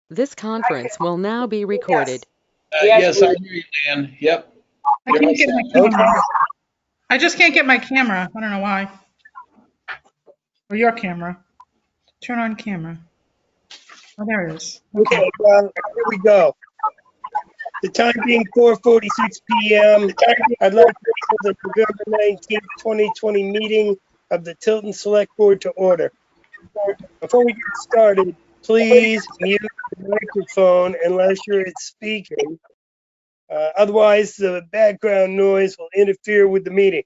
This conference will now be recorded. Yes, I hear you, Dan. Yep. I can't get my camera. I just can't get my camera. I don't know why. Or your camera. Turn on camera. Oh, there it is. Okay. Okay, well, here we go. The time being 4:46 p.m. I'd like to call the November 19th, 2020 meeting of the Tilton Select Board to order. Before we get started, please mute the microphone unless you're speaking. Otherwise, the background noise will interfere with the meeting.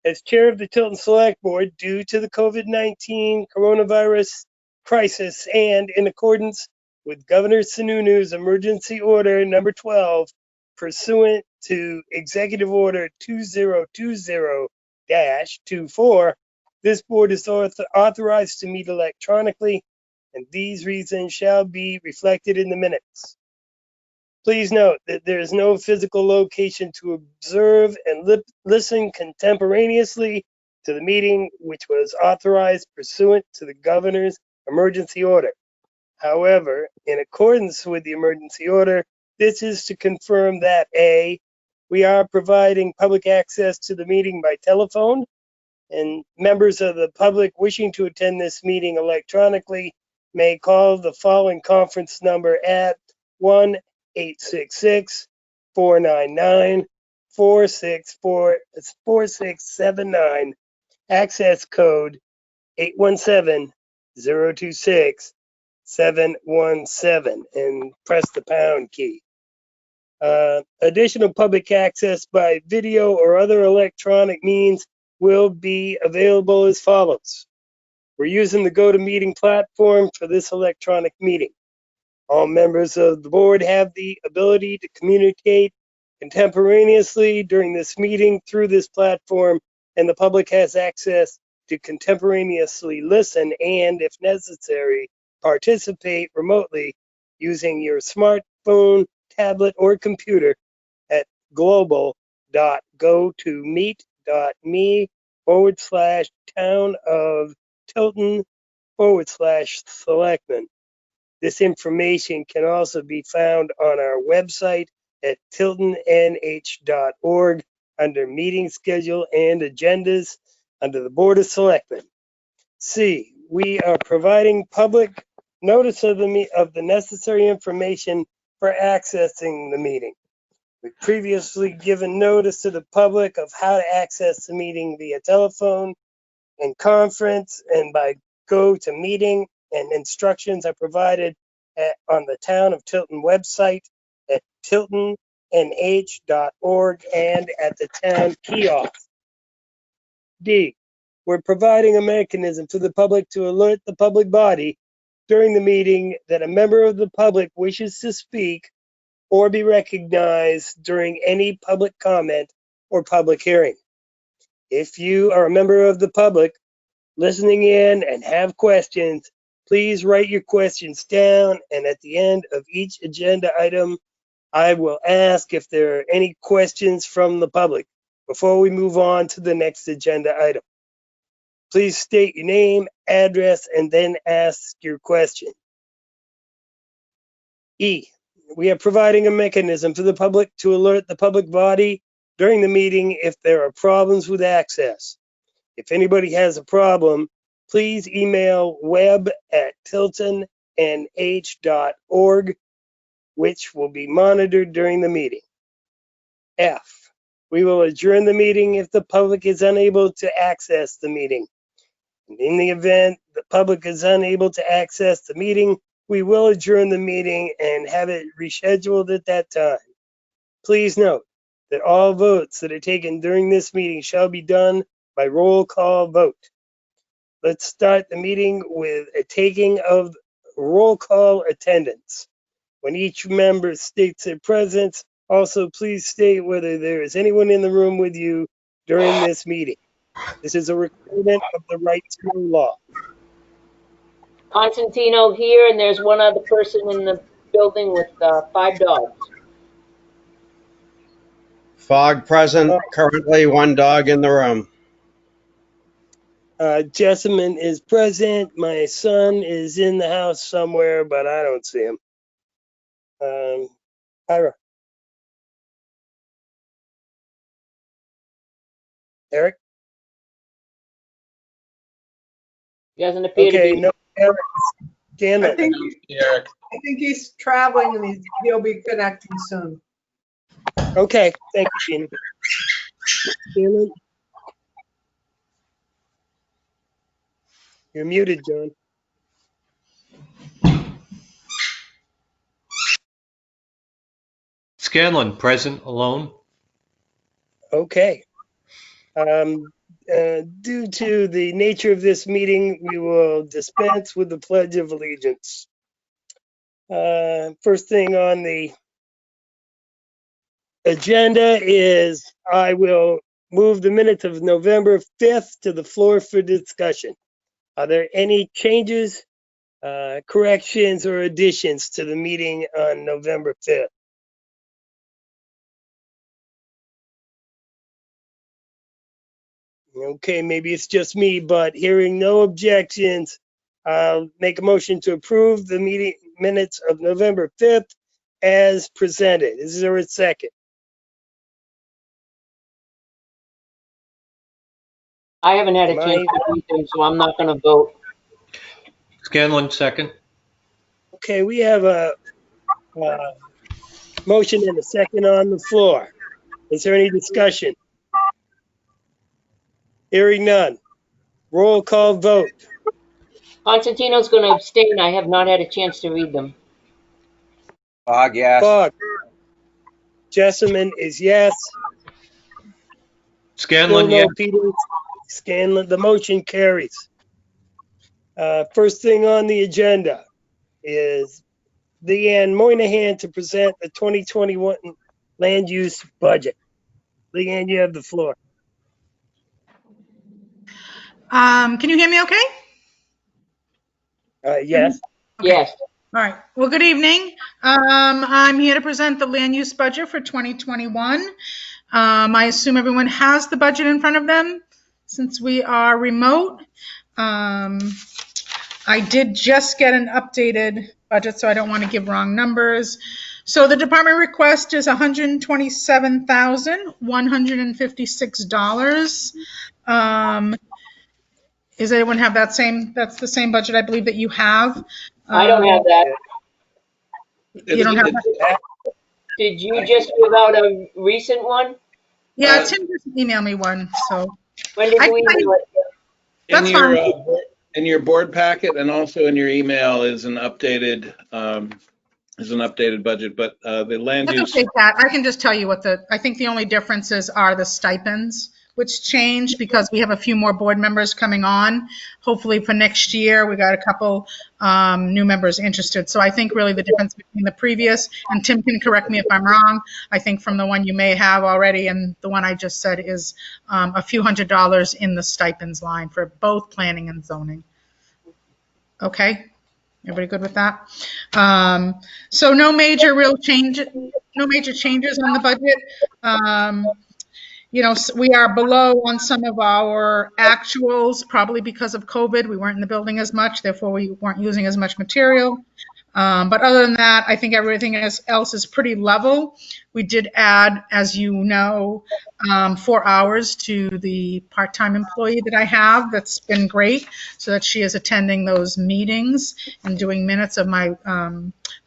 As chair of the Tilton Select Board, due to the COVID-19 coronavirus crisis and in accordance with Governor Sununu's emergency order number 12, pursuant to Executive Order 2020-24, this board is authorized to meet electronically, and these reasons shall be reflected in the minutes. Please note that there is no physical location to observe and listen contemporaneously to the meeting, which was authorized pursuant to the governor's emergency order. However, in accordance with the emergency order, this is to confirm that A, we are providing public access to the meeting by telephone, and members of the public wishing to attend this meeting electronically may call the following conference number at 1-866-499-4679, access code 817-026-717, and press the pound key. Additional public access by video or other electronic means will be available as follows. We're using the GoToMeeting platform for this electronic meeting. All members of the board have the ability to communicate contemporaneously during this meeting through this platform, and the public has access to contemporaneously listen and, if necessary, participate remotely using your smartphone, tablet, or computer at global.gotomeet.me/town-of-Tilton/Selectmen. This information can also be found on our website at tiltonnh.org under meeting schedule and agendas under the Board of Selectmen. C, we are providing public notice of the necessary information for accessing the meeting. We've previously given notice to the public of how to access the meeting via telephone and conference and by GoToMeeting, and instructions are provided on the Town of Tilton website at tiltonnh.org and at the town kiosk. D, we're providing a mechanism for the public to alert the public body during the meeting that a member of the public wishes to speak or be recognized during any public comment or public hearing. If you are a member of the public listening in and have questions, please write your questions down, and at the end of each agenda item, I will ask if there are any questions from the public before we move on to the next agenda item. Please state your name, address, and then ask your question. E, we are providing a mechanism for the public to alert the public body during the meeting if there are problems with access. If anybody has a problem, please email web@tiltonnh.org, which will be monitored during the meeting. F, we will adjourn the meeting if the public is unable to access the meeting. And in the event the public is unable to access the meeting, we will adjourn the meeting and have it rescheduled at that time. Please note that all votes that are taken during this meeting shall be done by roll call vote. Let's start the meeting with a taking of roll call attendance. When each member states their presence, also please state whether there is anyone in the room with you during this meeting. This is a requirement of the right to know law. Constantino here, and there's one other person in the building with 5 dogs. Fog present, currently one dog in the room. Jessamine is present. My son is in the house somewhere, but I don't see him. Ira. Eric? He doesn't appear to Okay, be. no, Eric. I Scanlon. think, Eric. I think he's traveling and he'll be connecting soon. Okay, thank you, Sheena. Scanlon? You're muted, John. Scanlon, present, alone. Okay. Due to the nature of this meeting, we will dispense with the Pledge of Allegiance. First thing on the agenda is I will move the minutes of November 5th to the floor for discussion. Are there any changes, corrections, or additions to the meeting on November 5th? Okay, maybe it's just me, but hearing no objections, I'll make a motion to approve the meeting minutes of November 5th as presented. Is there a second? I haven't had a Am chance I- to read them, so I'm not going to vote. Scanlon, second. Okay, we have a motion and a second on the floor. Is there any discussion? Hearing none. Roll call vote. Constantino's going to abstain. I have not had a chance to read them. Bog, yes. Bog. Jessamine is yes. Still Scanlon, yes. no Peters. Scanlon, the motion carries. First thing on the agenda is Leanne Moynihan to present the 2021 land use budget. Leanne, you have the floor. Can you hear me okay? Yes. Okay. Yes. All right. Well, good evening. I'm here to present the land use budget for 2021. I assume everyone has the budget in front of them since we are remote. I did just get an updated budget, so I don't want to give wrong numbers. So the department request is $127,156. Does anyone have that's the same budget I believe that you have? I don't have that. You don't have that? Did you just give out a recent one? Yeah, Tim just emailed me one, so. When did I- you email it? That's In your, fine. in your board packet and also in your email is an updated budget, but the land Let's use. update that. I can just tell you I think the only differences are the stipends, which changed because we have a few more board members coming on. Hopefully for next year, we got a couple new members interested. So I think really the difference between the previous, and Tim can correct me if I'm wrong, I think from the one you may have already and the one I just said is a few $100s in the stipends line for both planning and zoning. Okay? Everybody good with that? So no major changes on the budget. We are below on some of our actuals, probably because of COVID. We weren't in the building as much, therefore we weren't using as much material. But other than that, I think everything else is pretty level. We did add, as you know, 4 hours to the part-time employee that I have. That's been great, so that she is attending those meetings and doing minutes of my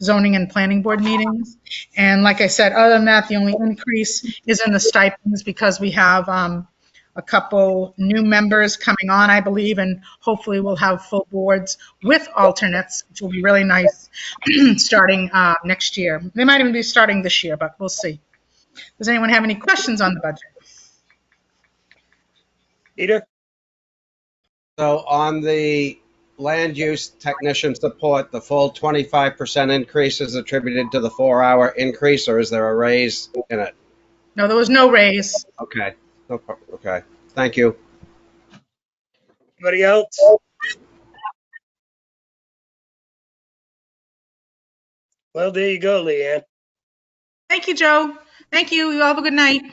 zoning and planning board meetings. And like I said, other than that, the only increase is in the stipends because we have a couple new members coming on, I believe, and hopefully we'll have full boards with alternates, which will be really nice starting next year. They might even be starting this year, but we'll see. Does anyone have any questions on the budget? Peter? So on the land use technician support, the full 25% increase is attributed to the 4-hour increase, or is there a raise in it? No, there was no raise. Okay. No problem. Okay. Thank you. Anybody else? Well, there you go, Leanne. Thank you, Joe. Thank you. You all have a good night.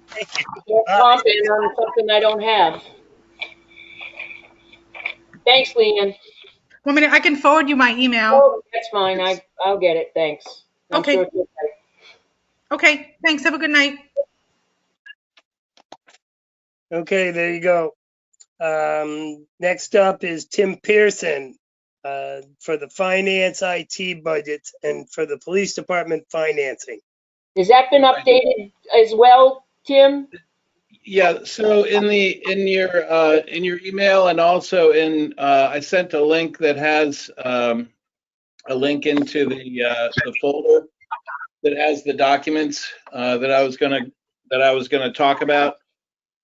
Thank you. You're commenting on something I don't have. Thanks, Leanne. 1 minute, I can forward you my email. Oh, that's fine. I'll get it. Thanks. I'm Okay. sure it's okay. Okay, thanks. Have a good night. Okay, there you go. Next up is Tim Pearson for the finance IT budgets and for the police department financing. Has that been updated as well, Tim? Yeah, so in your email and also I sent a link that has a link into the folder that has the documents that I was gonna talk about.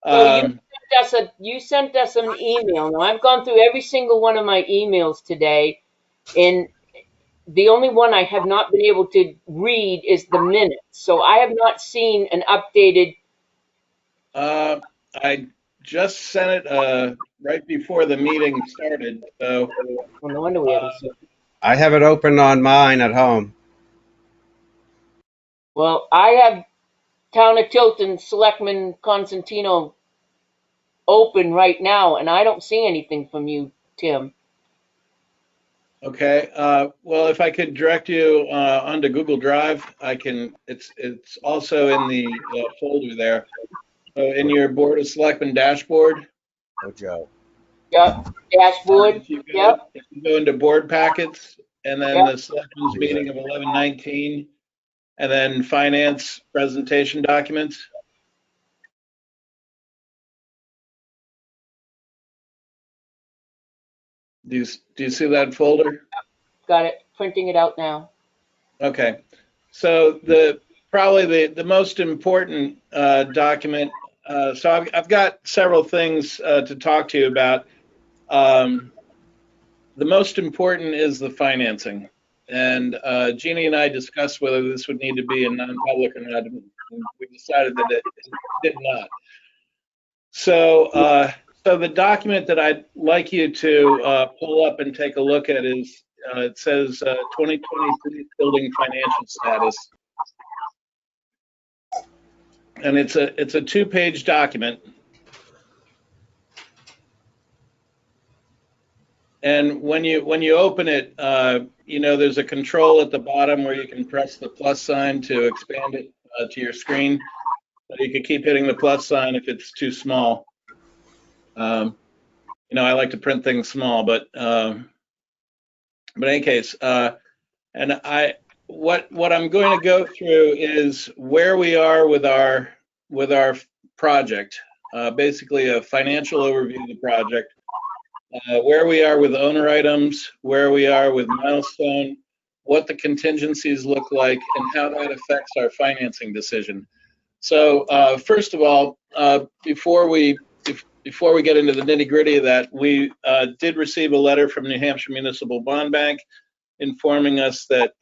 So you sent us an email. Now I've gone through every single one of my emails today, and the only one I have not been able to read is the minutes. So I have not seen an updated. I just sent it right before the meeting started. So Well, no wonder we haven't seen. I have it open on mine at home. Well, I have Town of Tilton Selectman Constantino open right now, and I don't see anything from you, Tim. okay, well, if I could direct you onto Google Drive, I can. It's also in the folder there. So in your Board of Selectmen dashboard. Oh, Joe. Yep. Dashboard. Yep. If you go into board packets and then Yep. the Selectmen's meeting of 11/19, and then finance presentation documents. Do you see that folder? Got it. Printing it out now. Okay. So probably the most important document. So I've got several things to talk to you about. The most important is the financing. And Jeannie and I discussed whether this would need to be in non-public or not. We decided that it did not. So, so the document that I'd like you to pull up and take a look at is, it says 2020 Police Building Financial Status. And it's a 2-page document. And when you open it, you know, there's a control at the bottom where you can press the plus sign to expand it to your screen. You can keep hitting the plus sign if it's too small. You know, I like to print things small, but in any case, and what I'm going to go through is where we are with our project, basically a financial overview of the project. Where we are with owner items, where we are with milestone, what the contingencies look like, and how that affects our financing decision. So first of all, before we get into the nitty-gritty of that, we did receive a letter from New Hampshire Municipal Bond Bank informing us that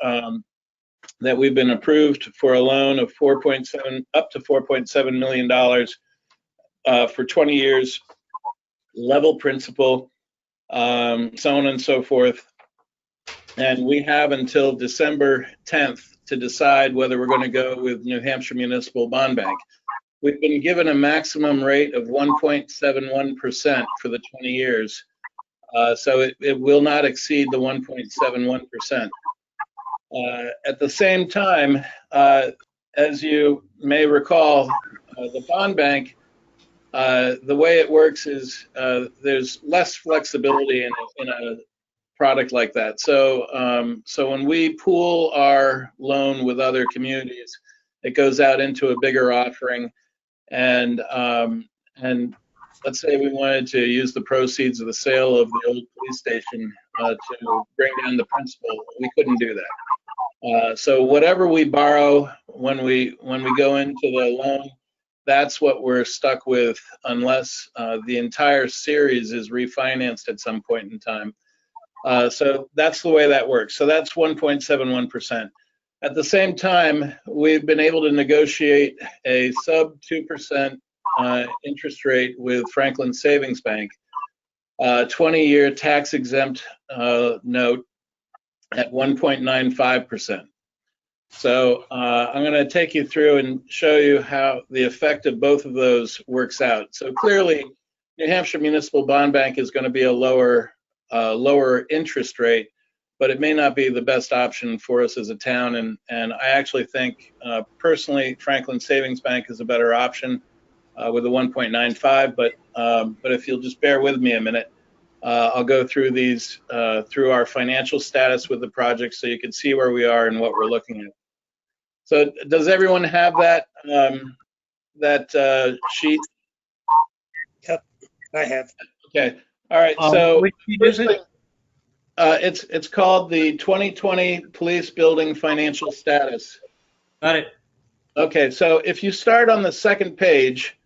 that we've been approved for a loan of up to $4.7 million for 20 years, level principal. So on and so forth. And we have until December 10th to decide whether we're going to go with New Hampshire Municipal Bond Bank. We've been given a maximum rate of 1.71% for the 20 years. So it will not exceed the 1.71%. At the same time, as you may recall, the bond bank, the way it works is there's less flexibility in a product like that. So so when we pool our loan with other communities, it goes out into a bigger offering, and let's say we wanted to use the proceeds of the sale of the old police station to bring down the principal, we couldn't do that. So whatever we borrow when we go into the loan, that's what we're stuck with unless the entire series is refinanced at some point in time. So that's the way that works. So that's 1.71%. At the same time, we've been able to negotiate a sub 2% interest rate with Franklin Savings Bank, 20-year tax exempt note at 1.95%. So I'm going to take you through and show you how the effect of both of those works out. So clearly, New Hampshire Municipal Bond Bank is going to be a lower lower interest rate, but it may not be the best option for us as a town. And I actually think, personally, Franklin Savings Bank is a better option with a 1.95. But if you'll just bear with me a minute, I'll go through these through our financial status with the project so you can see where we are and what we're looking at. So does everyone have that sheet? Yep, I have. Okay. All right. So Which sheet is it? it's called the 2020 Police Building Financial Status. Got it. Okay. So if you start on the second page,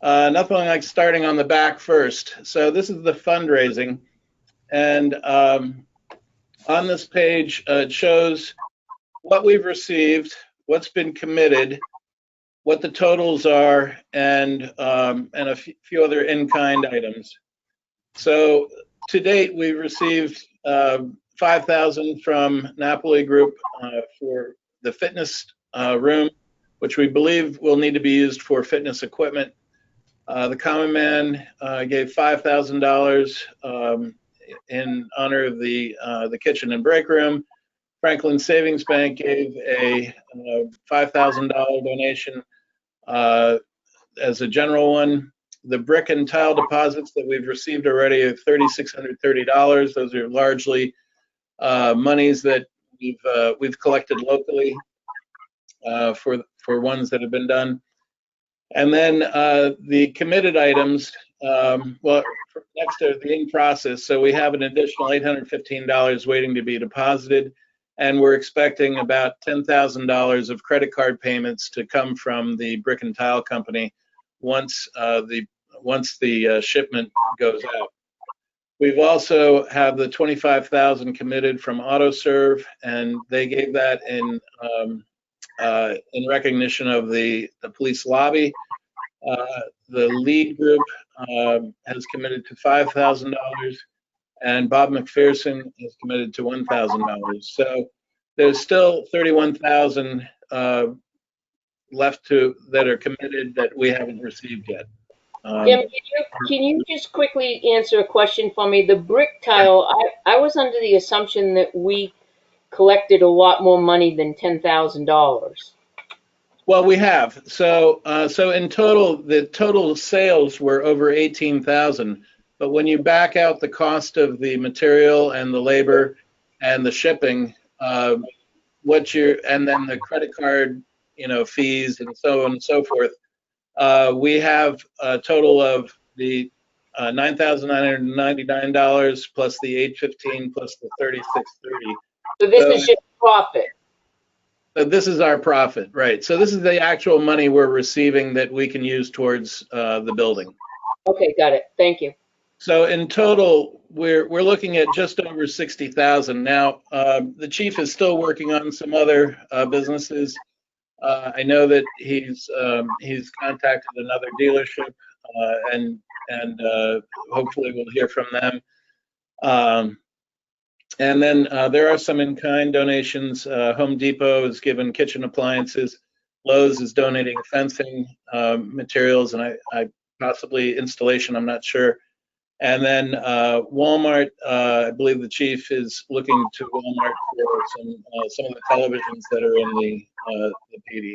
nothing like starting on the back first. So this is the fundraising, and on this page it shows what we've received, what's been committed, what the totals are, and a few other in-kind items. So to date, we've received $5,000 from Napoli Group for the fitness room, which we believe will need to be used for fitness equipment. The Common Man gave $5,000 in honor of the kitchen and break room. Franklin Savings Bank gave a $5,000 donation as a general one. The brick and tile deposits that we've received already are $3,630. Those are largely monies that we've collected locally for ones that have been done. And then the committed items, well, next are the in process. So we have an additional $815 waiting to be deposited, and we're expecting about $10,000 of credit card payments to come from the brick and tile company once the shipment goes out. We've also have the $25,000 committed from AutoServe, and they gave that in recognition of the police lobby. The lead group has committed to $5,000, and Bob McPherson has committed to $1,000. So there's still $31,000 left that are committed that we haven't received yet. Jim, can you just quickly answer a question for me? The brick tile, I was under the assumption that we collected a lot more money than $10,000. Well, we have. So in total, the total sales were over 18,000. But when you back out the cost of the material and the labor and the shipping, and then the credit card, fees and so on and so forth, we have a total of the $9,999 plus the $815 plus the $3,630. So this is just profit. So this is our profit, right? So this is the actual money we're receiving that we can use towards the building. Okay, got it. Thank you. So in total, we're looking at just over 60,000. Now, the chief is still working on some other businesses. I know that he's contacted another dealership, and hopefully we'll hear from them. And then there are some in-kind donations. Home Depot has given kitchen appliances. Lowe's is donating fencing materials, and I possibly installation, I'm not sure. And then Walmart, I believe the chief is looking to Walmart for some of the televisions that are in the PD.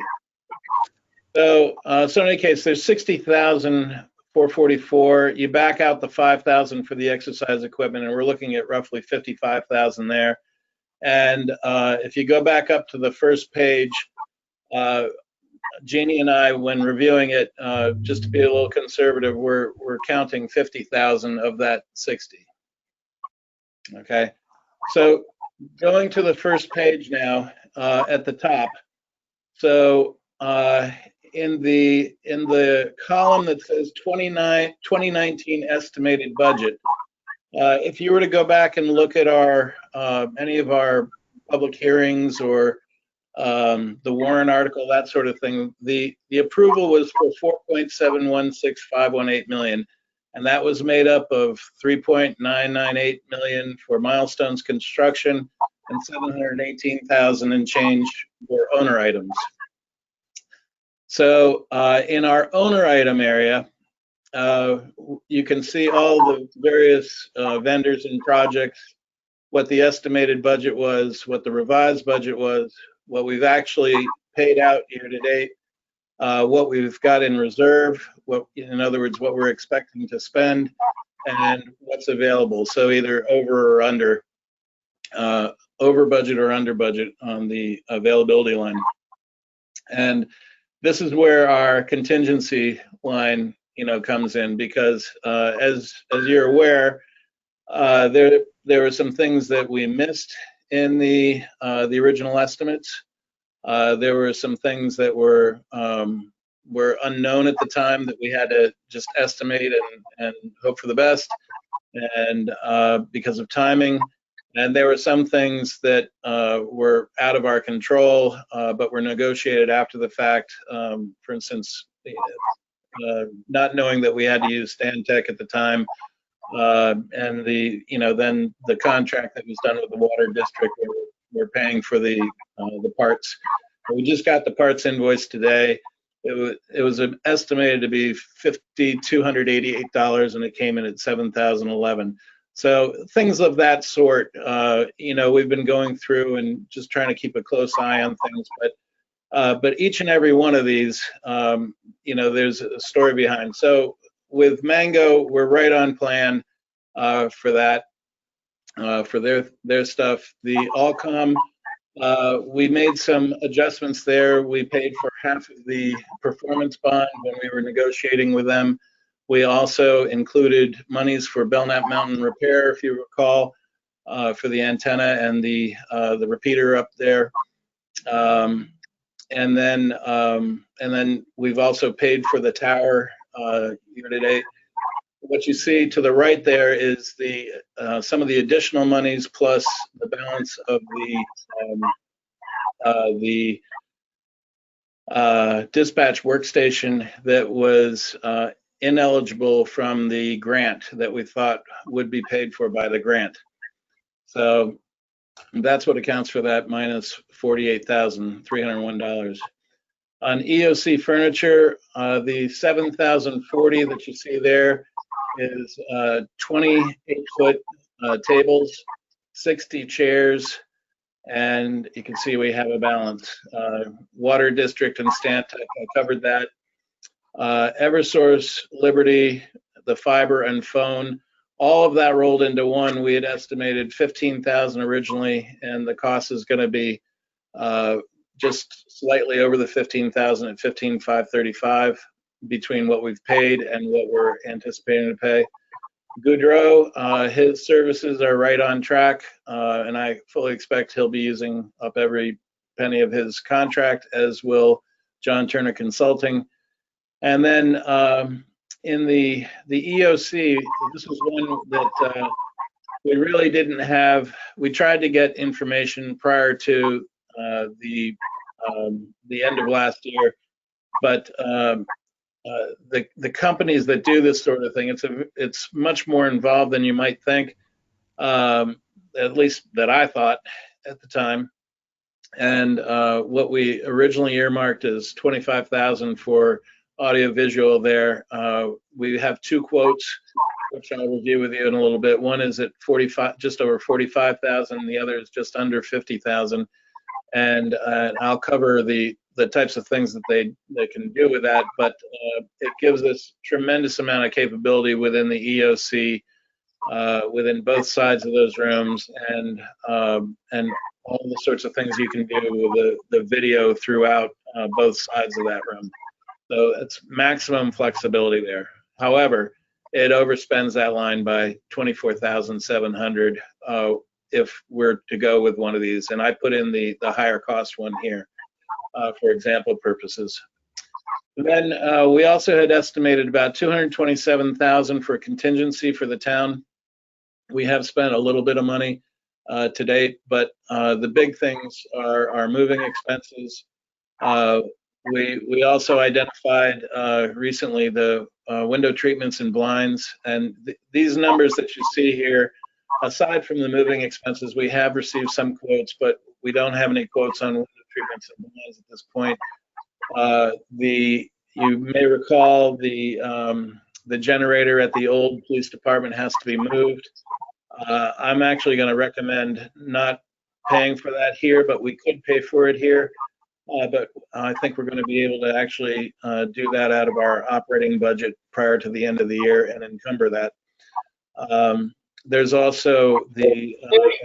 So in any case, there's 60,444. You back out the 5,000 for the exercise equipment, and we're looking at roughly 55,000 there. And if you go back up to the first page, Jeannie and I, when reviewing it, just to be a little conservative, we're counting 50,000 of that 60. Okay, so going to the first page now at the top. So in the column that says 2019 estimated budget, if you were to go back and look at our any of our public hearings or the Warren article, that sort of thing, the approval was for 4.716518 million, and that was made up of 3.998 million for Milestones construction and 718,000 and change for owner items. So in our owner item area, you can see all the various vendors and projects, what the estimated budget was, what the revised budget was, what we've actually paid out year to date, what we've got in reserve, what, in other words, what we're expecting to spend, and what's available. So either over budget or under budget on the availability line. And this is where our contingency line, comes in, because as you're aware, there were some things that we missed in the original estimates. There were some things that were unknown at the time that we had to just estimate and hope for the best, and because of timing. And there were some things that were out of our control, but were negotiated after the fact. For instance, not knowing that we had to use Stantec at the time, and then the contract that was done with the water district, we're paying for the parts. We just got the parts invoice today. It was estimated to be $5,288, and it came in at $7,011. So things of that sort, we've been going through and just trying to keep a close eye on things. But each and every one of these, there's a story behind. So with Mango, we're right on plan for that, for their stuff. The Allcom, we made some adjustments there. We paid for half of the performance bond when we were negotiating with them. We also included monies for Belknap Mountain repair, if you recall, for the antenna and the repeater up there. And then we've also paid for the tower year to date. What you see to the right there is some of the additional monies plus the balance of the dispatch workstation that was ineligible from the grant that we thought would be paid for by the grant. So that's what accounts for that minus $48,301. On EOC furniture, the $7,040 that you see there is 28-foot tables, 60 chairs, and you can see we have a balance. Water District and Stantec, I covered that. Eversource, Liberty, the fiber and phone, all of that rolled into one. We had estimated $15,000 originally, and the cost is going to be just slightly over the $15,000 at $15,535 between what we've paid and what we're anticipating to pay. Goudreau, his services are right on track, and I fully expect he'll be using up every penny of his contract, as will John Turner Consulting. And then in the EOC, this was one that we really didn't have. We tried to get information prior to the end of last year, but the companies that do this sort of thing, it's much more involved than you might think, at least that I thought at the time. And what we originally earmarked is $25,000 for audio-visual there. We have two quotes, which I'll review with you in a little bit. One is at just over $45,000. The other is just under $50,000. And I'll cover the types of things that they can do with that. But it gives us tremendous amount of capability within the EOC, within both sides of those rooms, and all the sorts of things you can do with the video throughout both sides of that room. So it's maximum flexibility there. However, it overspends that line by $24,700 if we're to go with one of these. And I put in the higher cost one here for example purposes. Then we also had estimated about $227,000 for contingency for the town. We have spent a little bit of money to date, but the big things are our moving expenses. We also identified recently the window treatments and blinds, and these numbers that you see here, aside from the moving expenses, we have received some quotes, but we don't have any quotes on window treatments and blinds at this point. You may recall the The generator at the old police department has to be moved. I'm actually going to recommend not paying for that here, but we could pay for it here. But I think we're going to be able to actually do that out of our operating budget prior to the end of the year and encumber that. There's also the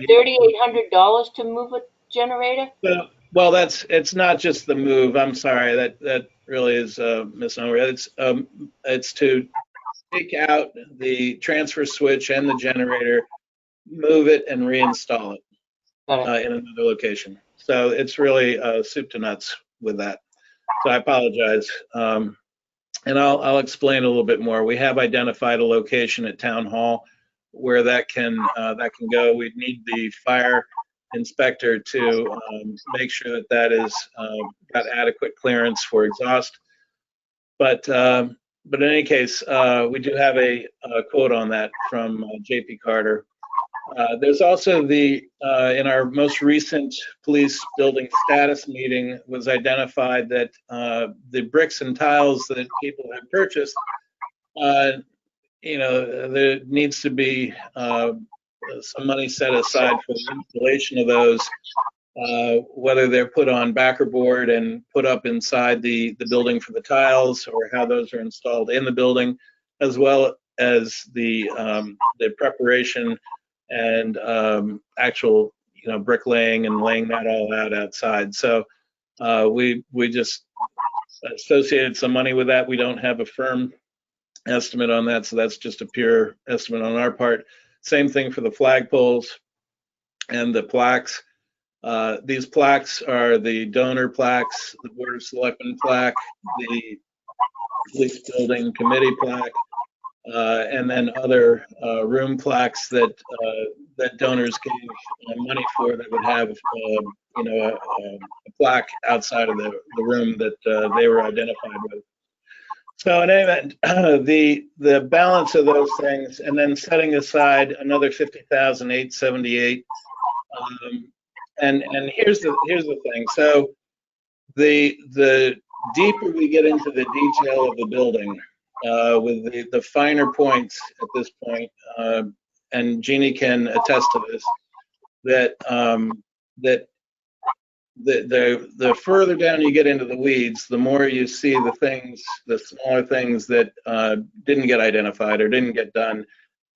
$3,800 to move a generator? well, it's not just the move. I'm sorry, that really is a misnomer. It's to take out the transfer switch and the generator, move it, and reinstall it in another location. So it's really soup to nuts with that. So I apologize. And I'll explain a little bit more. We have identified a location at Town Hall where that can go. We need the fire inspector to make sure that is got adequate clearance for exhaust. But in any case, we do have a quote on that from JP Carter. There's also in our most recent police building status meeting was identified that the bricks and tiles that people have purchased, there needs to be some money set aside for the installation of those, whether they're put on backer board and put up inside the building for the tiles, or how those are installed in the building, as well as the preparation and actual bricklaying and laying that all out outside. So we just associated some money with that. We don't have a firm estimate on that, so that's just a pure estimate on our part. Same thing for the flagpoles and the plaques. These plaques are the donor plaques, the Board of Selectmen plaque, the police building committee plaque, and then other room plaques that donors gave money for, that would have a plaque outside of the room that they were identified with. So in any event, the balance of those things, and then setting aside another $50,878. And here's the thing. So the deeper we get into the detail of the building, with the finer points at this point, and Jeannie can attest to this, that the further down you get into the weeds, the more you see the smaller things that didn't get identified or didn't get done.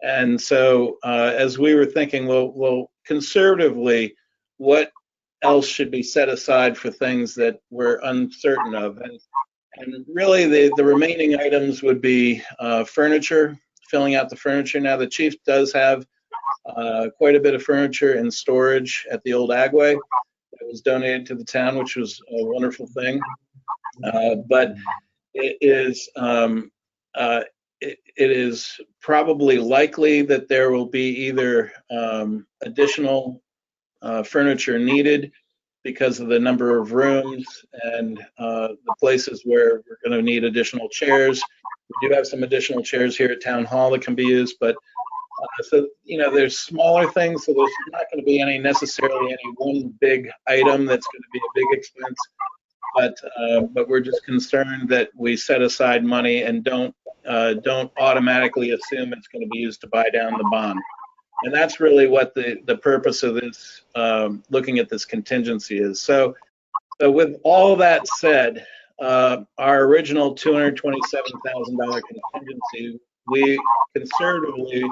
And so as we were thinking, well, conservatively, what else should be set aside for things that we're uncertain of? And really the remaining items would be furniture, filling out the furniture. Now the chief does have quite a bit of furniture in storage at the old Agway that was donated to the town, which was a wonderful thing. But it is probably likely that there will be either additional furniture needed because of the number of rooms and the places where we're going to need additional chairs. We do have some additional chairs here at Town Hall that can be used, but so there's smaller things, so there's not going to be necessarily any one big item that's going to be a big expense. But we're just concerned that we set aside money and don't automatically assume it's going to be used to buy down the bond. And that's really what the purpose of this, looking at this contingency is. So with all that said, our original $227,000 contingency, we conservatively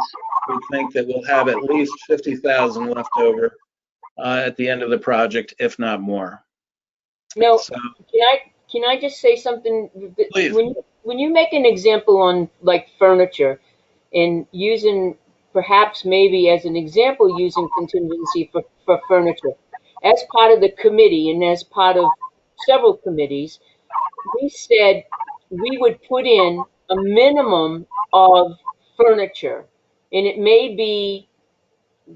we think that we'll have at least $50,000 left over at the end of the project, if not more. No, so, can I just say something? Please. When you make an example on like furniture and using perhaps maybe as an example using contingency for furniture, as part of the committee and as part of several committees, we said we would put in a minimum of furniture, and it may be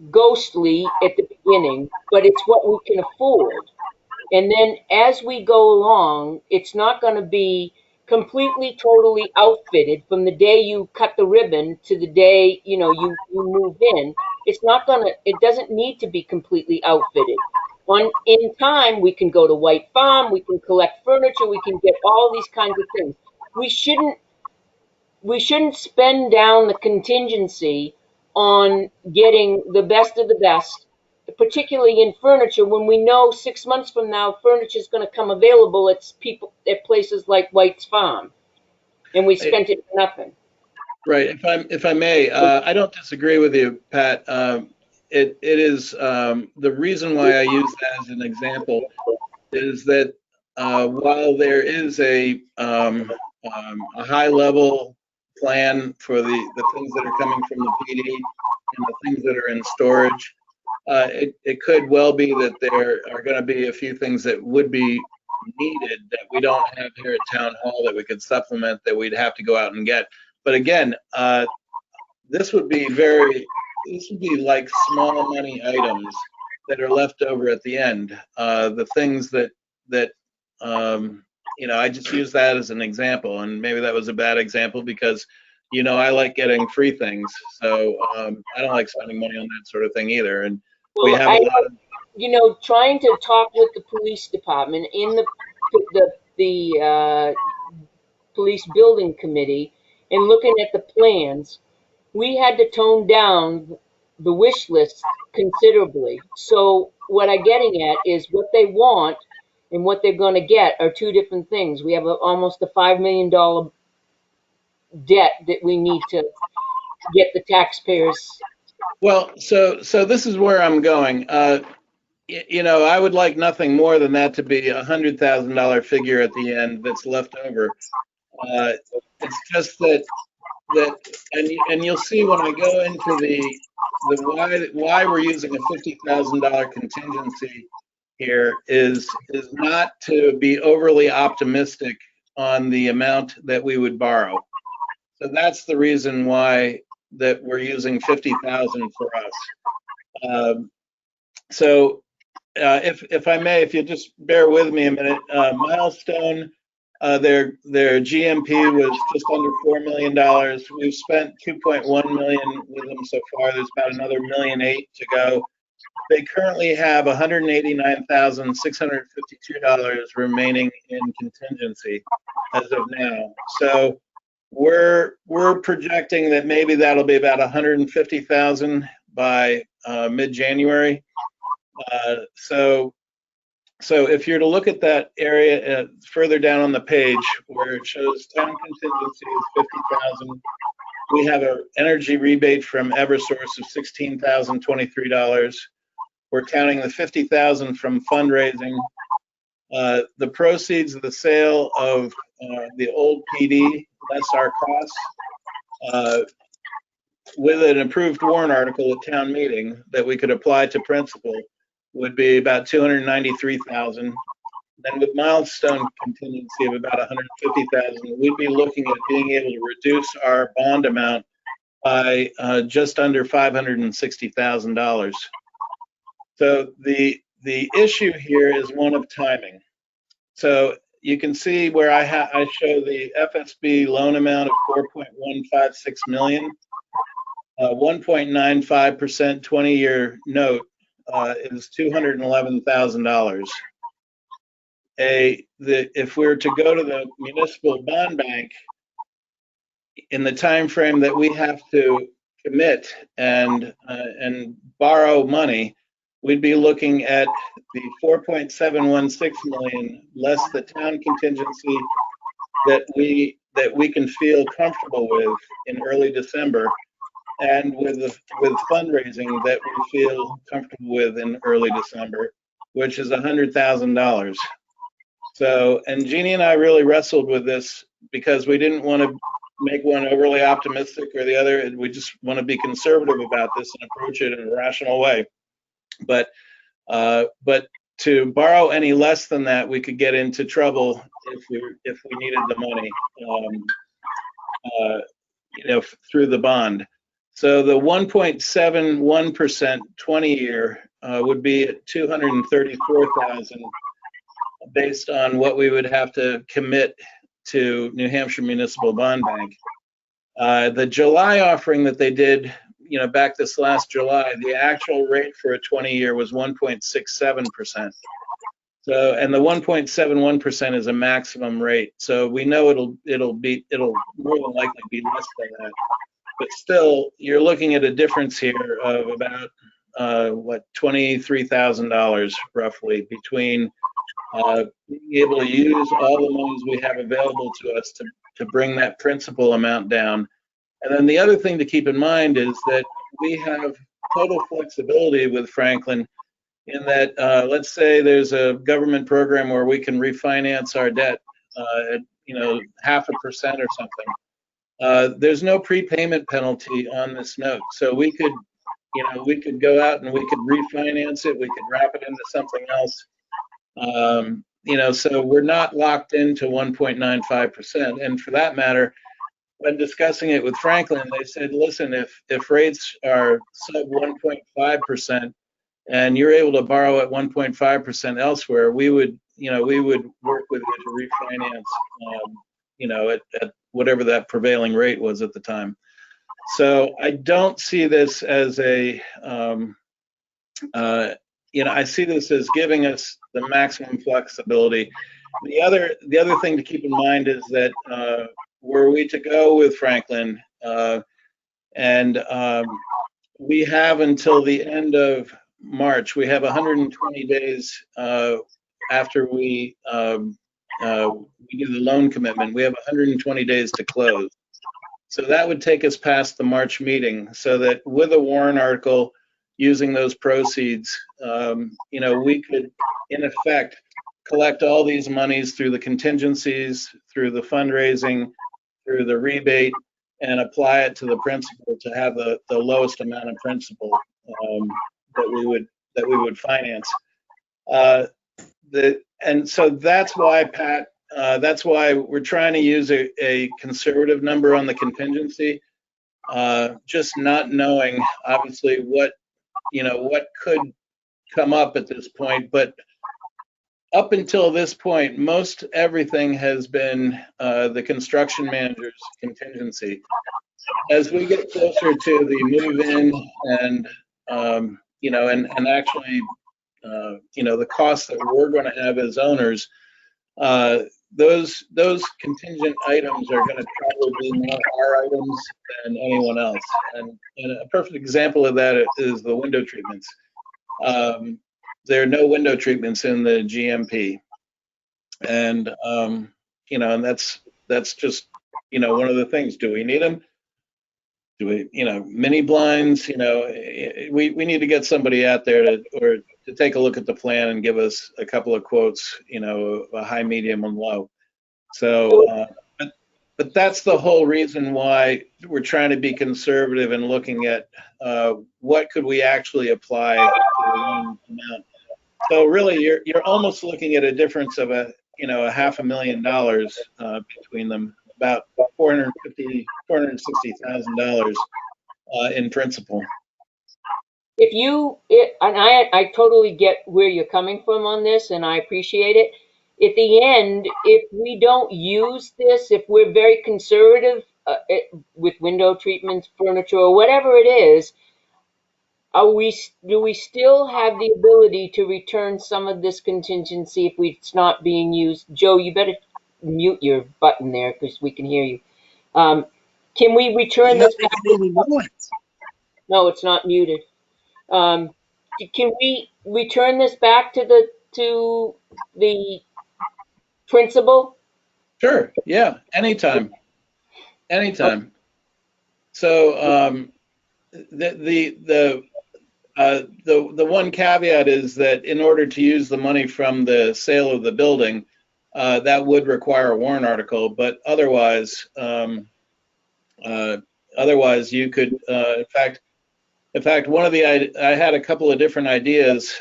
ghostly at the beginning, but it's what we can afford. And then as we go along, it's not going to be completely, totally outfitted from the day you cut the ribbon to the day, you move in. It doesn't need to be completely outfitted. In time, we can go to White Farm, we can collect furniture, we can get all these kinds of things. We shouldn't we shouldn't spend down the contingency on getting the best of the best, particularly in furniture, when we know 6 months from now furniture is going to come available at places like White's Farm, and we spent it for nothing. Right. If I may, I don't disagree with you, Pat. It is the reason why I use that as an example is that while there is a high level plan for the things that are coming from the PD and the things that are in storage, it could well be that there are going to be a few things that would be needed that we don't have here at Town Hall that we could supplement, that we'd have to go out and get. But again, this would be like small money items that are left over at the end. The things that I just use that as an example, and maybe that was a bad example because, I like getting free things, so I don't like spending money on that sort of thing either. And we have a lot of, trying to talk with the police department in the police building committee and looking at the plans, we had to tone down the wish list considerably. So what I'm getting at is what they want and what they're going to get are two different things. We have almost a $5 million debt that we need to get the taxpayers. well, so this is where I'm going. I would like nothing more than that to be $100,000 figure at the end that's left over. It's just that and you'll see when I go into the why we're using a $50,000 contingency here is not to be overly optimistic on the amount that we would borrow. So that's the reason why that we're using 50,000 for us. If I may, if you just bear with me a minute, Milestone, their GMP was just under $4 million. We've spent $2.1 million with them so far. There's about another $1.8 million to go. They currently have $189,652 remaining in contingency as of now. So we're projecting that maybe that'll be about $150,000 by mid-January. So if you're to look at that area further down on the page where it shows town contingency is 50,000, we have an energy rebate from Eversource of $16,023. We're counting the 50,000 from fundraising. The proceeds of the sale of the old PD, less our costs, with an approved warrant article at town meeting that we could apply to principal, would be about 293,000. Then with milestone contingency of about 150,000, we'd be looking at being able to reduce our bond amount by just under $560,000. So the issue here is one of timing. So you can see where I show the FSB loan amount of 4.156 million, 1.95% 20-year note is $211,000. If we were to go to the municipal bond bank in the time frame that we have to commit and borrow money, we'd be looking at the 4.716 million less the town contingency that we can feel comfortable with in early December, and with fundraising that we feel comfortable with in early December, which is $100,000. So, and Jeannie and I really wrestled with this because we didn't want to make one overly optimistic or the other, and we just want to be conservative about this and approach it in a rational way. But to borrow any less than that, we could get into trouble if we needed the money, through the bond. So the 1.71% 20-year would be at 234,000, based on what we would have to commit to New Hampshire Municipal Bond Bank. The July offering that they did, back this last July, the actual rate for a 20-year was 1.67%. So, and the 1.71% is a maximum rate. So we know it'll more than likely be less than that. But still, you're looking at a difference here of about what, $23,000 roughly between being able to use all the monies we have available to us to bring that principal amount down. And then the other thing to keep in mind is that we have total flexibility with Franklin in that, let's say there's a government program where we can refinance our debt at, 0.5% or something. There's no prepayment penalty on this note. So we could go out and we could refinance it. We could wrap it into something else. So we're not locked into 1.95%. And for that matter, when discussing it with Franklin, they said, listen, if rates are sub 1.5% and you're able to borrow at 1.5% elsewhere, we would work with you to refinance, at whatever that prevailing rate was at the time. So I don't see this as I see this as giving us the maximum flexibility. The other thing to keep in mind is that were we to go with Franklin, and we have until the end of March, we have 120 days after we do the loan commitment. We have 120 days to close. So that would take us past the March meeting, so that with a warrant article using those proceeds, we could, in effect, collect all these monies through the contingencies, through the fundraising, through the rebate, and apply it to the principal to have the lowest amount of principal that we would finance. And so that's why, Pat, that's why we're trying to use a conservative number on the contingency, just not knowing, obviously, what could come up at this point. But up until this point, most everything has been the construction manager's contingency. As we get closer to the move-in and, and actually, the costs that we're going to have as owners, those contingent items are going to probably be more our items than anyone else. And a perfect example of that is the window treatments. There are no window treatments in the GMP, and and that's just one of the things. Do we need them? Do we, mini blinds? We need to get somebody out there to take a look at the plan and give us a couple of quotes. A high, medium, and low. So, but that's the whole reason why we're trying to be conservative and looking at what could we actually apply to the loan amount. So really, you're almost looking at a difference of a $500,000 between them, about $460,000 in principal. And I totally get where you're coming from on this, and I appreciate it. At the end, if we don't use this, if we're very conservative with window treatments, furniture, or whatever it is, do we still have the ability to return some of this contingency if it's not being used? Joe, you better mute your button there because we can hear you. Can we return this back? No, it's not muted. Can we return this back to the principal? Sure. Yeah. Anytime. So the one caveat is that in order to use the money from the sale of the building, that would require a warrant article. But otherwise, you could, in fact, I had a couple of different ideas.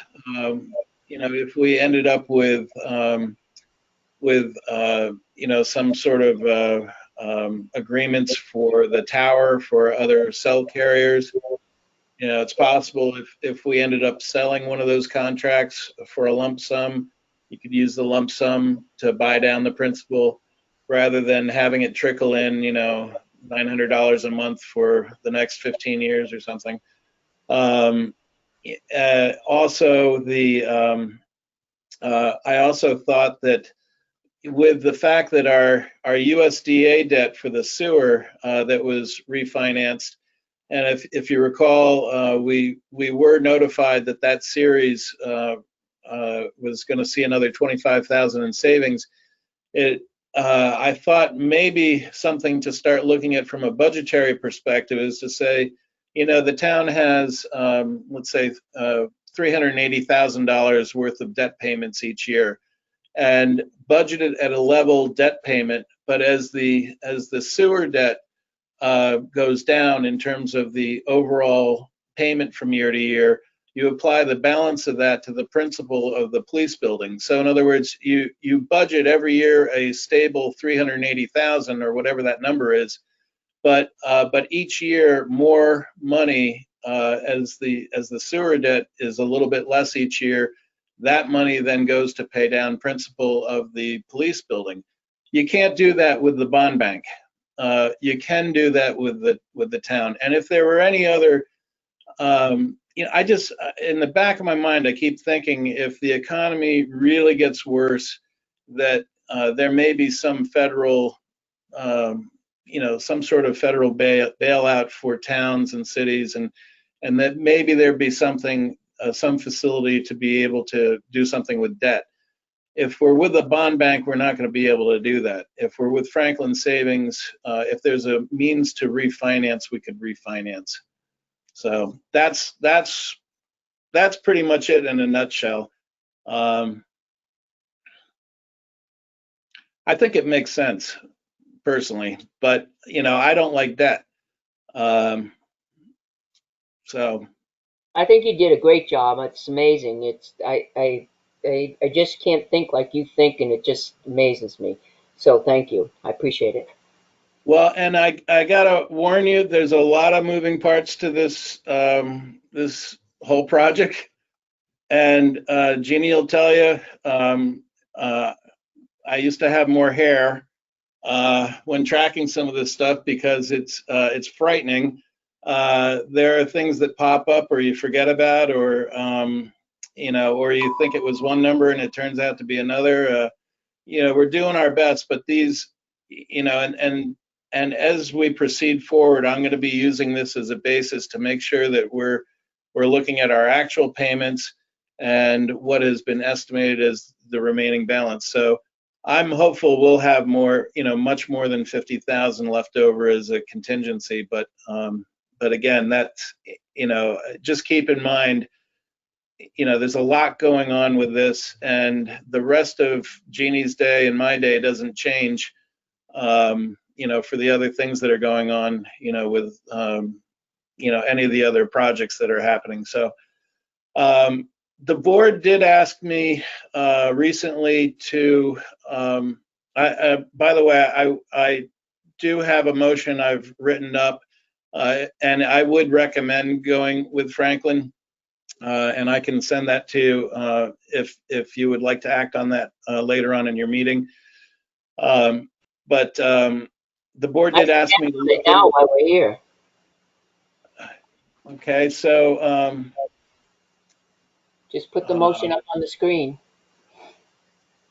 If we ended up with some sort of agreements for the tower for other cell carriers. It's possible if we ended up selling one of those contracts for a lump sum, you could use the lump sum to buy down the principal rather than having it trickle in, $900 a month for the next 15 years or something. Also, I also thought that with the fact that our USDA debt for the sewer that was refinanced, and if you recall, we were notified that that series was going to see another 25,000 in savings. I thought maybe something to start looking at from a budgetary perspective is to say, the town has, let's say, $380,000 worth of debt payments each year, and budgeted at a level debt payment. But as the sewer debt goes down in terms of the overall payment from year to year, you apply the balance of that to the principal of the police building. So in other words, you budget every year a stable 380,000 or whatever that number is, but each year more money as the sewer debt is a little bit less each year. That money then goes to pay down principal of the police building. You can't do that with the bond bank. You can do that with the town. And if there were any other, I just, in the back of my mind, I keep thinking if the economy really gets worse, that there may be some federal, some sort of federal bailout for towns and cities, and that maybe there'd be something, some facility to be able to do something with debt. If we're with the bond bank, we're not going to be able to do that. If we're with Franklin Savings, if there's a means to refinance, we could refinance. So that's pretty much it in a nutshell. I think it makes sense personally, but I don't like debt. So I think you did a great job. It's amazing. I just can't think like you think, and it just amazes me. So thank you. I appreciate it. well, and I gotta warn you, there's a lot of moving parts to this this whole project, and Jeannie will tell you. I used to have more hair when tracking some of this stuff because it's frightening. There are things that pop up or you forget about, or or you think it was one number and it turns out to be another. We're doing our best, but these, and as we proceed forward, I'm going to be using this as a basis to make sure that we're looking at our actual payments and what has been estimated as the remaining balance. So I'm hopeful we'll have more, much more than 50,000 left over as a contingency. But again, that's, just keep in mind, there's a lot going on with this, and the rest of Jeannie's day and my day doesn't change, for the other things that are going on, with, any of the other projects that are happening. So the board did ask me recently to, by the way, I do have a motion I've written up, and I would recommend going with Franklin, and I can send that to you if you would like to act on that later on in your meeting. But the board did ask me to look now while we're here. Okay, so Just put the motion up on the screen.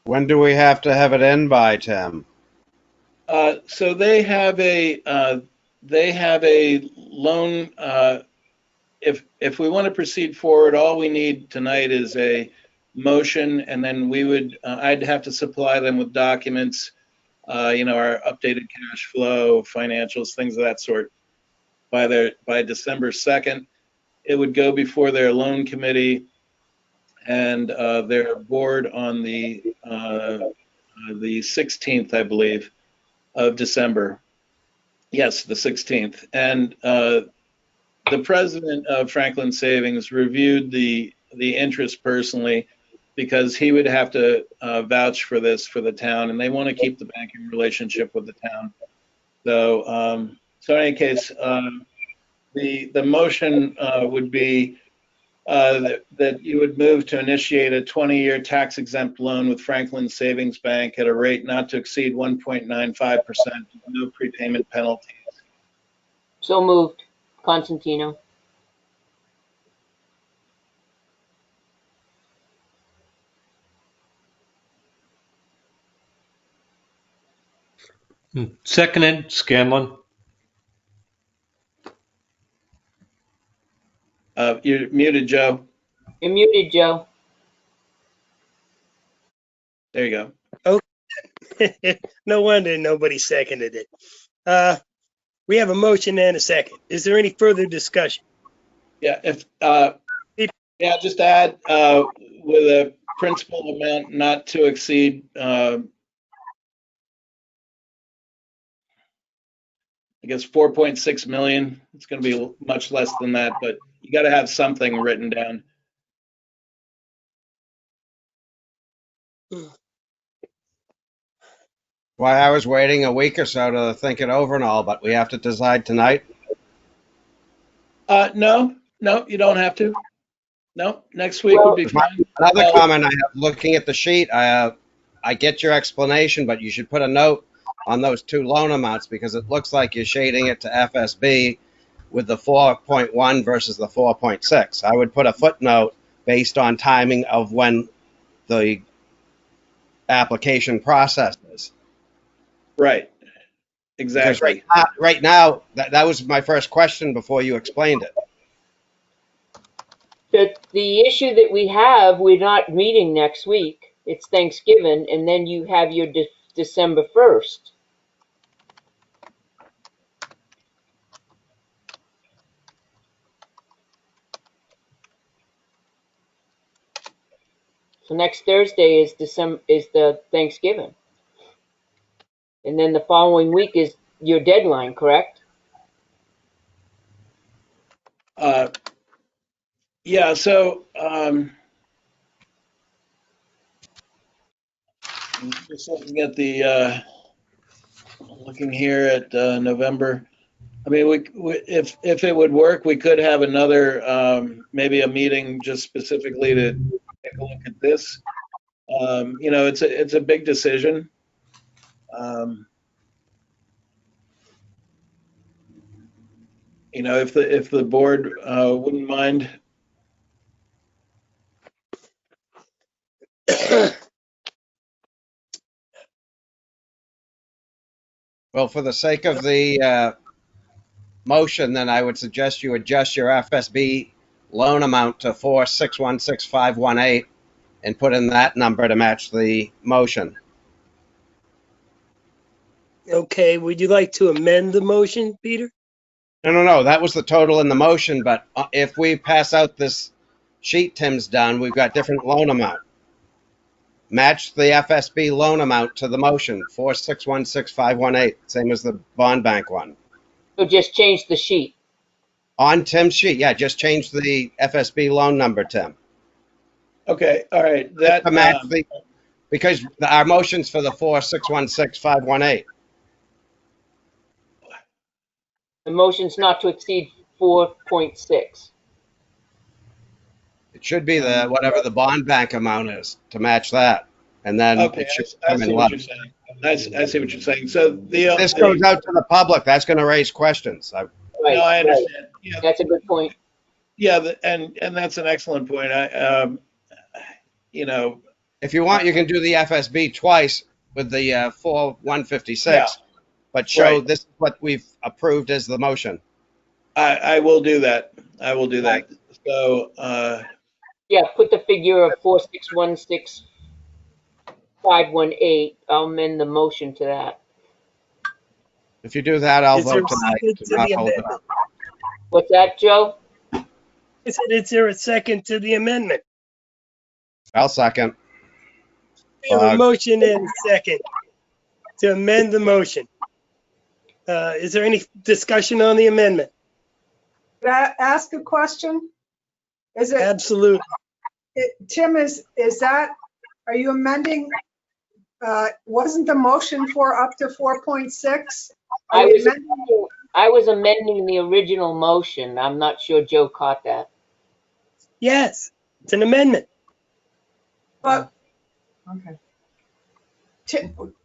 When do we have to have it in by, Tim? so they have a loan. If we want to proceed forward, all we need tonight is a motion, and then we would I'd have to supply them with documents, our updated cash flow, financials, things of that sort. By December 2nd, it would go before their loan committee and their board on the 16th, I believe, of December. Yes, the 16th. And the president of Franklin Savings reviewed the interest personally because he would have to vouch for this for the town, and they want to keep the banking relationship with the town. So in any case, the motion would be that you would move to initiate a 20-year tax-exempt loan with Franklin Savings Bank at a rate not to exceed 1.95%, no prepayment penalties. So moved. Constantino. Seconded, Scanlon. You're muted, Joe. You're muted, Joe. There you go. No wonder nobody seconded it. We have a motion and a second. Is there any further discussion? Yeah, yeah, just add with a principal amount not to exceed, I guess 4.6 million. It's going to be much less than that, but you got to have something written down. Why, I was waiting a week or so to think it over and all, but we have to decide tonight. No, you don't have to. No, next week would be fine. Another comment I have, looking at the sheet, I get your explanation, but you should put a note on those two loan amounts because it looks like you're shading it to FSB with the 4.1 versus the 4.6. I would put a footnote based on timing of when the application process is. Right. Exactly. Right now, that was my first question before you explained it. The issue that we have, we're not meeting next week. It's Thanksgiving, and then you have your December 1st. So next Thursday is the Thanksgiving. And then the following week is your deadline, correct? Yeah, so just looking at looking here at November. I mean, if it would work, we could have another maybe a meeting just specifically to take a look at this. You know, it's a big decision. You know, if the board wouldn't mind. Well, for the sake of the motion, then I would suggest you adjust your FSB loan amount to 4616518 and put in that number to match the motion. Okay, would you like to amend the motion, Peter? No. That was the total in the motion, but if we pass out this sheet Tim's done, we've got different loan amount. Match the FSB loan amount to the motion, 4616518, same as the bond bank one. So just change the sheet. On Tim's sheet, yeah, just change the FSB loan number, Tim. Okay, all right. That To match because our motion's for the 4616518. The motion's not to exceed 4.6. It should be the whatever the bond bank amount is to match that, and then okay. it should I come see in what less. you're saying. I see what you're saying. So This goes out to the public. That's going to raise questions. Right, no, I understand. right. Yeah, That's a good point. yeah, and that's an excellent point. You know, If you want, you can do the FSB twice with the 4156, Yeah. but show Right. this is what we've approved as the motion. I will do that. I will do that. So Yeah, put the figure of 4616518. I'll amend the motion to that. If you do that, I'll Is there vote a tonight second to to not the hold it amendment? up. What's that, Joe? I said, is there a second to the amendment? I'll second. We have a motion and a second to amend the motion. Is there any discussion on the amendment? Could I ask a question? Is it, Absolutely. Tim, are you amending, wasn't the motion for up to 4.6? I was amending the original motion. I'm not sure Joe caught that. Yes, it's an amendment. But, okay.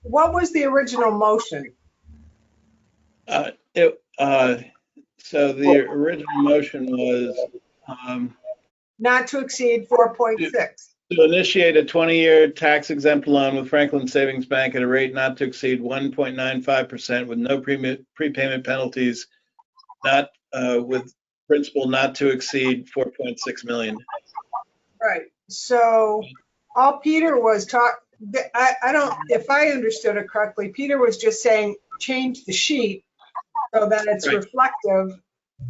What was the original motion? so the original motion was Not to exceed 4.6. To initiate a 20-year tax-exempt loan with Franklin Savings Bank at a rate not to exceed 1.95% with no prepayment penalties, not with principal not to exceed 4.6 million. Right. So all Peter was I don't, if I understood it correctly, Peter was just saying, change the sheet so that it's Right. reflective,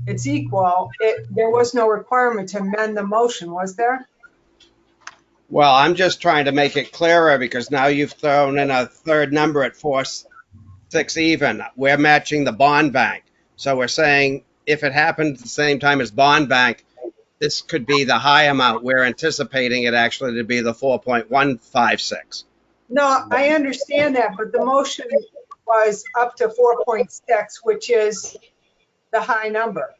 it's equal. There was no requirement to amend the motion, was there? Well, I'm just trying to make it clearer because now you've thrown in a third number at 4.6 even. We're matching the bond bank. So we're saying if it happened at the same time as bond bank, this could be the high amount. We're anticipating it actually to be the 4.156. No, I understand that, but the motion was up to 4.6, which is the high number.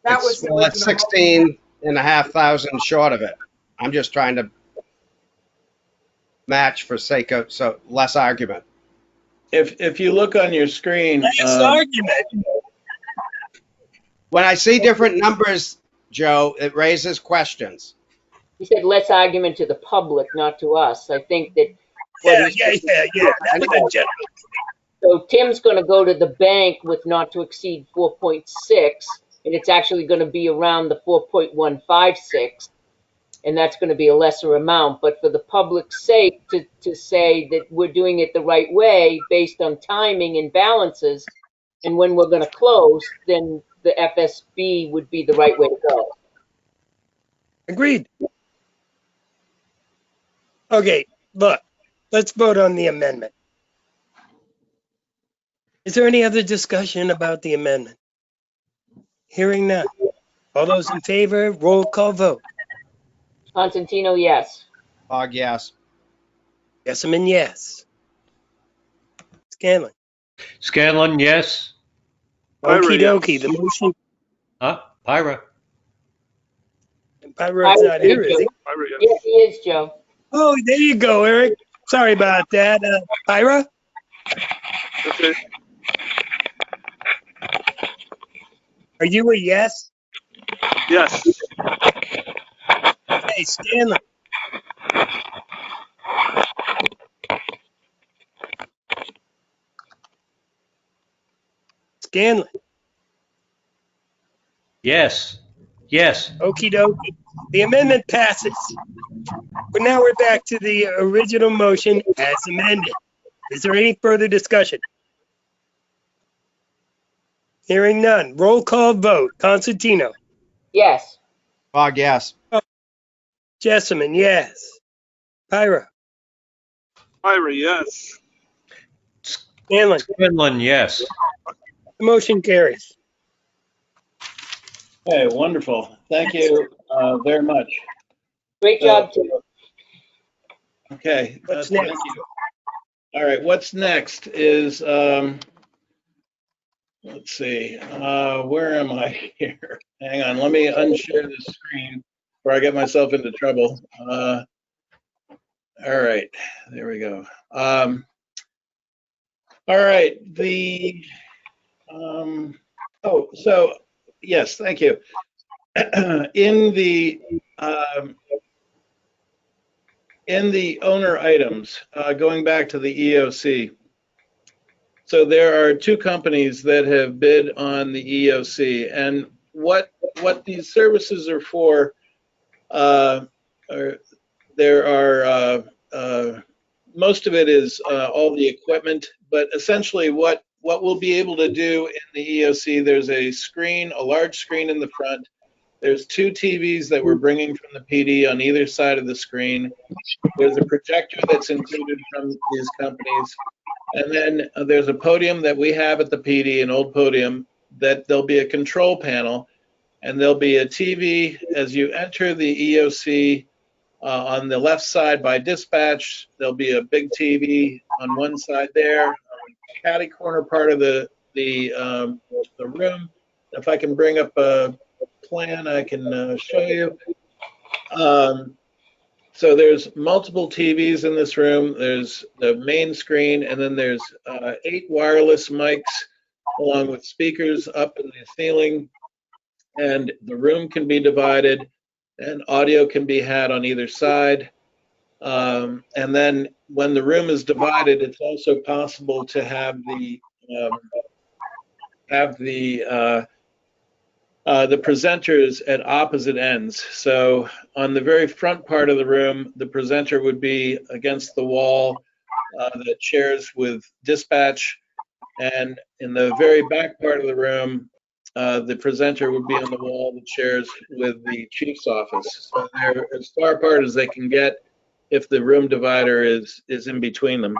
That was the Well, it's original motion. 16,500 short of it. I'm just trying to match for sake of so less argument. If you look on your screen, Last argument. When I see different numbers, Joe, it raises questions. He said less argument to the public, not to us. I think that what Yeah, he's yeah. That's the general. So Tim's going to go to the bank with not to exceed 4.6, and it's actually going to be around the 4.156, and that's going to be a lesser amount. But for the public's sake, to say that we're doing it the right way based on timing and balances and when we're going to close, then the FSB would be the right way to go. Agreed. Okay, look, let's vote on the amendment. Is there any other discussion about the amendment? Hearing none. All those in favor, roll call vote. Constantino, yes. Yes. Jessamine, yes. Scanlon. Scanlon, yes. Okie dokie, the motion, Pyra. Pyro's not here, is he? Yes, he is, Joe. Oh, there you go, Eric. Sorry about that. Pyra? Okay. Are you a yes? Yes. Okay, Scanlon. Scanlon. Yes. Yes. Okie dokie. The amendment passes. But now we're back to the original motion as amended. Is there any further discussion? Hearing none. Roll call vote. Constantino. Yes. Yes. Jessamine, yes. Pyra. Ira, yes. Scanlon. Scanlon, yes. The motion carries. okay, wonderful. Thank you very much. Great job, Tim. Okay. What's thank next? you. All right, what's next is, let's see, where am I here? Hang on, let me unshare the screen before I get myself into trouble. All right, there we go. All right, oh, so, yes, thank you. In the owner items, going back to the EOC, so there are two companies that have bid on the EOC, and what these services are for, most of it is all the equipment, but essentially what we'll be able to do in the EOC, there's a screen, a large screen in the front. There's two TVs that we're bringing from the PD on either side of the screen. There's a projector that's included from these companies. And then there's a podium that we have at the PD, an old podium, that there'll be a control panel, and there'll be a TV as you enter the EOC on the left side by dispatch. There'll be a big TV on one side there, catty corner part of the room. If I can bring up a plan, I can show you. So there's multiple TVs in this room. There's the main screen, and then there's 8 wireless mics along with speakers up in the ceiling. And the room can be divided, and audio can be had on either side. And then when the room is divided, it's also possible to have the presenters at opposite ends. So on the very front part of the room, the presenter would be against the wall that shares with dispatch. And in the very back part of the room, the presenter would be on the wall that shares with the chief's office. So they're as far apart as they can get if the room divider is in between them.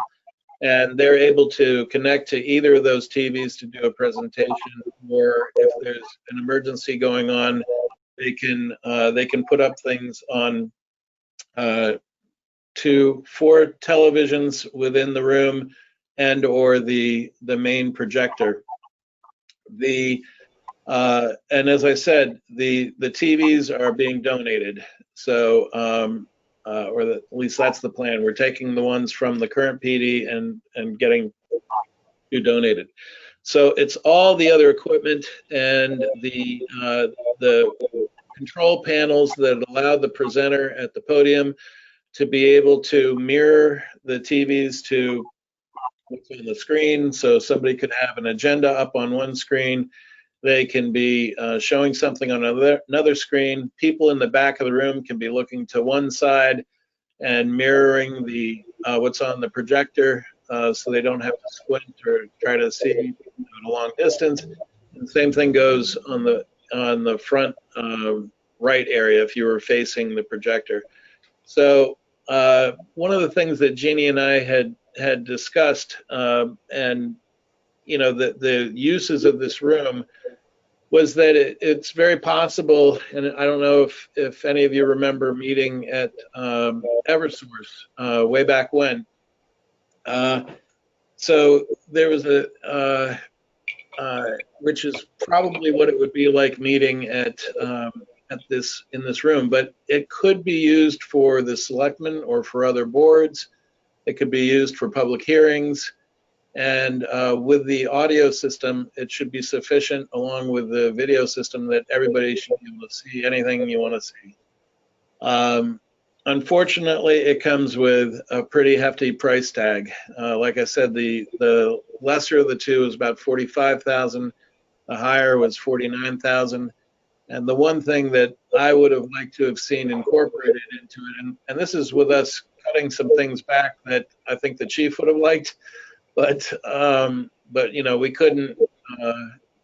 And they're able to connect to either of those TVs to do a presentation, or if there's an emergency going on, they can put up things on 4 televisions within the room and or the main projector. And as I said, the TVs are being donated. So at least that's the plan. We're taking the ones from the current PD and getting you donated. So it's all the other equipment and the control panels that allow the presenter at the podium to be able to mirror the TVs to what's on the screen. So somebody could have an agenda up on one screen. They can be showing something on another screen. People in the back of the room can be looking to one side and mirroring the what's on the projector, so they don't have to squint or try to see at a long distance. And the same thing goes on the front right area if you were facing the projector. So one of the things that Jeannie and I had discussed, and the uses of this room, was that it's very possible, and I don't know if any of you remember meeting at Eversource way back when. So there was which is probably what it would be like meeting in this room, but it could be used for the selectmen or for other boards. It could be used for public hearings. And with the audio system, it should be sufficient, along with the video system, that everybody should be able to see anything you want to see. Unfortunately, it comes with a pretty hefty price tag. Like I said, the lesser of the two is about $45,000. The higher was $49,000. And the one thing that I would have liked to have seen incorporated into it, and this is with us cutting some things back that I think the chief would have liked. But we couldn't.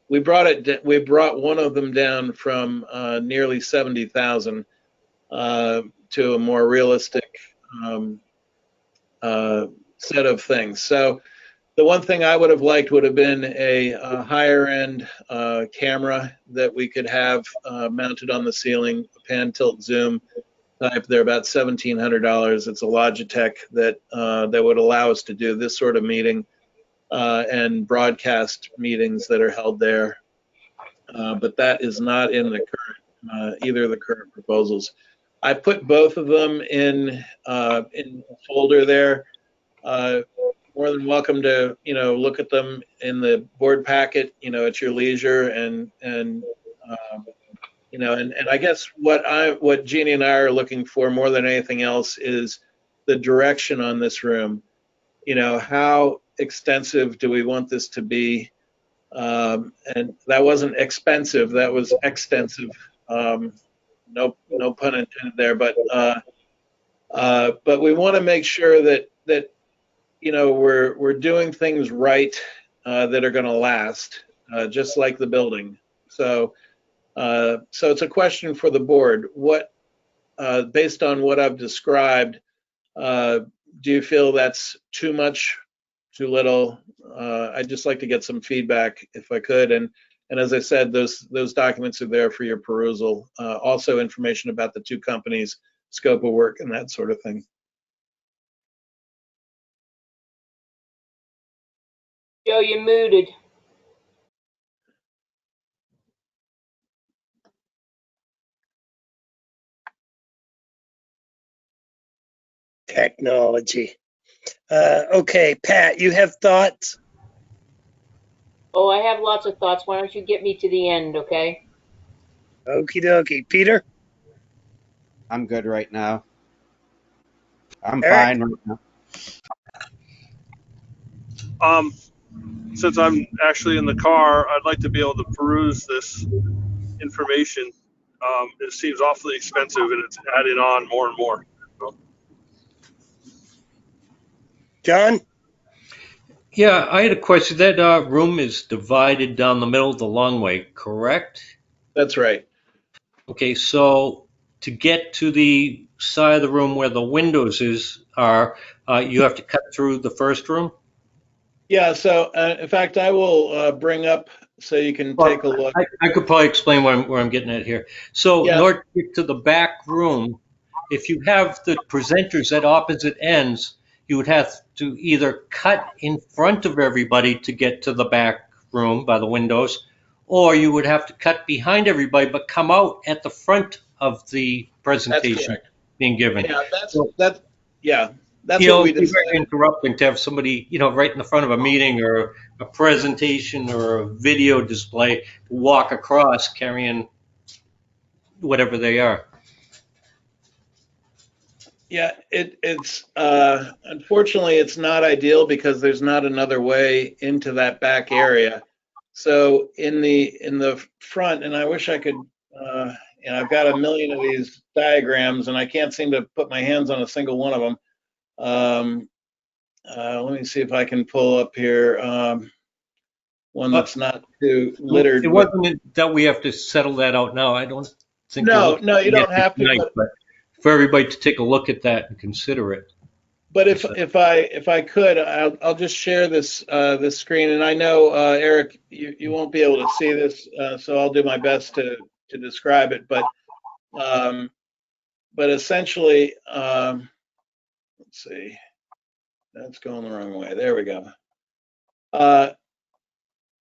We brought one of them down from nearly 70,000 to a more realistic set of things. So the one thing I would have liked would have been a higher end camera that we could have mounted on the ceiling, pan, tilt, zoom type. They're about $1,700. It's a Logitech that would allow us to do this sort of meeting and broadcast meetings that are held there. But that is not in the current either of the current proposals. I put both of them in a folder there. More than welcome to look at them in the board packet at your leisure, and I guess what Jeannie and I are looking for more than anything else is the direction on this room. How extensive do we want this to be? And that wasn't expensive, that was extensive. No pun intended there, but we want to make sure that we're doing things right that are going to last, just like the building. So it's a question for the board. What, based on what I've described, do you feel that's too much, too little? I'd just like to get some feedback if I could. And as I said, those documents are there for your perusal. Also information about the two companies, scope of work, and that sort of thing. Joe, you're muted. Technology. Okay, Pat, you have thoughts? Oh, I have lots of thoughts. Why don't you get me to the end, okay? Okie dokie. Peter? I'm good right now. I'm Eric? fine right now. Since I'm actually in the car, I'd like to be able to peruse this information. It seems awfully expensive and it's adding on more and more. John? Yeah, I had a question. That room is divided down the middle the long way, correct? That's right. Okay, so to get to the side of the room where the windows are, you have to cut through the first room? Yeah, so in fact, I will bring up so you can take a look. I could probably explain where I'm getting at here. So in Yeah, order to get to the back room, if you have the presenters at opposite ends, you would have to either cut in front of everybody to get to the back room by the windows, or you would have to cut behind everybody but come out at the front of the that's presentation correct. being given. Yeah, So, that's what we it'd be very decided. interrupting to have somebody, right in the front of a meeting or a presentation or a video display walk across carrying whatever they are. Yeah, it's unfortunately it's not ideal because there's not another way into that back area. So in the front, and I wish I could, I've got a million of these diagrams and I can't seem to put my hands on a single one of them. Let me see if I can pull up here one that's not too littered It with. wasn't that we have to settle that out now. I don't think we're No, looking no, you at don't it have to. tonight, but for everybody to take a look at that and consider it. But if I could, I'll just share this screen. And I know Eric, you won't be able to see this, so I'll do my best to describe it. But essentially, let's see, that's going the wrong way. There we go.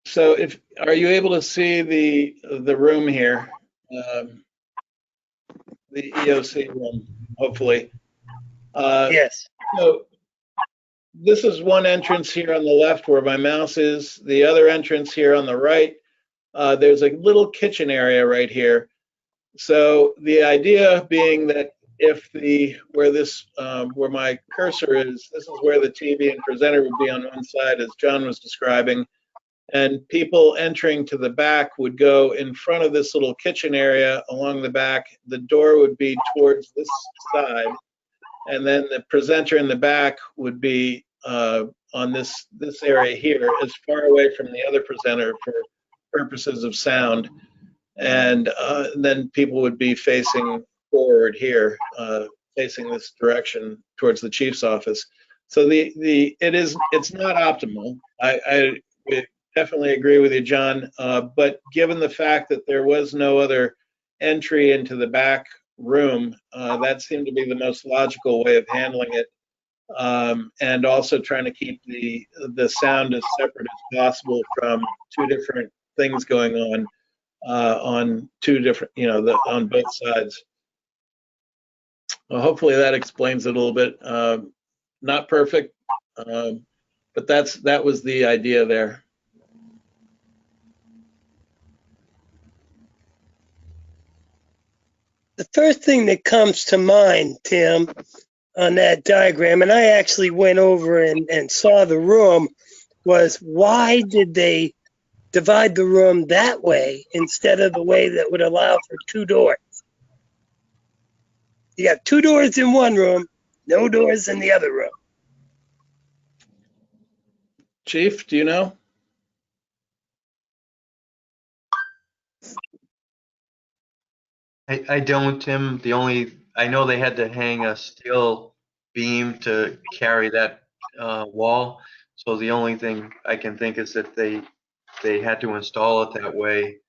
So are you able to see the room here, the EOC room? Hopefully. Yes. So this is one entrance here on the left where my mouse is. The other entrance here on the right. There's a little kitchen area right here. So the idea being that where my cursor is, this is where the TV and presenter would be on one side, as John was describing, and people entering to the back would go in front of this little kitchen area along the back. The door would be towards this side, and then the presenter in the back would be on this area here, as far away from the other presenter for purposes of sound. And then people would be facing forward here, facing this direction towards the chief's office. So it's not optimal. I definitely agree with you, John. But given the fact that there was no other entry into the back room, that seemed to be the most logical way of handling it. And also trying to keep the sound as separate as possible from two different things going on two different, on both sides. Well, hopefully that explains it a little bit. Not perfect, but that was the idea there. The first thing that comes to mind, Tim, on that diagram, and I actually went over and saw the room, was why did they divide the room that way instead of the way that would allow for two doors? You got two doors in one room, no doors in the other room. Chief, do you know? I don't, Tim. I know they had to hang a steel beam to carry that wall. So the only thing I can think is that they had to install it that way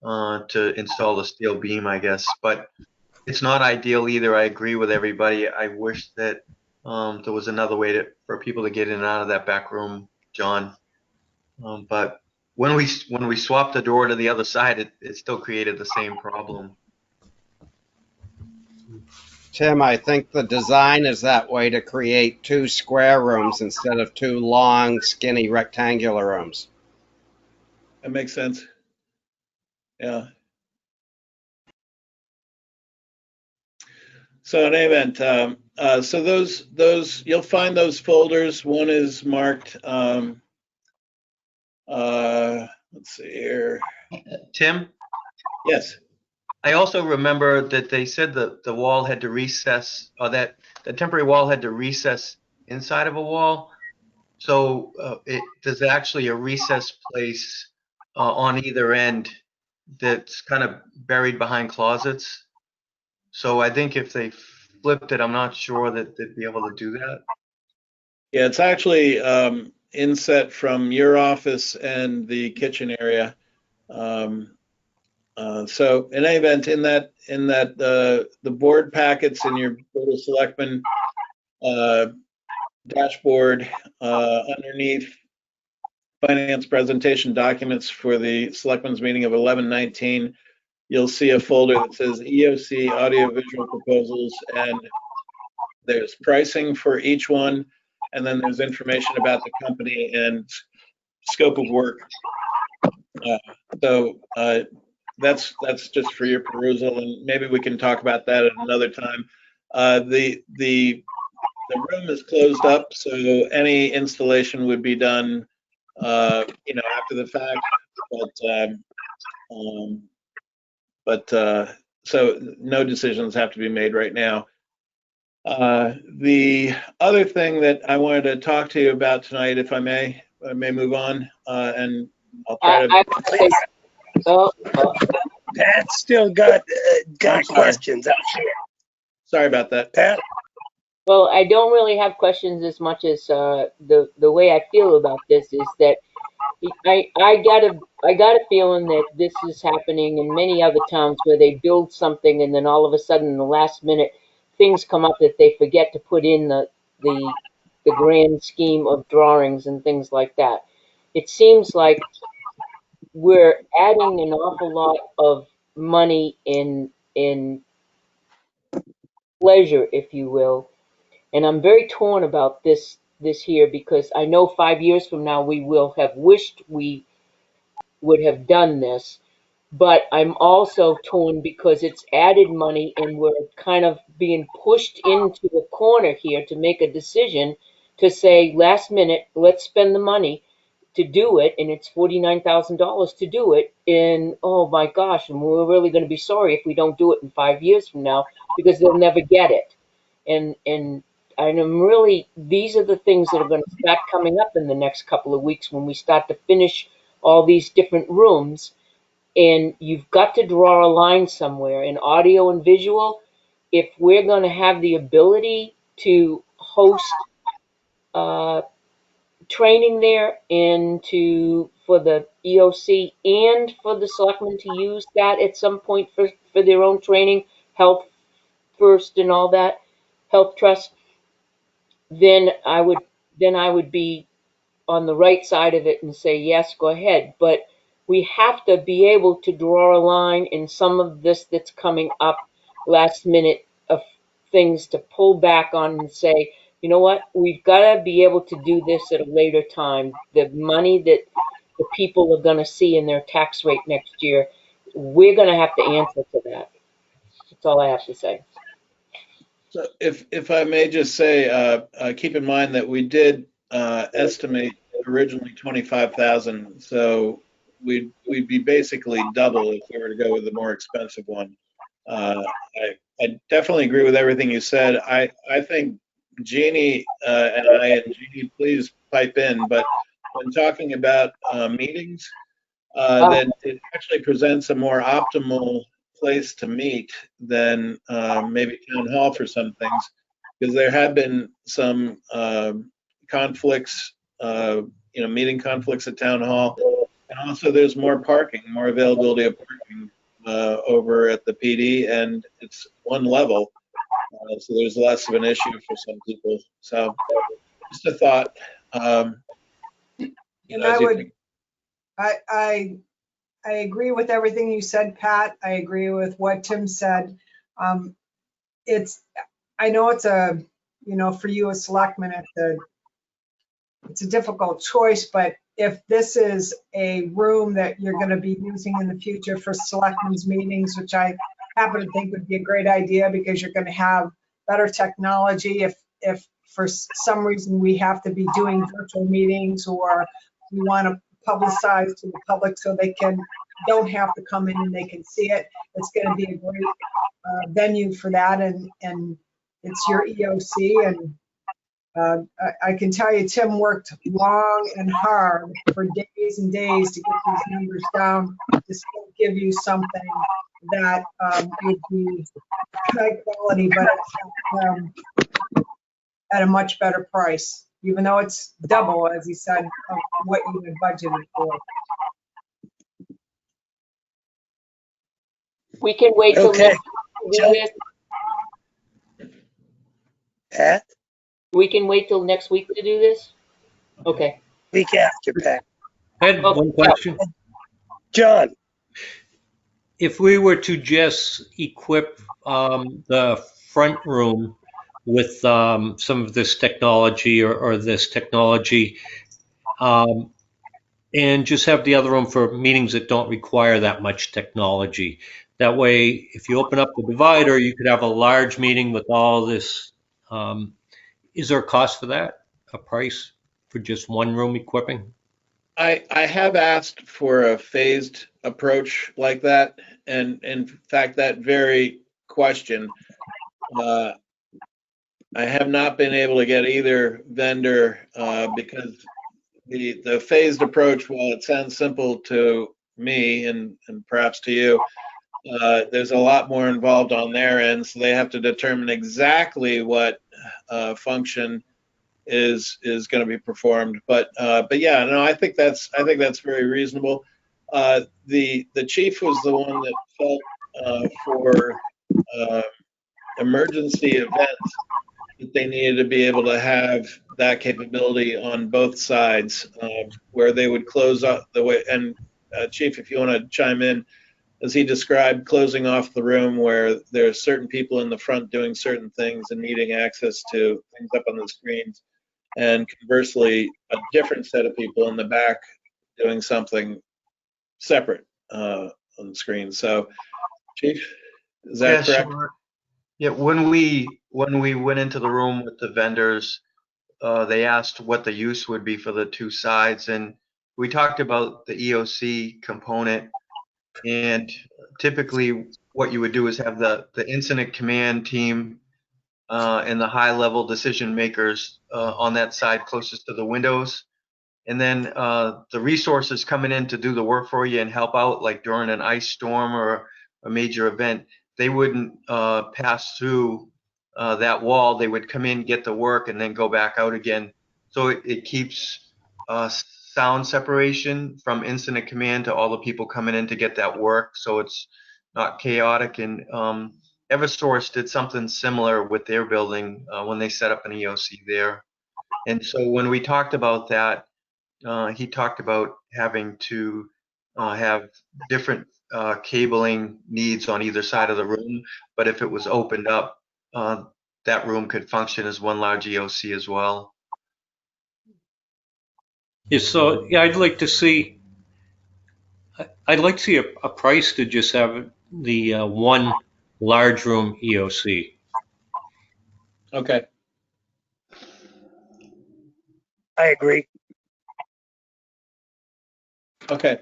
to install the steel beam, I guess. But it's not ideal either. I agree with everybody. I wish that there was another way for people to get in and out of that back room, John. But when we swapped the door to the other side, it still created the same problem. Tim, I think the design is that way to create two square rooms instead of two long, skinny rectangular rooms. That makes sense. Yeah. So in any event, So those you'll find those folders. One is marked. Let's see here. Tim, Yes. I also remember that they said the wall had to recess, or that the temporary wall had to recess inside of a wall. So there's actually a recess place on either end that's kind of buried behind closets. So I think if they flipped it, I'm not sure that they'd be able to do that. Yeah, it's actually inset from your office and the kitchen area. So in any event, in that the board packets in your Board of Selectmen dashboard underneath finance presentation documents for the Selectmen's meeting of 11/19, you'll see a folder that says EOC audiovisual proposals, and there's pricing for each one, and then there's information about the company and scope of work. So that's just for your perusal, and maybe we can talk about that at another time. The room is closed up, so any installation would be done, after the fact. But so no decisions have to be made right now. The other thing that I wanted to talk to you about tonight, if I may move on, and I'll try to. Pat's still got questions. Sorry about that, Pat. Well, I don't really have questions as much as the way I feel about this is that I got a feeling that this is happening in many other towns where they build something and then all of a sudden in the last minute things come up that they forget to put in the grand scheme of drawings and things like that. It seems like we're adding an awful lot of money in pleasure, if you will. And I'm very torn about this here because I know 5 years from now we will have wished we would have done this, but I'm also torn because it's added money and we're kind of being pushed into a corner here to make a decision to say last minute, let's spend the money to do it, and it's $49,000 to do it. And oh my gosh, and we're really going to be sorry if we don't do it in 5 years from now because they'll never get it. And I'm really, these are the things that are going to start coming up in the next couple of weeks when we start to finish all these different rooms. And you've got to draw a line somewhere in audio and visual. If we're going to have the ability to host training there and for the EOC and for the selectmen to use that at some point for their own training, health first and all that, health trust, then I would be on the right side of it and say, yes, go ahead. But we have to be able to draw a line in some of this that's coming up last minute of things to pull back on and say, you know what, we've got to be able to do this at a later time. The money that the people are going to see in their tax rate next year, we're going to have to answer to that. That's all I have to say. So if I may just say, keep in mind that we did estimate originally 25,000, so we'd be basically double if we were to go with the more expensive one. I definitely agree with everything you said. I think Jeannie and Jeannie, please pipe in, but when talking about meetings, that it actually presents a more optimal place to meet than maybe town hall for some things, because there have been some conflicts, meeting conflicts at town hall, and also there's more parking, more availability of parking over at the PD, and it's one level, so there's less of an issue for some people. So just a thought. I agree with everything you said, Pat. I agree with what Tim said. I know it's for you as selectman, it's a difficult choice, but if this is a room that you're going to be using in the future for selectmen's meetings, which I happen to think would be a great idea because you're going to have better technology. If for some reason we have to be doing virtual meetings, or we want to publicize to the public so they don't have to come in and they can see it, it's going to be a great venue for that. And it's your EOC, and I can tell you, Tim worked long and hard for days and days to get these numbers down to still give you something that would be high quality, but at a much better price, even though it's double, as he said, of what you had budgeted for. We can wait till Okay. next week to do this. Pat, We can wait till next week to do this? Okay. week after, Pat. I had one question. John, If we were to just equip the front room with some of this technology or this technology, and just have the other room for meetings that don't require that much technology. That way, if you open up the divider, you could have a large meeting with all this. Is there a cost for that? A price for just one room equipping? I have asked for a phased approach like that, and in fact, that very question, I have not been able to get either vendor because the phased approach, while it sounds simple to me and perhaps to you, there's a lot more involved on their end, so they have to determine exactly what function is going to be performed. But yeah, no, I think that's very reasonable. The chief was the one that felt for emergency events that they needed to be able to have that capability on both sides, where they would close up the way. And Chief, if you want to chime in, as he described, closing off the room where there are certain people in the front doing certain things and needing access to things up on the screens, and conversely, a different set of people in the back doing something separate on the screen. So, Chief, is that correct? Sure. Yeah, when we went into the room with the vendors, they asked what the use would be for the two sides, and we talked about the EOC component. And typically, what you would do is have the incident command team and the high-level decision makers on that side closest to the windows, and then the resources coming in to do the work for you and help out, like during an ice storm or a major event. They wouldn't pass through that wall. They would come in, get the work, and then go back out again. So it keeps sound separation from incident command to all the people coming in to get that work, so it's not chaotic. And Eversource did something similar with their building when they set up an EOC there. And so when we talked about that, he talked about having to have different cabling needs on either side of the room, but if it was opened up, that room could function as one large EOC as well. Yeah, so yeah, I'd like to see a price to just have the one large room EOC. Okay. I agree. Okay.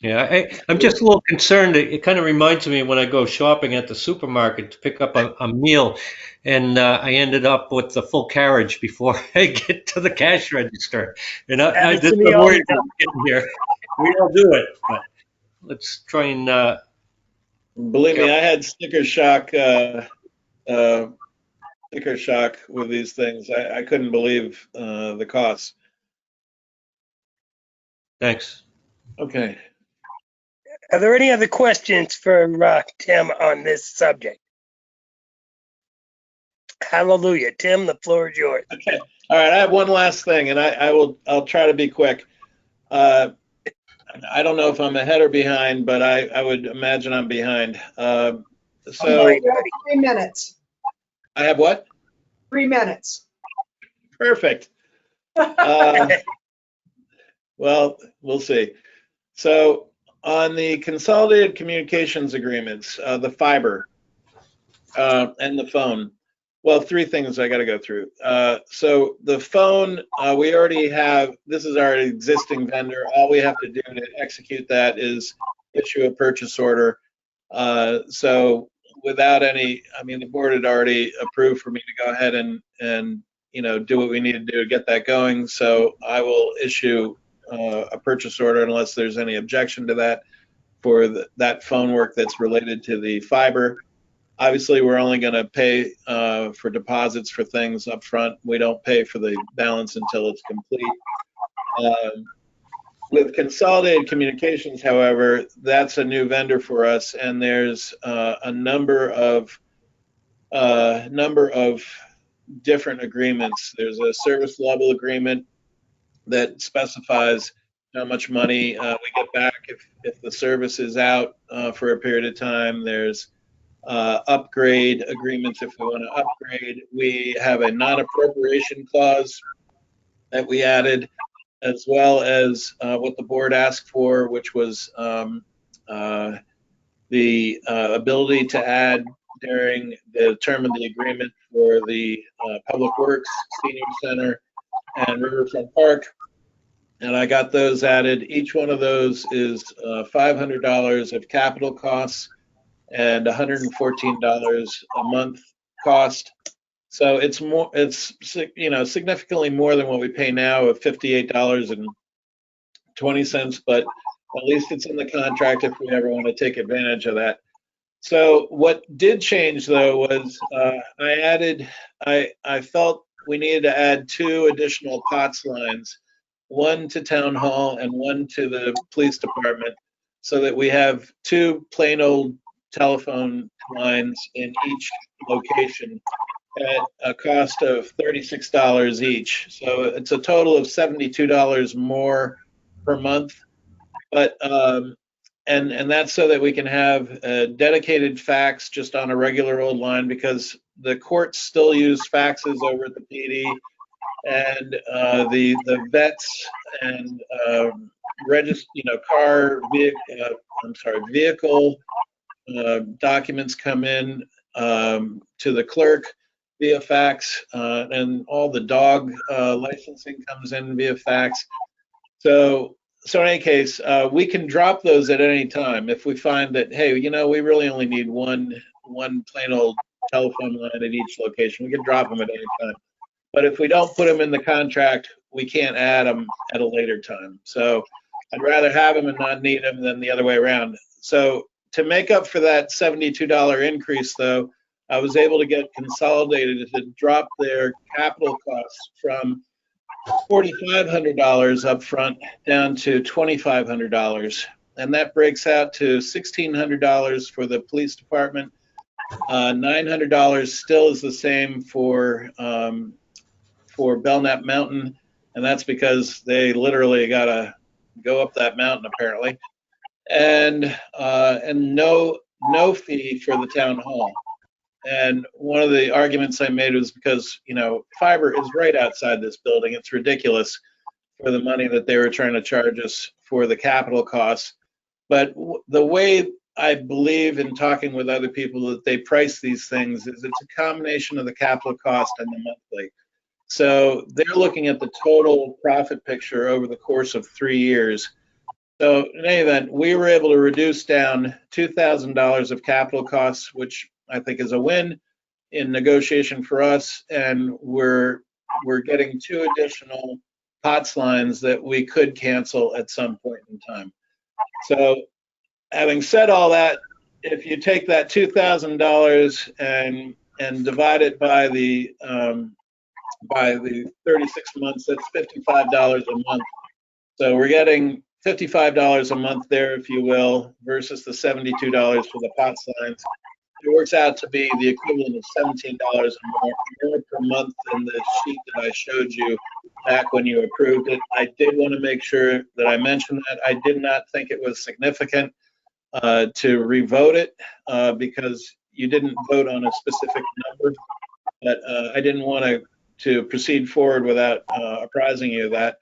Yeah, I'm just a little concerned. It kind of reminds me when I go shopping at the supermarket to pick up a meal, and I ended up with the full carriage before I get to the cash register. And I Happens just to me I'm all worried the about getting here. We all do it, but let's try and. Believe me, I had sticker shock with these things. I couldn't believe the costs. Thanks. Okay. Are there any other questions for Tim on this subject? Hallelujah. Tim, the floor is yours. Okay. All right. I have one last thing, and I'll try to be quick. I don't know if I'm ahead or behind, but I would imagine I'm behind. So You have 3 minutes. I have what? 3 minutes. Perfect. Well, we'll see. So on the consolidated communications agreements, the fiber and the phone, Well, three things I got to go through. So the phone, we already have, this is our existing vendor. All we have to do to execute that is issue a purchase order. So without any, I mean, the board had already approved for me to go ahead and do what we need to do to get that going. So I will issue a purchase order unless there's any objection to that for that phone work that's related to the fiber. Obviously, we're only going to pay for deposits for things up front. We don't pay for the balance until it's complete. With Consolidated Communications, however, that's a new vendor for us, and there's a number of different agreements. There's a service level agreement that specifies how much money we get back if the service is out for a period of time. There's upgrade agreements if we want to upgrade. We have a non-appropriation clause that we added, as well as what the board asked for, which was the ability to add during the term of the agreement for the Public Works, Senior Center, and Riverfront Park. And I got those added. Each one of those is $500 of capital costs and $114 a month cost. So it's more, it's significantly more than what we pay now of $58.20, but at least it's in the contract if we ever want to take advantage of that. So what did change though was I felt we needed to add 2 additional POTS lines, one to Town Hall and one to the Police Department, so that we have 2 plain old telephone lines in each location at a cost of $36 each. So it's a total of $72 more per month. But and that's so that we can have a dedicated fax just on a regular old line, because the courts still use faxes over at the PD, and the vets and vehicle documents come in to the clerk via fax, and all the dog licensing comes in via fax. So in any case, we can drop those at any time if we find that, hey, we really only need one plain old telephone line at each location. We can drop them at any time. But if we don't put them in the contract, we can't add them at a later time. So I'd rather have them and not need them than the other way around. So to make up for that $72 increase, though, I was able to get Consolidated to drop their capital costs from $4,500 up front down to $2,500. And that breaks out to $1,600 for the police department. $900 still is the same for Belknap Mountain, and that's because they literally got to go up that mountain apparently. And no fee for the town hall. And one of the arguments I made was because, fiber is right outside this building. It's ridiculous for the money that they were trying to charge us for the capital costs. But the way I believe in talking with other people that they price these things is it's a combination of the capital cost and the monthly. So they're looking at the total profit picture over the course of 3 years. So in any event, we were able to reduce down $2,000 of capital costs, which I think is a win in negotiation for us. And we're getting 2 additional POTS lines that we could cancel at some point in time. So having said all that, if you take that $2,000 and divide it by the 36 months, that's $55 a month. So we're getting $55 a month there, if you will, versus the $72 for the POTS lines. It works out to be the equivalent of $17 more per month than the sheet that I showed you back when you approved it. I did want to make sure that I mentioned that. I did not think it was significant to revote it because you didn't vote on a specific number, but I didn't want to proceed forward without apprising you of that.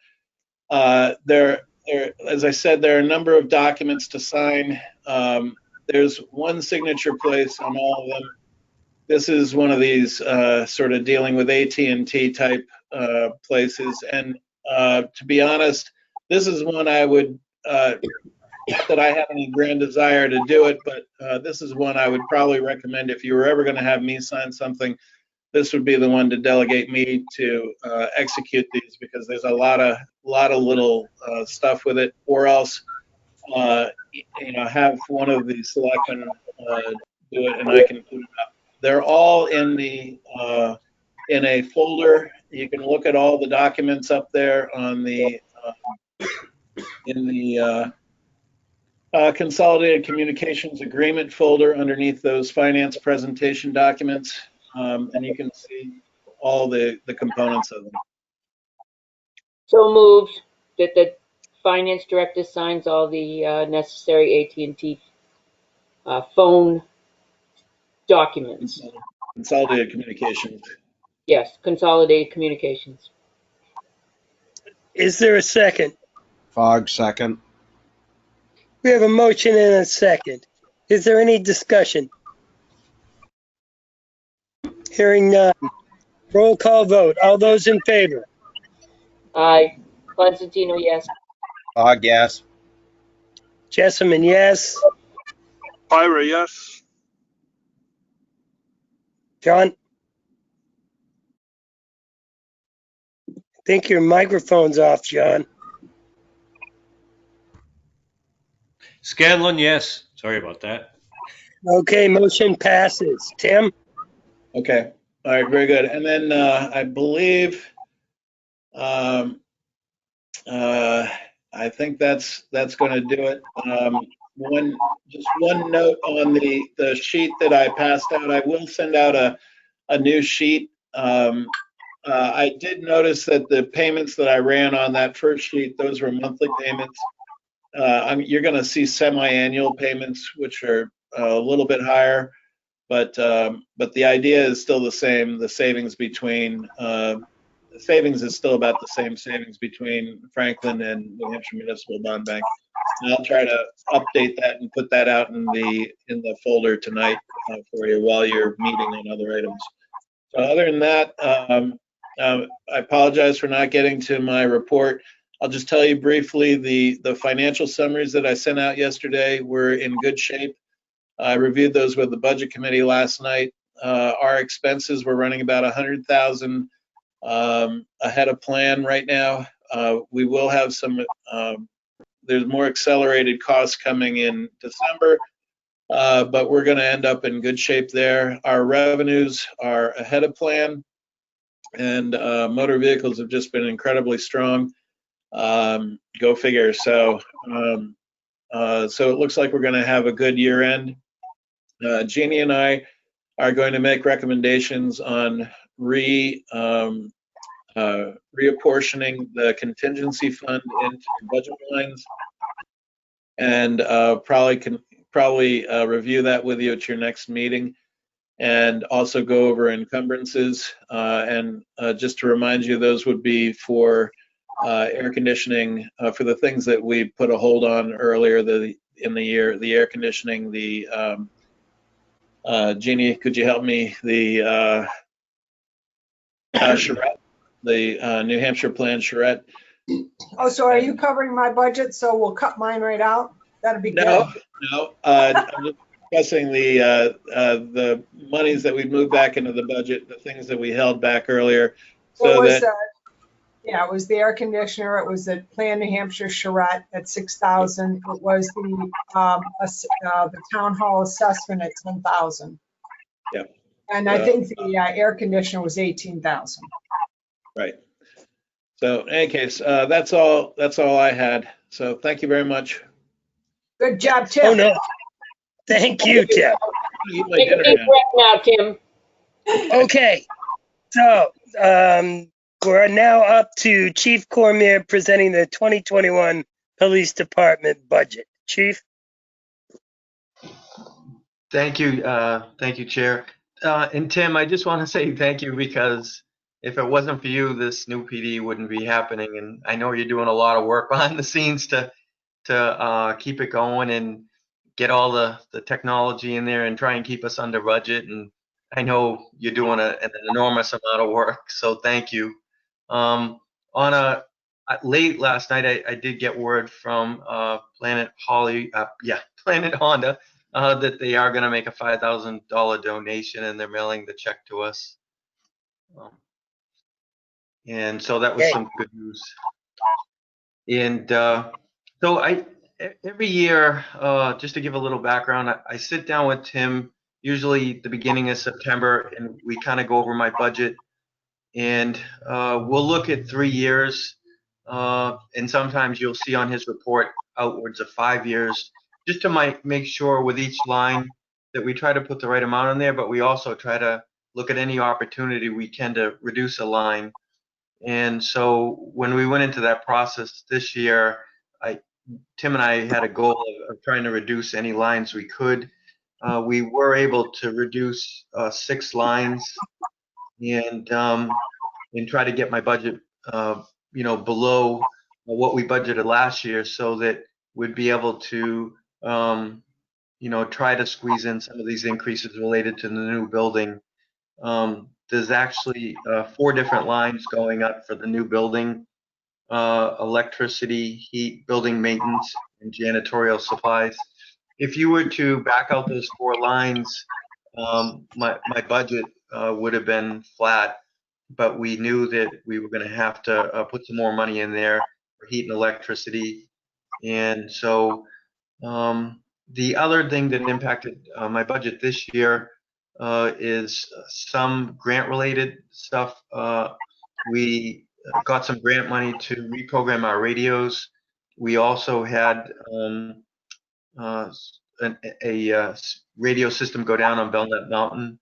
As I said, there are a number of documents to sign. There's one signature place on all of them. this is one of these sort of dealing with AT&T type places. And to be honest, this is one I would, not that I have any grand desire to do it, but this is one I would probably recommend if you were ever going to have me sign something. This would be the one to delegate me to execute these, because there's a lot of little stuff with it, or else have one of the selectmen do it, and I can put it up. They're all in a folder. You can look at all the documents up there on the in the Consolidated Communications Agreement folder underneath those finance presentation documents, and you can see all the components of them. So moved that the finance director signs all the necessary AT&T phone documents. Consolidated Communications. Yes, consolidated communications. Is there a second? Fogg, second. We have a motion and a second. Is there any discussion? Hearing none. Roll call vote. All those in favor? Aye. Constantino, yes. Fogg, yes. Jessamine, yes. Ira, yes. John? I think your microphone's off, John. Scanlon, yes. Sorry about that. Okay, motion passes. Tim? Okay. All right. Very good. And then I believe, I think that's going to do it. Just one note on the sheet that I passed out. I will send out a new sheet. I did notice that the payments that I ran on that first sheet, those were monthly payments. You're going to see semi-annual payments, which are a little bit higher, but the idea is still the same. The savings is still about the same savings between Franklin and New Hampshire Municipal Bond Bank. And I'll try to update that and put that out in the folder tonight for you while you're meeting on other items. So other than that, I apologize for not getting to my report. I'll just tell you briefly, the financial summaries that I sent out yesterday were in good shape. I reviewed those with the budget committee last night. Our expenses were running about 100,000 ahead of plan right now. We will have some, there's more accelerated costs coming in December, but we're going to end up in good shape there. Our revenues are ahead of plan, and motor vehicles have just been incredibly strong. Go figure. So it looks like we're going to have a good year end. Jeannie and I are going to make recommendations on reapportioning the contingency fund into budget lines, and probably review that with you at your next meeting, and also go over encumbrances. And just to remind you, those would be for air conditioning, for the things that we put a hold on earlier in the year, the air conditioning, the Jeannie, could you help me? The charrette, the New Hampshire plan charrette. Oh, so are you covering my budget? So we'll cut mine right out? That'd be good. No. I'm just discussing the monies that we moved back into the budget, the things that we held back earlier. So it was the air conditioner. It was the Plan New Hampshire charrette at 6,000. It was the town hall assessment at 10,000. Yeah. And I think the air conditioner was 18,000. Right. So in any case, that's all I had. So thank you very much. Good job, Tim. Oh, no. Thank you, Tim. Take a deep breath now, Tim. Okay. So, we're now up to Chief Cormier presenting the 2021 Police Department budget. Chief? Thank you, Chair. And Tim, I just want to say thank you, because if it wasn't for you, this new PD wouldn't be happening. And I know you're doing a lot of work behind the scenes to keep it going and get all the technology in there and try and keep us under budget. And I know you're doing an enormous amount of work, so thank you. Late last night, I did get word from Planet Honda, that they are going to make a $5,000 donation, and they're mailing the check to us. And so that was Okay. some good news. And so every year, just to give a little background, I sit down with Tim usually the beginning of September, and we kind of go over my budget, and we'll look at 3 years, and sometimes you'll see on his report outwards of 5 years, just to make sure with each line that we try to put the right amount in there, but we also try to look at any opportunity we can to reduce a line. And so when we went into that process this year, Tim and I had a goal of trying to reduce any lines we could. We were able to reduce 6 lines, and try to get my budget, below what we budgeted last year, so that we'd be able to, try to squeeze in some of these increases related to the new building. There's actually 4 different lines going up for the new building: electricity, heat, building maintenance, and janitorial supplies. If you were to back out those 4 lines, my budget would have been flat, but we knew that we were going to have to put some more money in there for heat and electricity. And so the other thing that impacted my budget this year is some grant-related stuff. We got some grant money to reprogram our radios. We also had a radio system go down on Belknap Mountain,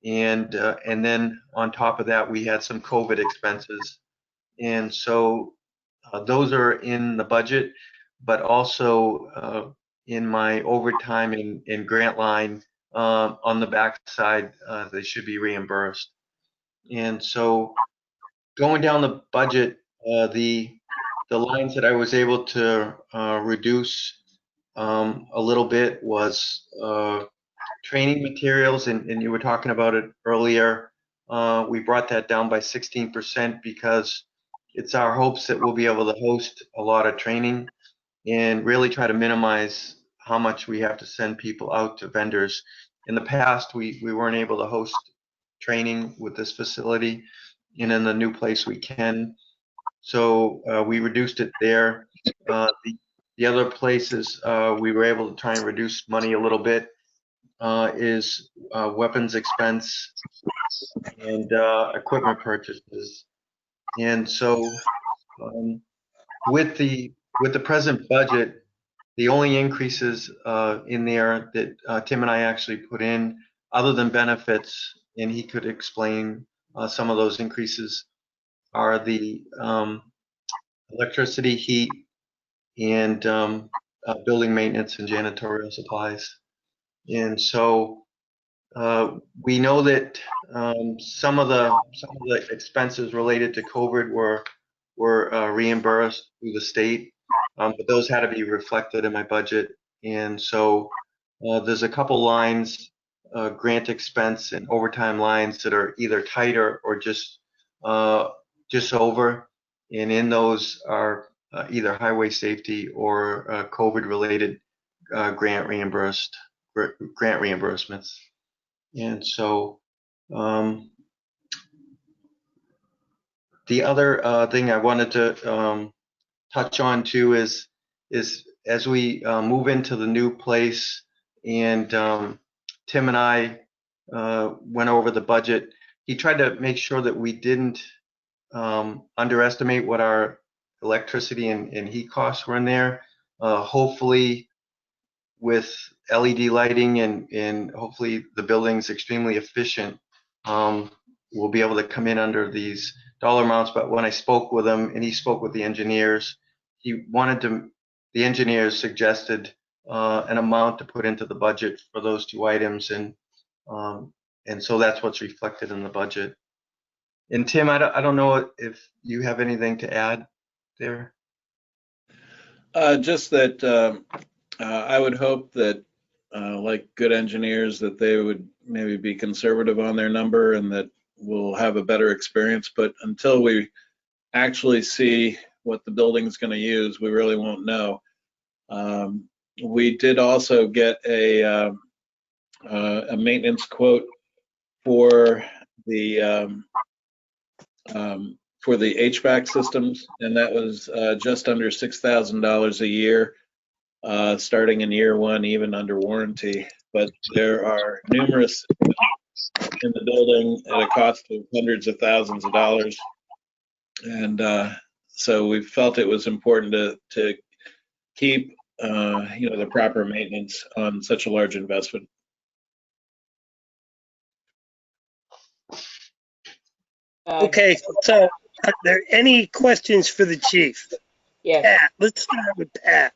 and then on top of that, we had some COVID expenses, and so those are in the budget, but also in my overtime and grant line on the back side, they should be reimbursed. And so going down the budget, the lines that I was able to reduce a little bit was training materials, and you were talking about it earlier. We brought that down by 16% because it's our hopes that we'll be able to host a lot of training and really try to minimize how much we have to send people out to vendors. In the past, we weren't able to host training with this facility, and in the new place we can. So we reduced it there. The other places we were able to try and reduce money a little bit is weapons expense and equipment purchases. And so with the present budget, the only increases in there that Tim and I actually put in, other than benefits, and he could explain some of those increases, are the electricity, heat, and building maintenance and janitorial supplies. And so we know that some of the expenses related to COVID were reimbursed through the state, but those had to be reflected in my budget. And so there's a couple lines, grant expense and overtime lines, that are either tighter or just over. And in those are either highway safety or COVID related grant reimbursements. And so the other thing I wanted to touch on too is as we move into the new place, and Tim and I went over the budget, he tried to make sure that we didn't underestimate what our electricity and heat costs were in there. Hopefully with LED lighting and hopefully the building's extremely efficient, we'll be able to come in under these dollar amounts. But when I spoke with him and he spoke with the engineers, the engineers suggested an amount to put into the budget for those 2 items, and so that's what's reflected in the budget. And Tim, I don't know if you have anything to add there. Just that I would hope that like good engineers, that they would maybe be conservative on their number and that we'll have a better experience. But until we actually see what the building's going to use, we really won't know. We did also get a maintenance quote for the HVAC systems, and that was just under $6,000 a year, starting in year one, even under warranty. But there are numerous in the building at a cost of hundreds of thousands of dollars, and so we felt it was important to keep the proper maintenance on such a large investment. Okay, so are there any questions for the chief? Yes. Pat, let's start with Pat.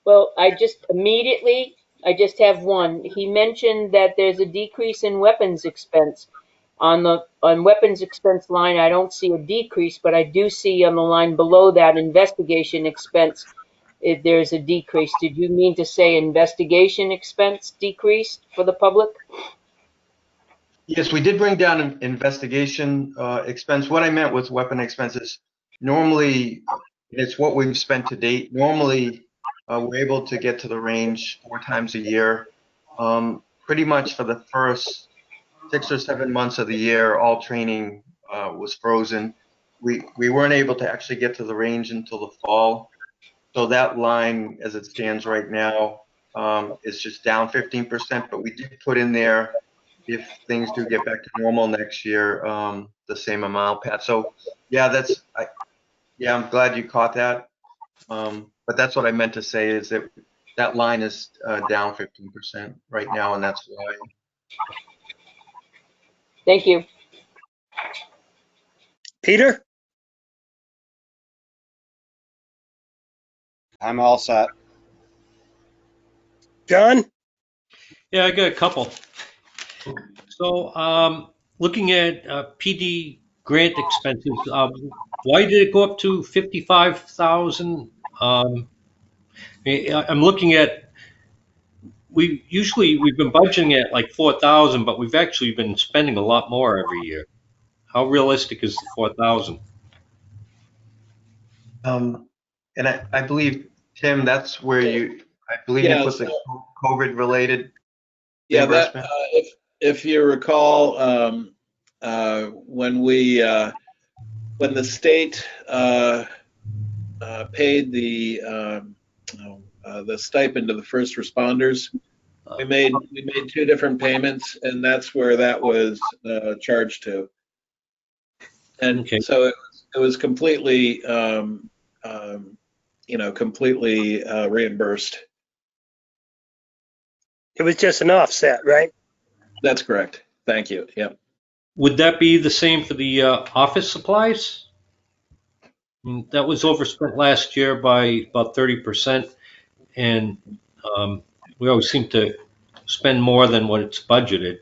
Well, I just have one. He mentioned that there's a decrease in weapons expense. On weapons expense line, I don't see a decrease, but I do see on the line below that investigation expense, there's a decrease. Did you mean to say investigation expense decreased for the public? Yes, we did bring down an investigation expense. What I meant with weapon expenses, normally it's what we've spent to date. Normally we're able to get to the range 4 times a year. Pretty much for the first 6 or 7 months of the year, all training was frozen. We weren't able to actually get to the range until the fall. So that line, as it stands right now, is just down 15%, but we did put in there, if things do get back to normal next year, the same amount, Pat. So yeah, I'm glad you caught that. But that's what I meant to say, is that that line is down 15% right now, and that's why. Thank you. Peter? I'm all set. John? Yeah, I got a couple. So, looking at PD grant expenses, why did it go up to 55,000? I'm looking at, we've been budgeting at like 4,000, but we've actually been spending a lot more every year. How realistic is the 4,000? And I believe, Tim, that's where you put the COVID related reimbursement. If you recall, when the state paid the stipend to the first responders, we made 2 different payments, and that's where that was charged to. And Okay. so it was completely reimbursed. It was just an offset, right? That's correct. Thank you. Yep. Would that be the same for the office supplies? That was overspent last year by about 30%, and we always seem to spend more than what it's budgeted.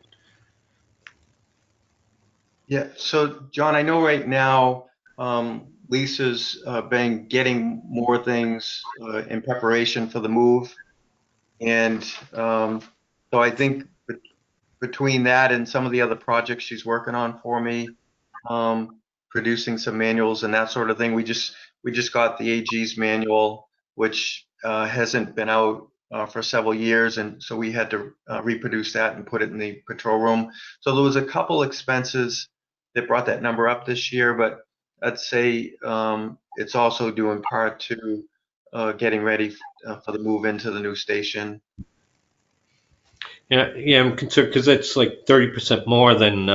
Yeah. So, John, I know right now Lisa's been getting more things in preparation for the move, and so I think between that and some of the other projects she's working on for me, producing some manuals and that sort of thing. We just got the AG's manual, which hasn't been out for several years, and so we had to reproduce that and put it in the patrol room. So there was a couple expenses that brought that number up this year, but I'd say it's also due in part to getting ready for the move into the new station. Yeah, I'm concerned because it's like 30% more than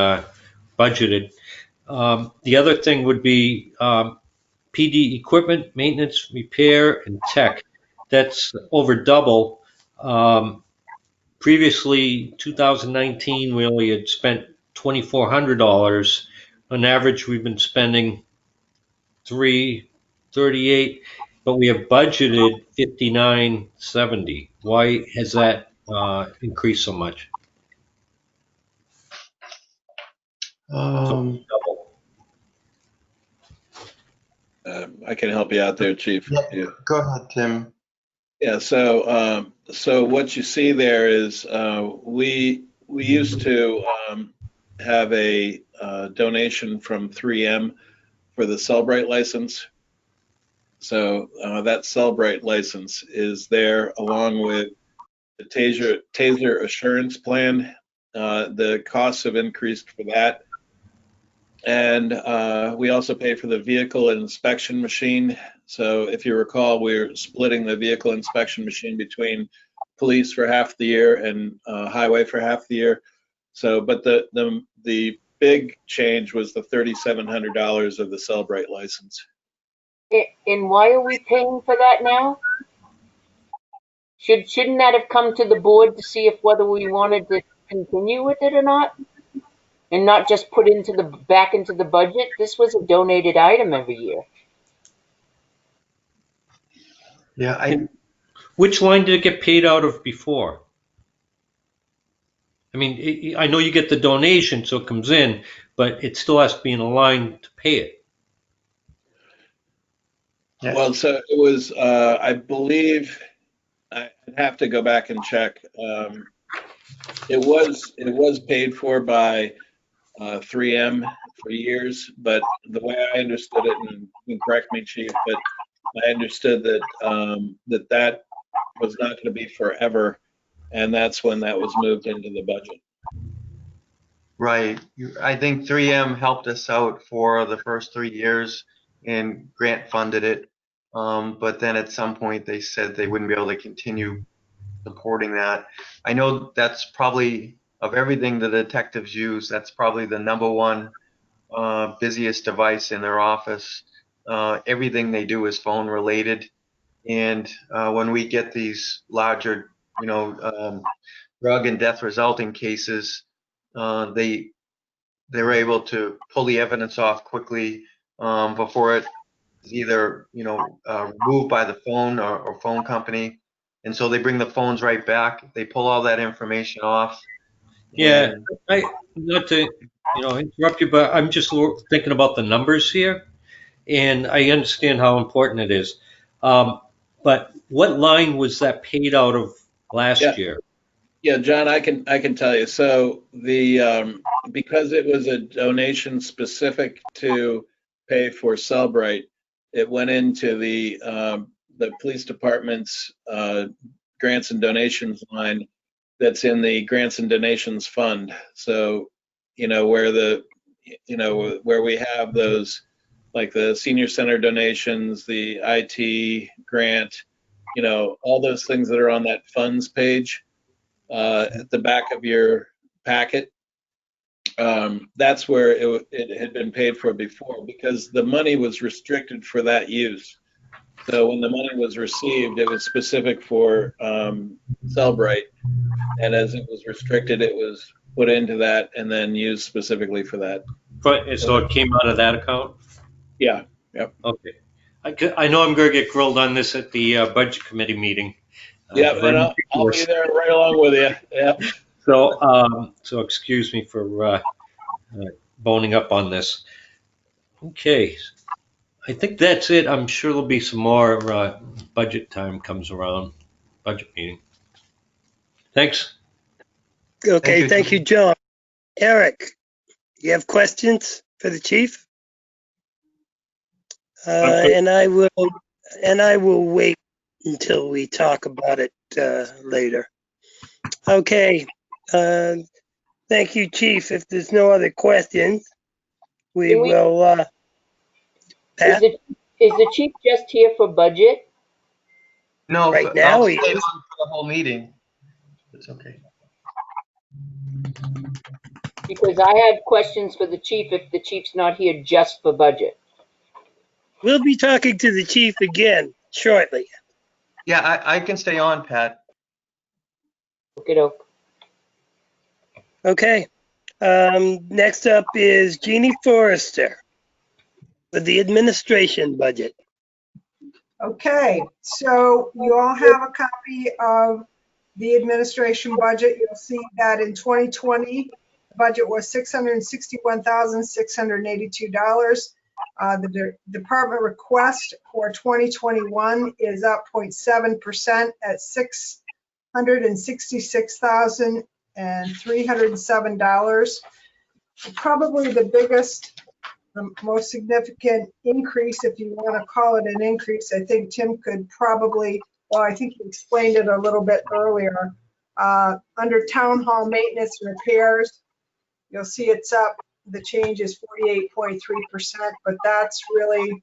budgeted. The other thing would be PD equipment, maintenance, repair, and tech. That's over double. Previously, 2019, we only had spent $2,400. On average, we've been spending $338, but we have budgeted $59.70. Why has that increased so much? Double. I can help you out there, Chief. Yeah. Go ahead, Tim. Yeah. So so what you see there is we used to have a donation from 3M for the Cellbrite license. So that Cellbrite license is there along with the Taser Assurance Plan. The costs have increased for that. And we also pay for the vehicle inspection machine. So if you recall, we're splitting the vehicle inspection machine between police for half the year and highway for half the year. So, but the big change was the $3,700 of the Cellbrite license. And why are we paying for that now? Shouldn't that have come to the board to see if whether we wanted to continue with it or not? And not just put back into the budget? This was a donated item every year. Yeah, Which line did it get paid out of before? I mean, I know you get the donation, so it comes in, but it still has to be in a line to pay it. yeah. Well, so it was, I believe, I'd have to go back and check. It was paid for by 3M for years, but the way I understood it, and you can correct me, Chief, but I understood that that was not going to be forever, and that's when that was moved into the budget. Right. I think 3M helped us out for the first 3 years and grant funded it. But then at some point they said they wouldn't be able to continue supporting that. I know that's probably, of everything the detectives use, that's probably the number one busiest device in their office. Everything they do is phone related. And when we get these larger, drug and death resulting cases, they're able to pull the evidence off quickly before it is either removed by the phone or phone company, and so they bring the phones right back. They pull all that information off. Yeah, And not to interrupt you, but I'm just thinking about the numbers here, and I understand how important it is. But what line was that paid out of last year? Yeah, John, I can tell you. So the because it was a donation specific to pay for Cellbrite, it went into the police department's grants and donations line that's in the grants and donations fund. So, where where we have those, like the senior center donations, the IT grant, all those things that are on that funds page at the back of your packet. That's where it had been paid for before, because the money was restricted for that use. So when the money was received, it was specific for Cellbrite, and as it was restricted, it was put into that and then used specifically for that. So it came out of that account? Yeah. Yep. Okay. I know I'm going to get grilled on this at the budget committee meeting. Yeah, and I'll be there right along with you. Yeah. So excuse me for boning up on this. Okay. I think that's it. I'm sure there'll be some more budget time comes around, budget meeting. Thanks. Okay, thank you, John. Eric, you have questions for the chief? And I will wait until we talk about it later. Okay. Thank you, Chief. If there's no other questions, we will. Pat? Is the chief just here for budget? no, Right now, I'll he stay is. on for the whole meeting. It's okay. Because I have questions for the chief if the chief's not here just for budget. We'll be talking to the chief again shortly. Yeah, I can stay on, Pat. Okey-doke. Okay. Next up is Jeannie Forrester with the administration budget. Okay, so you all have a copy of the administration budget. You'll see that in 2020, the budget was $661,682. The department request for 2021 is up 0.7% at $166,307. Probably the biggest, the most significant increase, if you want to call it an increase, I think Tim could probably, well, I think he explained it a little bit earlier. Under town hall maintenance and repairs, you'll see it's up. The change is 48.3%, but that's really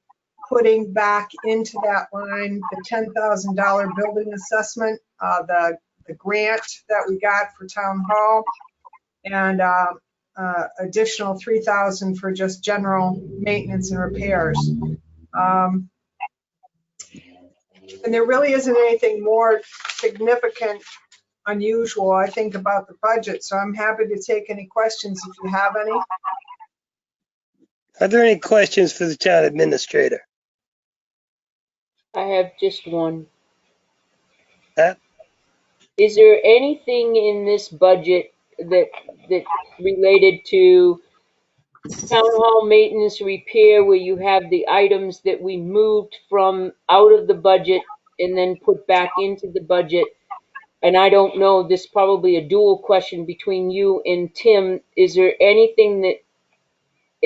putting back into that line the $10,000 building assessment, the grant that we got for town hall, and additional $3,000 for just general maintenance and repairs. And there really isn't anything more significant, unusual, I think, about the budget. So I'm happy to take any questions if you have any. Are there any questions for the town administrator? I have just one. Huh? Is there anything in this budget that related to town hall maintenance repair where you have the items that we moved from out of the budget and then put back into the budget? And I don't know, this is probably a dual question between you and Tim. Is there anything that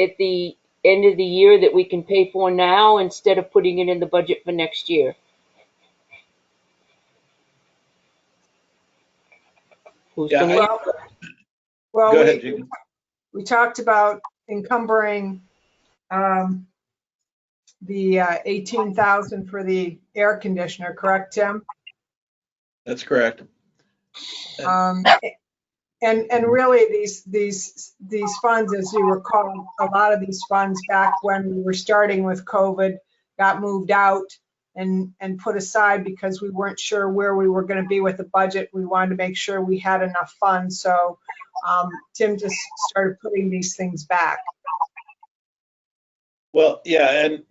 at the end of the year that we can pay for now instead of putting it in the budget for next year? Who's Yeah, gonna- Well, Go ahead, Judy. we talked about encumbering the 18,000 for the air conditioner, correct, Tim? That's correct. And really these funds, as you recall, a lot of these funds back when we were starting with COVID got moved out and put aside because we weren't sure where we were going to be with the budget. We wanted to make sure we had enough funds. So Tim just started putting these things back. Well, yeah, and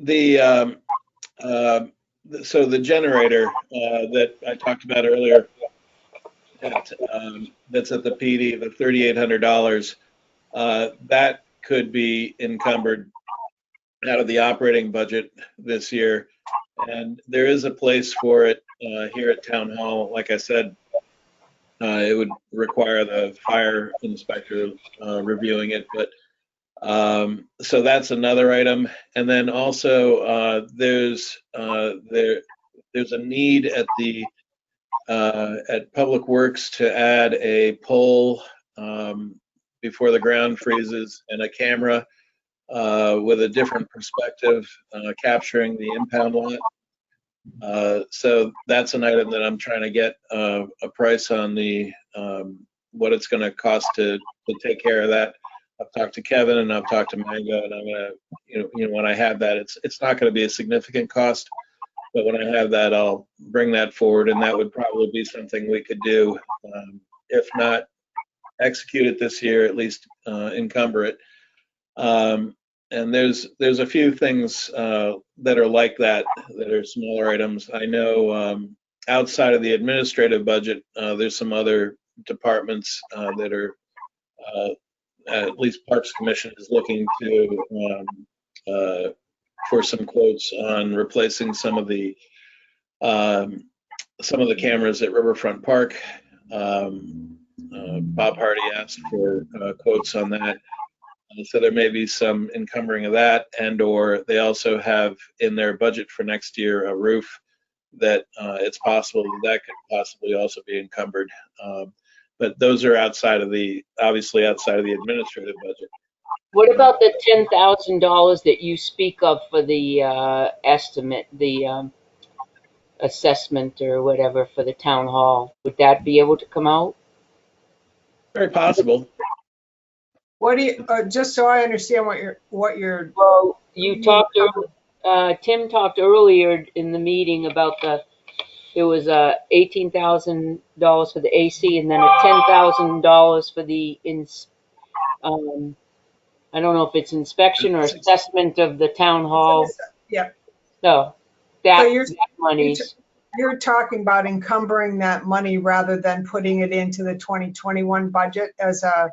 so the generator that I talked about earlier, that's at the PD, the $3,800, that could be encumbered out of the operating budget this year. And there is a place for it here at Town Hall. Like I said, it would require the fire inspector reviewing it, but so that's another item. And then also there's a need at Public Works to add a pole before the ground freezes and a camera with a different perspective capturing the impound lot. So that's an item that I'm trying to get a price on what it's going to cost to take care of that. I've talked to Kevin and I've talked to Mango, and I'm gonna, when I have that, it's not going to be a significant cost, but when I have that, I'll bring that forward, and that would probably be something we could do, if not execute it this year, at least encumber it. And there's a few things that are like that are smaller items. I know outside of the administrative budget, there's some other departments that are at least Parks Commission is looking to for some quotes on replacing some of the cameras at Riverfront Park. Bob Hardy asked for quotes on that. So there may be some encumbering of that, and/or they also have in their budget for next year a roof that it's possible that could possibly also be encumbered. But those are obviously outside of the administrative budget. What about the $10,000 that you speak of for the estimate, the assessment or whatever for the town hall? Would that be able to come out? Very possible. What do you, just so I understand what you're. Well, Tim talked earlier in the meeting about it was $18,000 for the AC and then a $10,000 for the I don't know if it's inspection or assessment of the town hall. Yeah. So that money's. You're talking about encumbering that money rather than putting it into the 2021 budget as a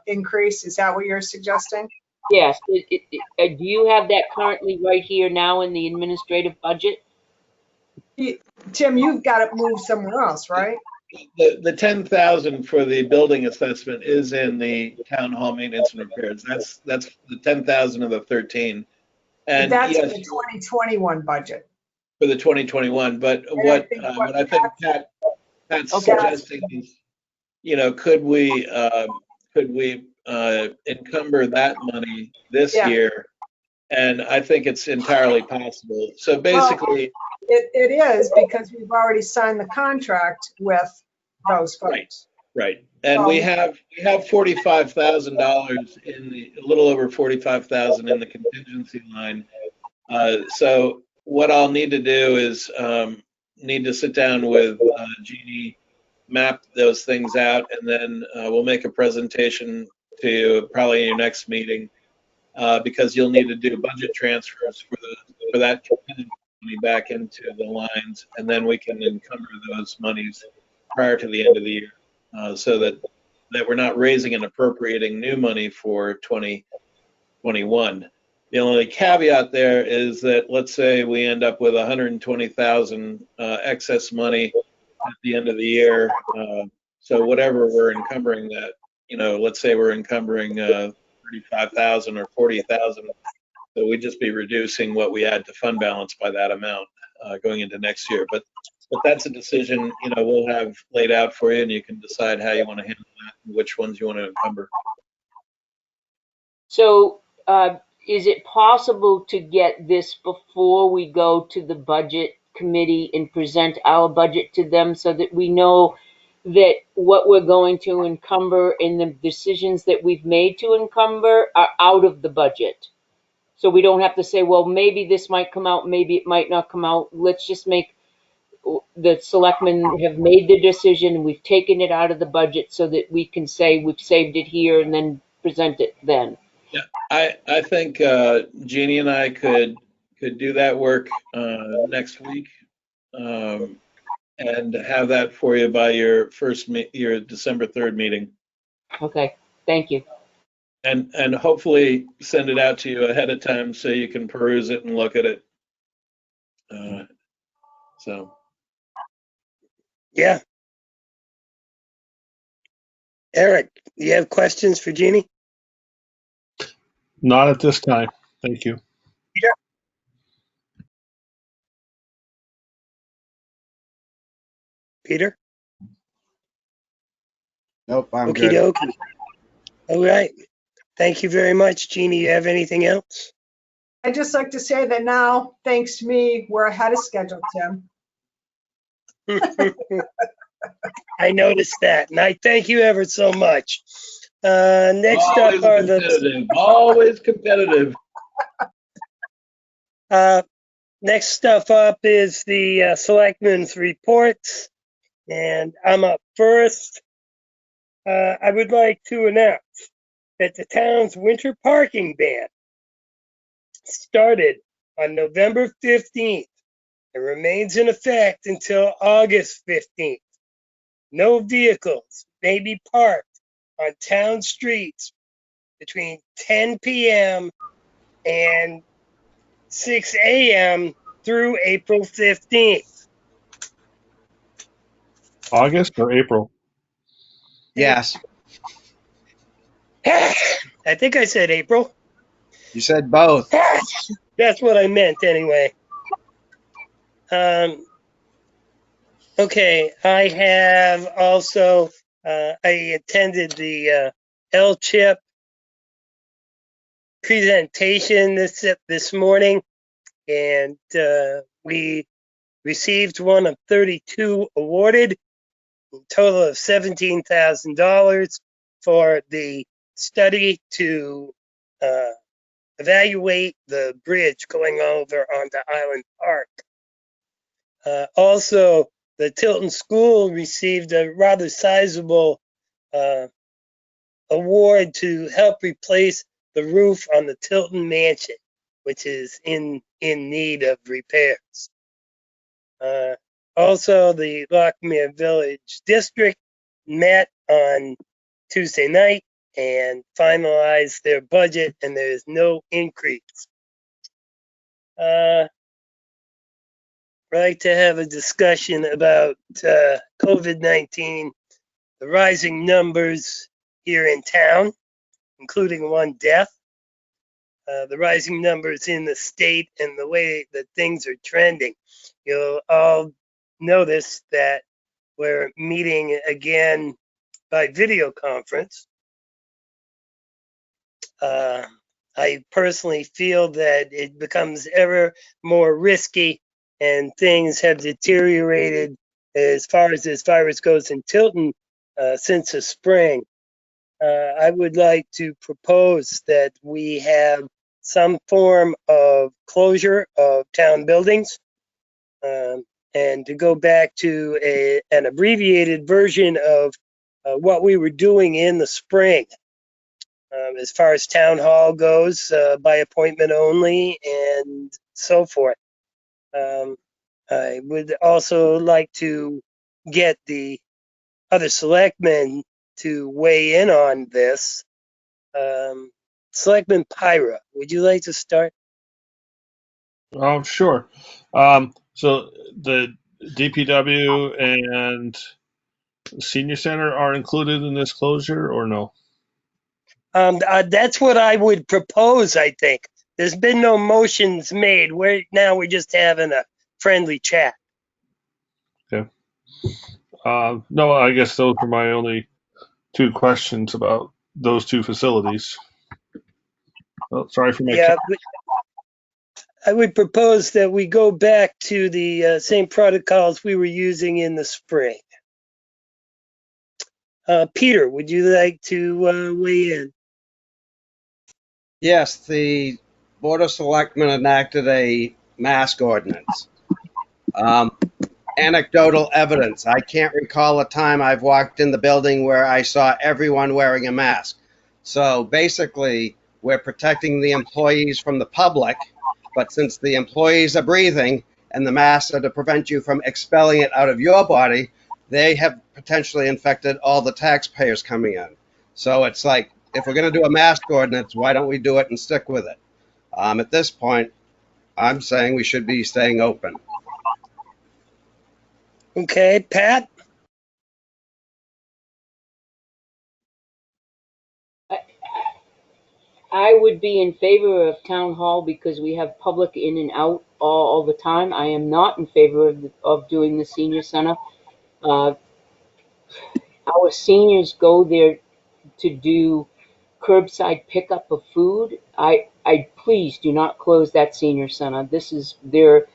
increase. Is that what you're suggesting? Yes. Do you have that currently right here now in the administrative budget? Tim, you've got it moved somewhere else, right? The 10,000 for the building assessment is in the town hall maintenance and repairs. That's the 10,000 of the 13. And That's in yes, the 2021 budget. for the 2021. But And I think what I think Pat's Okay. suggesting is, could we encumber that money this Yeah. year? And I think it's entirely possible. So basically, it is because we've already signed the contract with those folks. right. And we have $45,000 a little over 45,000 in the contingency line. So what I'll need to do is need to sit down with Jeannie, map those things out, and then we'll make a presentation to you probably in your next meeting, because you'll need to do budget transfers for that contingency money back into the lines, and then we can encumber those monies prior to the end of the year, so that we're not raising and appropriating new money for 2021. The only caveat there is that, let's say we end up with 120,000 excess money at the end of the year. So whatever we're encumbering that, let's say we're encumbering 35,000 or 40,000. So we'd just be reducing what we add to fund balance by that amount going into next year. But that's a decision, we'll have laid out for you, and you can decide how you want to handle that and which ones you want to encumber. So, is it possible to get this before we go to the budget committee and present our budget to them so that we know that what we're going to encumber and the decisions that we've made to encumber are out of the budget? So we don't have to say, well, maybe this might come out, maybe it might not come out. Let's just make the selectmen have made the decision and we've taken it out of the budget so that we can say we've saved it here and then present it then. Yeah, I think Jeannie and I could do that work next week, and have that for you by your your December 3rd meeting, Okay, thank you. and hopefully send it out to you ahead of time so you can peruse it and look at it. So Yeah. Eric, you have questions for Jeannie? Not at this time. Thank you. Peter? Nope, I'm Okey good. dokey. All right. Thank you very much. Jeannie, you have anything else? I'd just like to say that now, thanks to me, we're ahead of schedule, Tim. I noticed that, and I thank you ever so much. Next always up are competitive, always competitive. next stuff up is the selectmen's reports, and I'm up first. I would like to announce that the town's winter parking ban started on November 15th and remains in effect until August 15th. No vehicles may be parked on town streets between 10 p.m. and 6 a.m. through April 15th. August or April? Yes, I think I said April. you said both. That's what I meant anyway. Okay, I have also, I attended the L-Chip presentation this morning, and we received one of 32 awarded, a total of $17,000 for the study to evaluate the bridge going over onto Island Park. Also, the Tilton School received a rather sizable award to help replace the roof on the Tilton Mansion, which is in need of repairs. Also, the Lockmere Village District met on Tuesday night and finalized their budget, and there is no increase. For like to have a discussion about COVID-19, the rising numbers here in town, including one death, the rising numbers in the state, and the way that things are trending. You'll all notice that we're meeting again by video conference. I personally feel that it becomes ever more risky, and things have deteriorated as far as this virus goes in Tilton since the spring. I would like to propose that we have some form of closure of town buildings, and to go back to an abbreviated version of what we were doing in the spring. As far as town hall goes, by appointment only, and so forth. I would also like to get the other selectmen to weigh in on this. Selectman Pyra, would you like to start? Oh, sure. So the DPW and senior center are included in this closure or no? That's what I would propose, I think. There's been no motions made. We're just having a friendly chat. Okay. No, I guess those are my only two questions about those two facilities. Oh, sorry for my Yeah, I would propose that we go back to the same protocols we were using in the spring. Peter, would you like to weigh in? Yes, the Board of Selectmen enacted a mask ordinance. Anecdotal evidence. I can't recall a time I've walked in the building where I saw everyone wearing a mask. So basically, we're protecting the employees from the public, but since the employees are breathing and the masks are to prevent you from expelling it out of your body, they have potentially infected all the taxpayers coming in. So it's like, if we're going to do a mask ordinance, why don't we do it and stick with it? At this point, I'm saying we should be staying open. Okay, Pat? I would be in favor of town hall because we have public in and out all the time. I am not in favor of doing the senior center. Our seniors go there to do curbside pickup of food. I please do not close that senior center. This is their,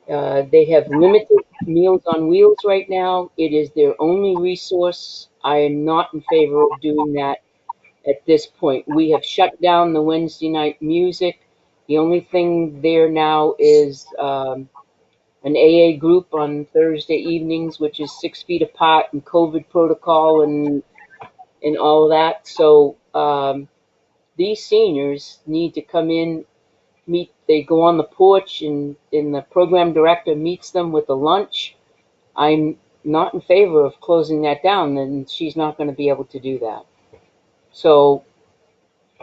they have limited Meals on Wheels right now. It is their only resource. I am not in favor of doing that at this point. We have shut down the Wednesday night music. The only thing there now is an AA group on Thursday evenings, which is 6 feet apart and COVID protocol and all of that. So these seniors need to come in, meet. They go on the porch, and the program director meets them with a lunch. I'm not in favor of closing that down, and she's not going to be able to do that. So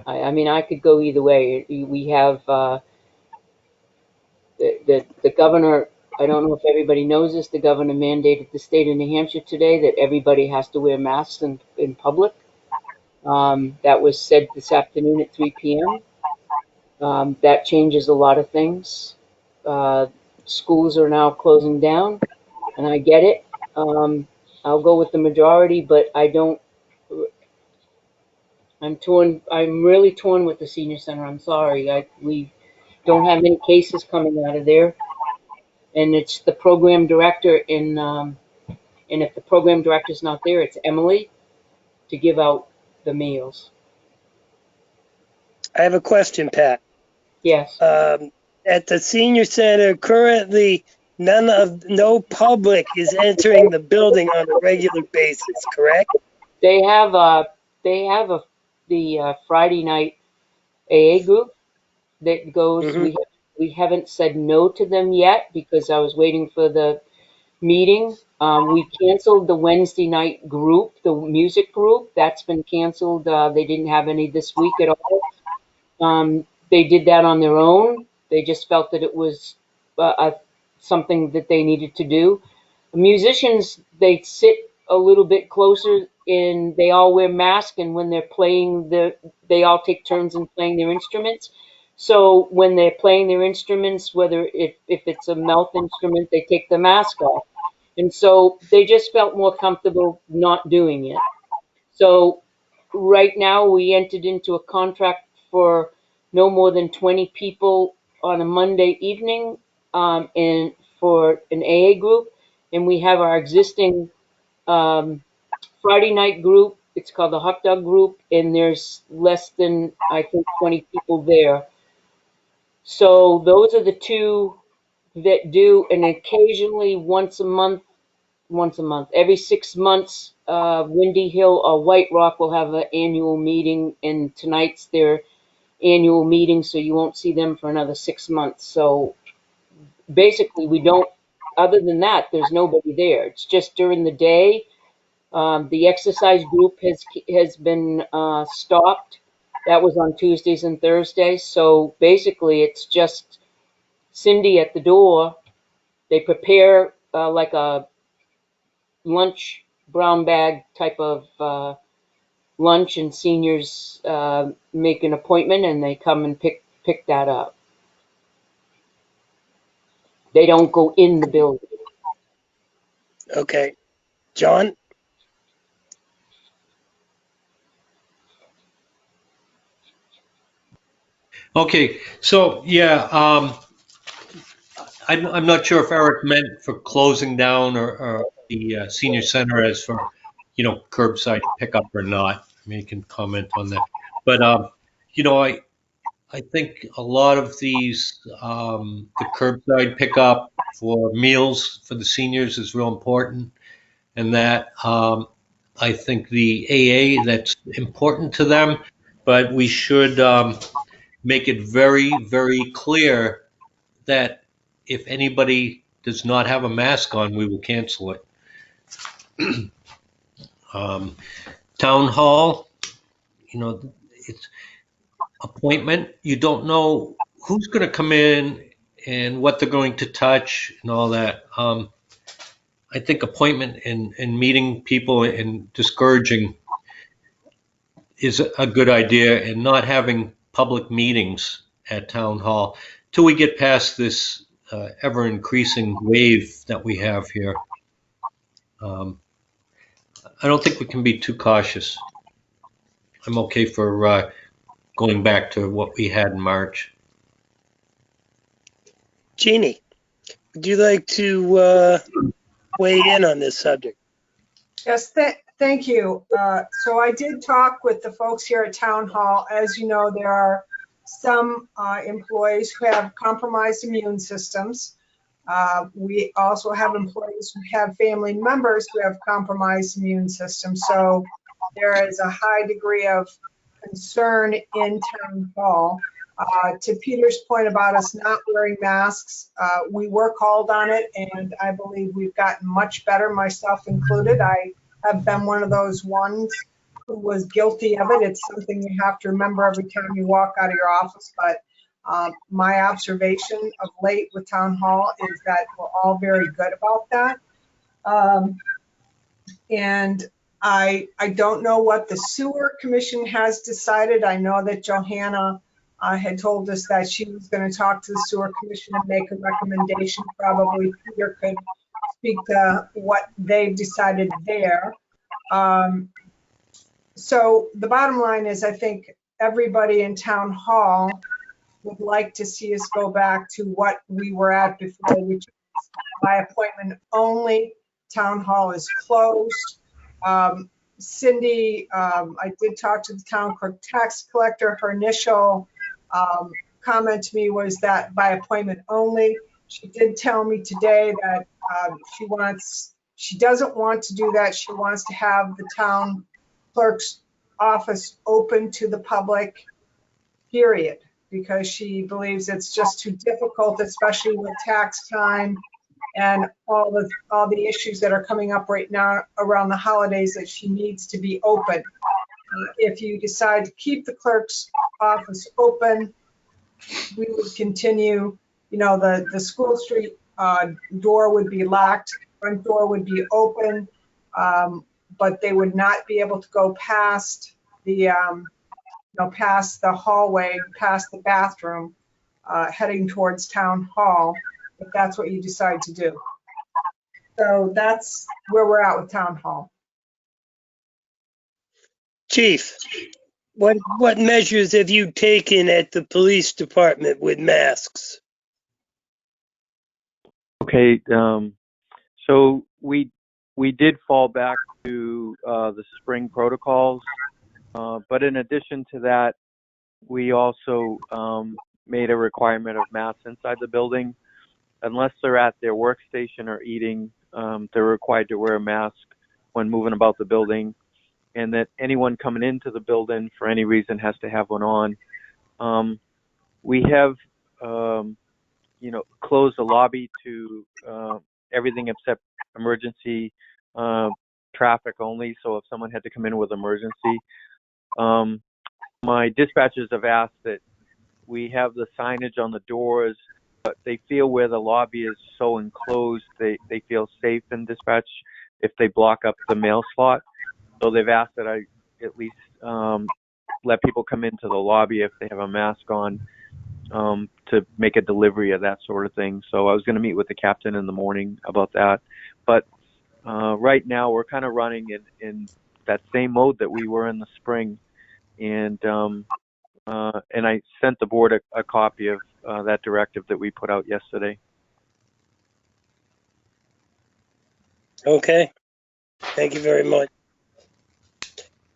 I mean, I could go either way. We have the governor. I don't know if everybody knows this. The governor mandated the state of New Hampshire today that everybody has to wear masks in public. That was said this afternoon at 3 p.m. That changes a lot of things. Schools are now closing down, and I get it. I'll go with the majority, but I don't. I'm torn. I'm really torn with the senior center. I'm sorry. We don't have any cases coming out of there, and it's the program director. And if the program director's not there, it's Emily to give out the meals. I have a question, Pat. Yes. At the senior center, currently, no public is entering the building on a regular basis, correct? They have the Friday night AA group that goes. Mhm. We haven't said no to them yet because I was waiting for the meeting. We canceled the Wednesday night group, the music group. That's been canceled. They didn't have any this week at all. They did that on their own. They just felt that it was something that they needed to do. Musicians, they sit a little bit closer and they all wear masks, and when they're playing, they all take turns in playing their instruments. So when they're playing their instruments, whether if it's a mouth instrument, they take the mask off. And so they just felt more comfortable not doing it. So right now we entered into a contract for no more than 20 people on a Monday evening, and for an AA group. And we have our existing Friday night group. It's called the Hot Dog Group, and there's less than, I think, 20 people there. So those are the two that do, and occasionally once a month, every 6 months, Windy Hill or White Rock will have an annual meeting, and tonight's their annual meeting, so you won't see them for another 6 months. So basically, we don't, other than that, there's nobody there. It's just during the day. The exercise group has been stopped. That was on Tuesdays and Thursdays. So basically, it's just Cindy at the door. They prepare like a lunch brown bag type of lunch, and seniors make an appointment and they come and pick that up. They don't go in the building. Okay. John? Okay, so yeah, I'm not sure if Eric meant for closing down or the senior center as for, curbside pickup or not. I mean, you can comment on that. But, I think a lot of these, the curbside pickup for meals for the seniors is real important. And that, I think the AA, that's important to them, but we should make it very, very clear that if anybody does not have a mask on, we will cancel it. Town hall, it's appointment. You don't know who's going to come in and what they're going to touch and all that. I think appointment and meeting people and discouraging is a good idea, and not having public meetings at town hall till we get past this ever increasing wave that we have here. I don't think we can be too cautious. I'm okay for going back to what we had in March. Jeannie, would you like to weigh in on this subject? Yes, thank you. So I did talk with the folks here at Town Hall. As you know, there are some employees who have compromised immune systems. We also have employees who have family members who have compromised immune systems. So there is a high degree of concern in Town Hall. To Peter's point about us not wearing masks, we were called on it, and I believe we've gotten much better, myself included. I have been one of those ones who was guilty of it. It's something you have to remember every time you walk out of your office, but my observation of late with Town Hall is that we're all very good about that. And I don't know what the sewer commission has decided. I know that Johanna had told us that she was going to talk to the sewer commission and make a recommendation. Probably Peter could speak to what they've decided there. So the bottom line is, I think everybody in Town Hall would like to see us go back to what we were at before, which is by appointment only. Town Hall is closed. Cindy, I did talk to the town clerk tax collector. Her initial comment to me was that by appointment only. She did tell me today that she doesn't want to do that. She wants to have the town clerk's office open to the public, period, because she believes it's just too difficult, especially with tax time and all the issues that are coming up right now around the holidays, that she needs to be open. If you decide to keep the clerk's office open, we would continue, the School Street door would be locked, front door would be open, but they would not be able to go past the, past the hallway, past the bathroom, heading towards town hall, if that's what you decide to do. So that's where we're at with town hall. Chief, what measures have you taken at the police department with masks? Okay, so we did fall back to the spring protocols, but in addition to that, we also made a requirement of masks inside the building. Unless they're at their workstation or eating, they're required to wear a mask when moving about the building, and that anyone coming into the building for any reason has to have one on. We have, closed the lobby to everything except emergency traffic only. So if someone had to come in with emergency, my dispatchers have asked that we have the signage on the doors, but they feel where the lobby is so enclosed, they feel safe in dispatch if they block up the mail slot. So they've asked that I at least let people come into the lobby if they have a mask on, to make a delivery of that sort of thing. So I was going to meet with the captain in the morning about that. But right now we're kind of running in that same mode that we were in the spring. And I sent the board a copy of that directive that we put out yesterday. Okay, thank you very much.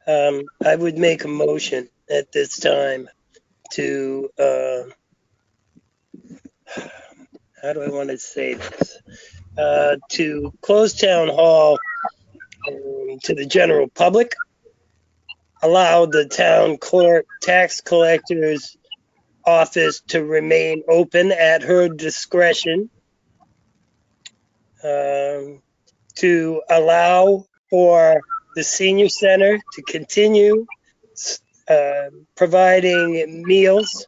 I would make a motion at this time to, how do I want to say this? To close town hall to the general public, allow the town clerk, tax collector's office to remain open at her discretion, to allow for the senior center to continue providing meals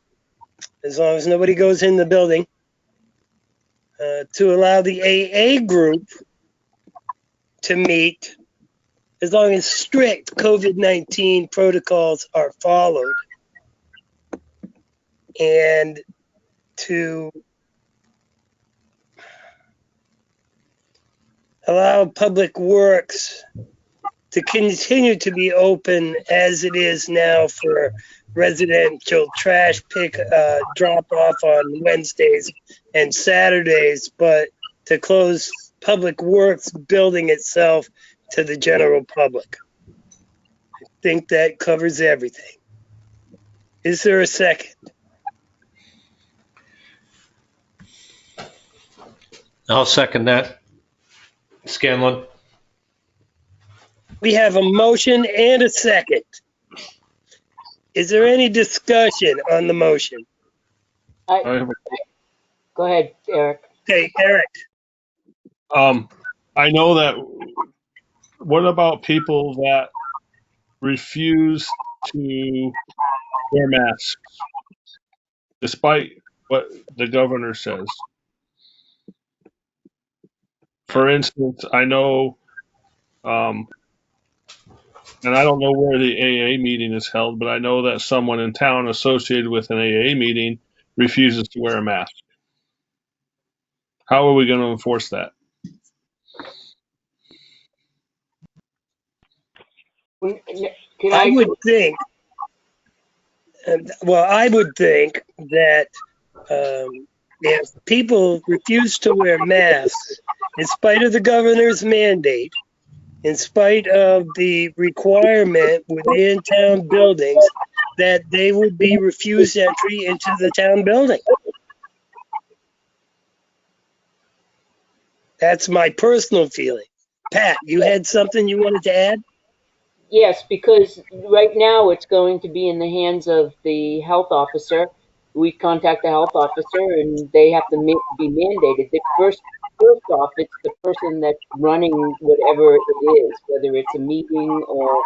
as long as nobody goes in the building, to allow the AA group to meet as long as strict COVID-19 protocols are followed, and to allow Public Works to continue to be open as it is now for residential trash drop off on Wednesdays and Saturdays, but to close Public Works building itself to the general public. I think that covers everything. Is there a second? I'll second that. Scanlon. We have a motion and a second. Is there any discussion on the motion? Go ahead, Eric. Okay, Eric. I know that. What about people that refuse to wear masks, despite what the governor says? For instance, I know, and I don't know where the AA meeting is held, but I know that someone in town associated with an AA meeting refuses to wear a mask. How are we going to enforce that? I would think that if people refuse to wear masks, in spite of the governor's mandate, in spite of the requirement within town buildings, that they would be refused entry into the town building. That's my personal feeling. Pat, you had something you wanted to add? Yes, because right now it's going to be in the hands of the health officer. We contact the health officer and they have to be mandated. First off, it's the person that's running whatever it is, whether it's a meeting or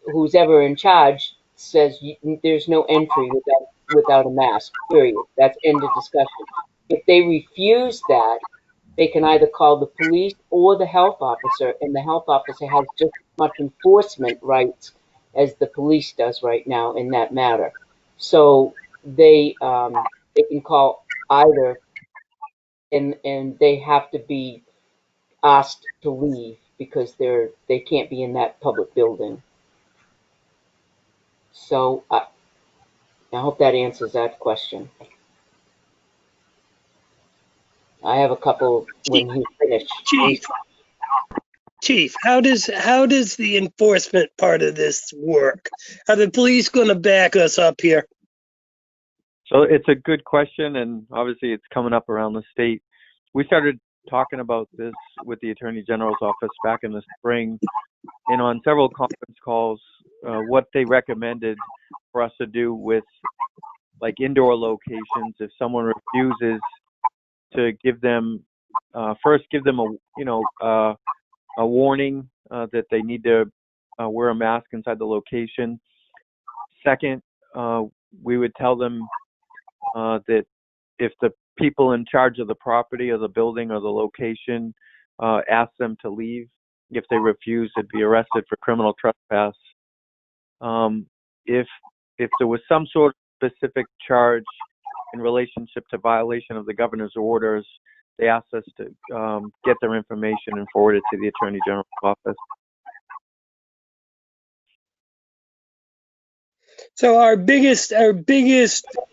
who's ever in charge says there's no entry without a mask, period. That's end of discussion. If they refuse that, they can either call the police or the health officer, and the health officer has just as much enforcement rights as the police does right now in that matter. So they can call either, and they have to be asked to leave because they can't be in that public building. So I hope that answers that question. I have a couple when he's finished. Chief, how does the enforcement part of this work? Are the police going to back us up here? So it's a good question, and obviously it's coming up around the state. We started talking about this with the Attorney General's office back in the spring, and on several conference calls, what they recommended for us to do with like indoor locations if someone refuses to give them first give them a warning that they need to wear a mask inside the location. Second, we would tell them that if the people in charge of the property or the building or the location ask them to leave, if they refuse, they'd be arrested for criminal trespass. If there was some sort of specific charge in relationship to violation of the governor's orders, they asked us to get their information and forward it to the Attorney General's office. So our biggest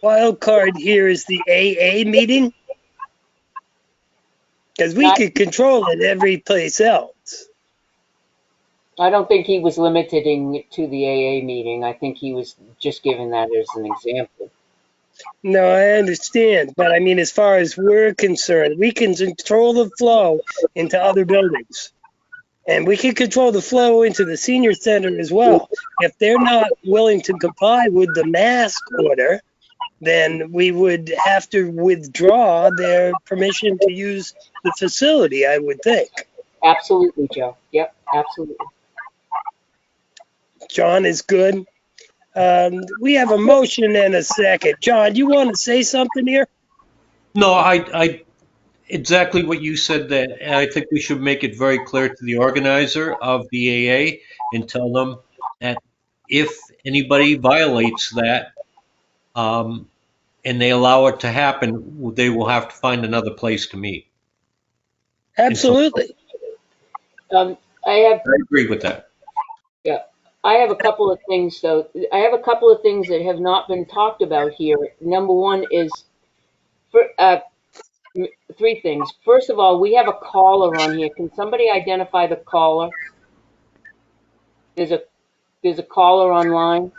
wild card here is the AA meeting, because we could control it every place else. I don't think he was limiting it to the AA meeting. I think he was just giving that as an example. No, I understand, but I mean, as far as we're concerned, we can control the flow into other buildings. And we can control the flow into the senior center as well. If they're not willing to comply with the mask order, then we would have to withdraw their permission to use the facility, I would think. Absolutely, Joe. Yep, absolutely. John is good. We have a motion and a second. John, you want to say something here? No, I exactly what you said, that I think we should make it very clear to the organizer of the AA and tell them that if anybody violates that, and they allow it to happen, they will have to find another place to meet. Absolutely. I agree with that. Yeah. I have a couple of things, though. I have a couple of things that have not been talked about here. Number one is three things. First of all, we have a caller on here. Can somebody identify the caller? There's a caller online.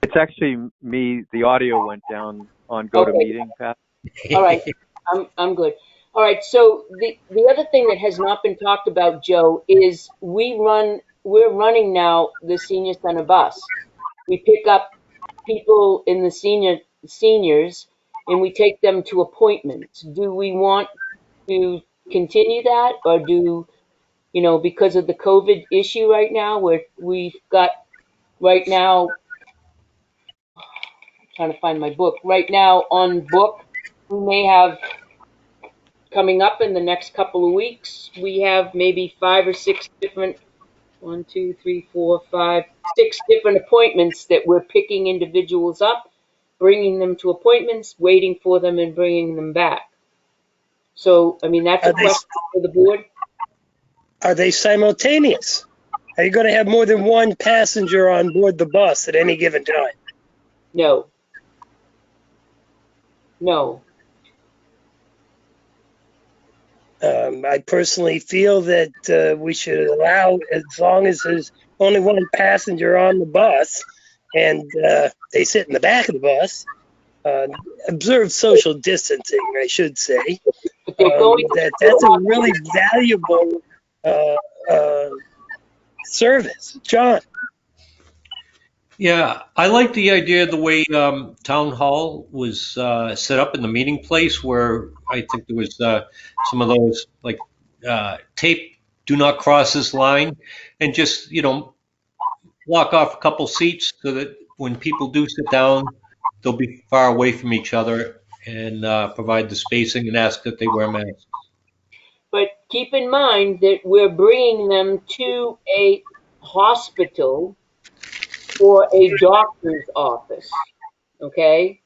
It's actually me. The audio went down on GoToMeeting, Pat. All right, I'm good. All right. So the other thing that has not been talked about, Joe, is we're running now the senior center bus. We pick up people in the seniors and we take them to appointments. Do we want to continue that, or because of the COVID issue right now, where we've got right now, I'm trying to find my book, right now on book, we may have coming up in the next couple of weeks, we have maybe 5 or 6 different 1, 2, 3, 4, 5, 6 different appointments that we're picking individuals up, bringing them to appointments, waiting for them, and bringing them back. So, I mean, that's a question for the board. Are they simultaneous? Are you going to have more than one passenger on board the bus at any given time? No. No. I personally feel that we should allow, as long as there's only one passenger on the bus and they sit in the back of the bus, observe social distancing, I should say. That's a really valuable service. John? Yeah, I like the idea of the way Town Hall was set up in the meeting place, where I think there was some of those like tape, do not cross this line, and just, block off a couple seats so that when people do sit down, they'll be far away from each other. and provide the spacing and ask that they wear masks. But keep in mind that we're bringing them to a hospital or a doctor's office, okay?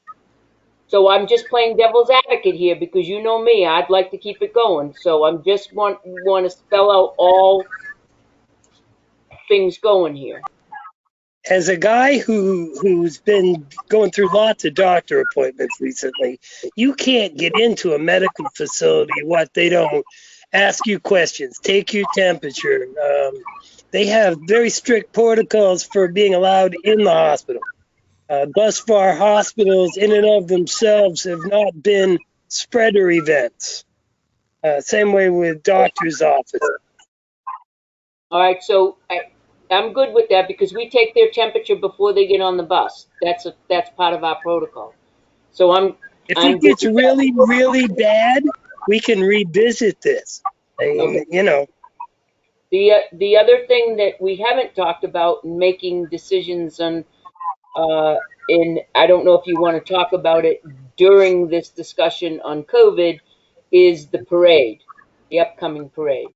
So I'm just playing devil's advocate here because you know me, I'd like to keep it going. So I'm just want to spell out all things going here. As a guy who's been going through lots of doctor appointments recently, you can't get into a medical facility what they don't ask you questions, take your temperature. They have very strict protocols for being allowed in the hospital. Thus far, hospitals in and of themselves have not been spreader events. Same way with doctor's offices. All right, so I'm good with that because we take their temperature before they get on the bus. That's part of our protocol. So If it gets really, really bad, we can revisit this. Okay. You know. The other thing that we haven't talked about in making decisions on, and I don't know if you want to talk about it during this discussion on COVID, is the parade, the upcoming parade.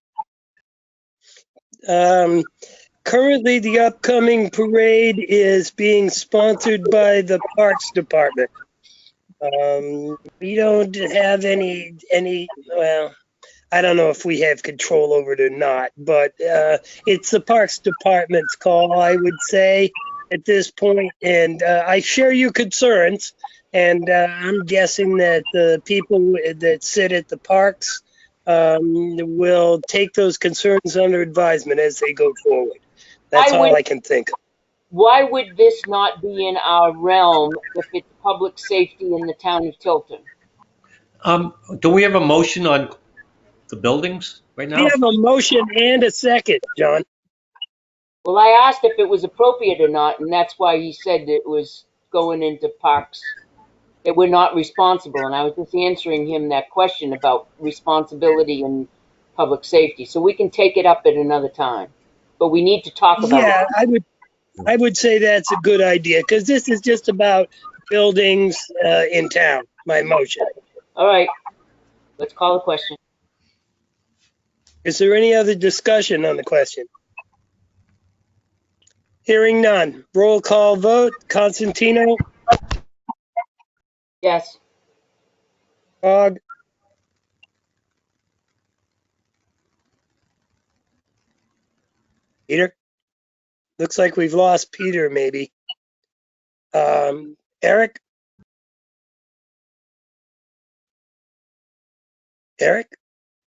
Currently, the upcoming parade is being sponsored by the Parks Department. We don't have any, well, I don't know if we have control over it or not, but it's the Parks Department's call, I would say, at this point. And I share your concerns, and I'm guessing that the people that sit at the parks will take those concerns under advisement as they go forward. That's all I can think of. Why would this not be in our realm if it's public safety in the town of Tilton? Do we have a motion on the buildings right now? We have a motion and a second, John. Well, I asked if it was appropriate or not, and that's why he said it was going into parks, that we're not responsible. And I was just answering him that question about responsibility and public safety. So we can take it up at another time, but we need to talk about it. Yeah, I would say that's a good idea because this is just about buildings in town. My motion. All right, let's call the question. Is there any other discussion on the question? Hearing none. Roll call vote. Constantino, Yes. Hogg, Peter. Looks like we've lost Peter, maybe. Eric? Eric?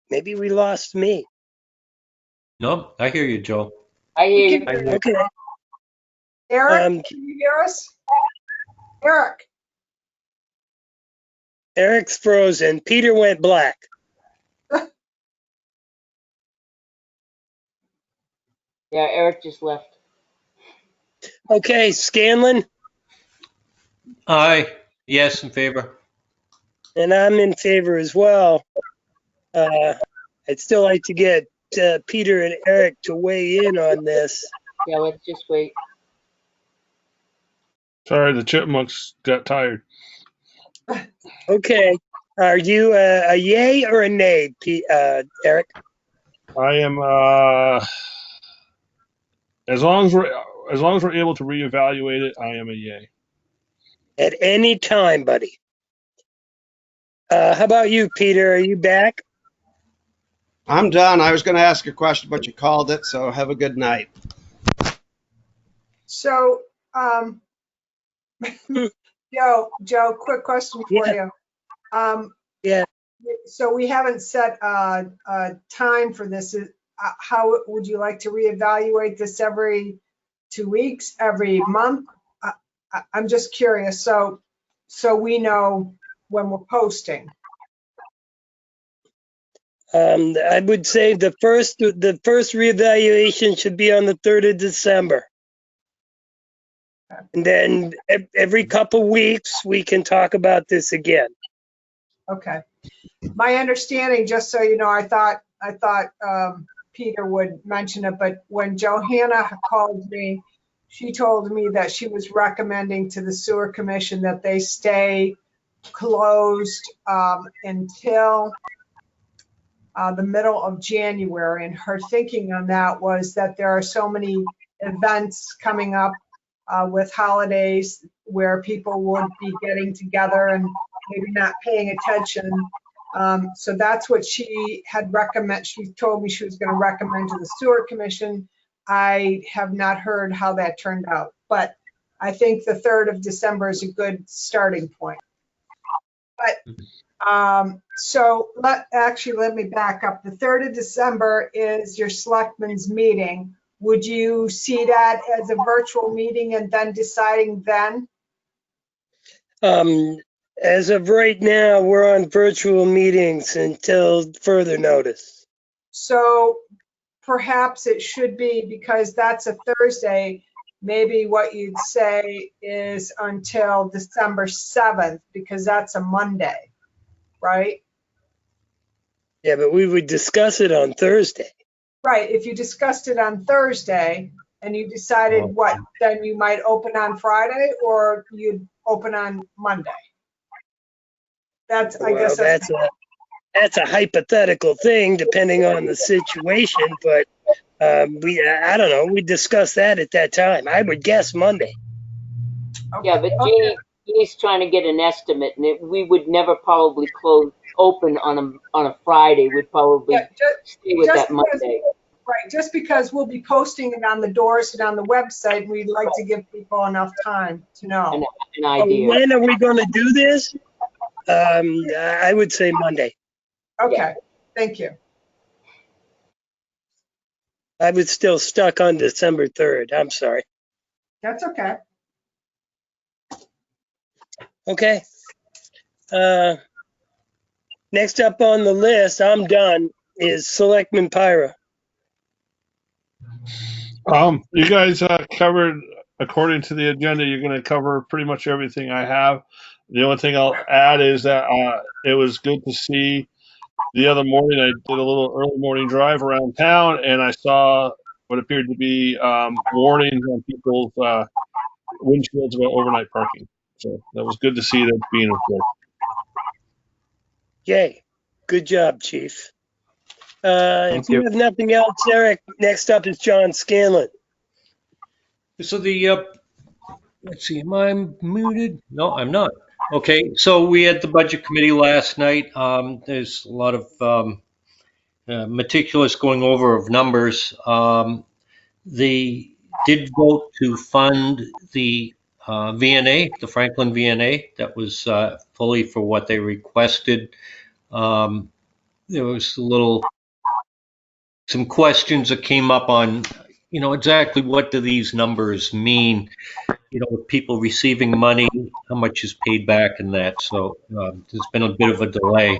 Maybe we lost me. No, I hear you, Joe. I hear you. Okay. Eric, can you hear us? Eric, Eric's frozen. Peter went black. Yeah, Eric just left. Okay, Scanlon, Aye. Yes, in favor. and I'm in favor as well. I'd still like to get Peter and Eric to weigh in on this. Yeah, let's just wait. Sorry, the chipmunks got tired. Okay, are you a yay or a nay, Eric? I am as long as we're able to reevaluate it, I am a yay. At any time, buddy. How about you, Peter? Are you back? I'm done. I was going to ask a question, but you called it, so have a good night. so, Joe, quick question for you. Yeah. So we haven't set a time for this. How would you like to reevaluate this every 2 weeks, every month? I'm just curious. So we know when we're posting. I would say the first reevaluation should be on the 3rd of December. And then every couple weeks, we can talk about this again. Okay. My understanding, just so you know, I thought Peter would mention it, but when Johanna called me, she told me that she was recommending to the sewer commission that they stay closed until the middle of January. And her thinking on that was that there are so many events coming up with holidays where people would be getting together and maybe not paying attention. So that's what she had recommended. She told me she was going to recommend to the Sewer Commission. I have not heard how that turned out, but I think the 3rd of December is a good starting point. But so let me back up. The 3rd of December is your Selectmen's meeting. Would you see that as a virtual meeting and then deciding then? As of right now, we're on virtual meetings until further notice. So perhaps it should be, because that's a Thursday, maybe what you'd say is until December 7th, because that's a Monday, right? Yeah, but we would discuss it on Thursday. Right, if you discussed it on Thursday and you decided what, then you might open on Friday or you'd open on Monday. That's, I guess that's a hypothetical thing depending on the situation, but I don't know, we discussed that at that time. I would guess Monday. Yeah, but okay. Jeannie's trying to get an estimate, and we would never probably open on a Friday. We'd probably stay with that Monday. Right, just because we'll be posting it on the doors and on the website, we'd like to give people enough time to know. An idea. When are we going to do this? I would say Monday. Okay, thank you. I was still stuck on December 3rd. I'm sorry. That's okay. Okay. Next up on the list, I'm done, is Selectman Pyra. You guys covered, according to the agenda, you're going to cover pretty much everything I have. The only thing I'll add is that it was good to see the other morning. I did a little early morning drive around town, and I saw what appeared to be warnings on people's windshields about overnight parking. So that was good to see that being enforced. Yay. Good job, Chief. If you you. have nothing else, Eric, next up is John Scanlon. So let's see, am I muted? No, I'm not. Okay, so we had the budget committee last night. There's a lot of meticulous going over of numbers. They did vote to fund the VNA, the Franklin VNA. That was fully for what they requested. There was some questions that came up on, exactly what do these numbers mean? With people receiving money, how much is paid back and that. So there's been a bit of a delay.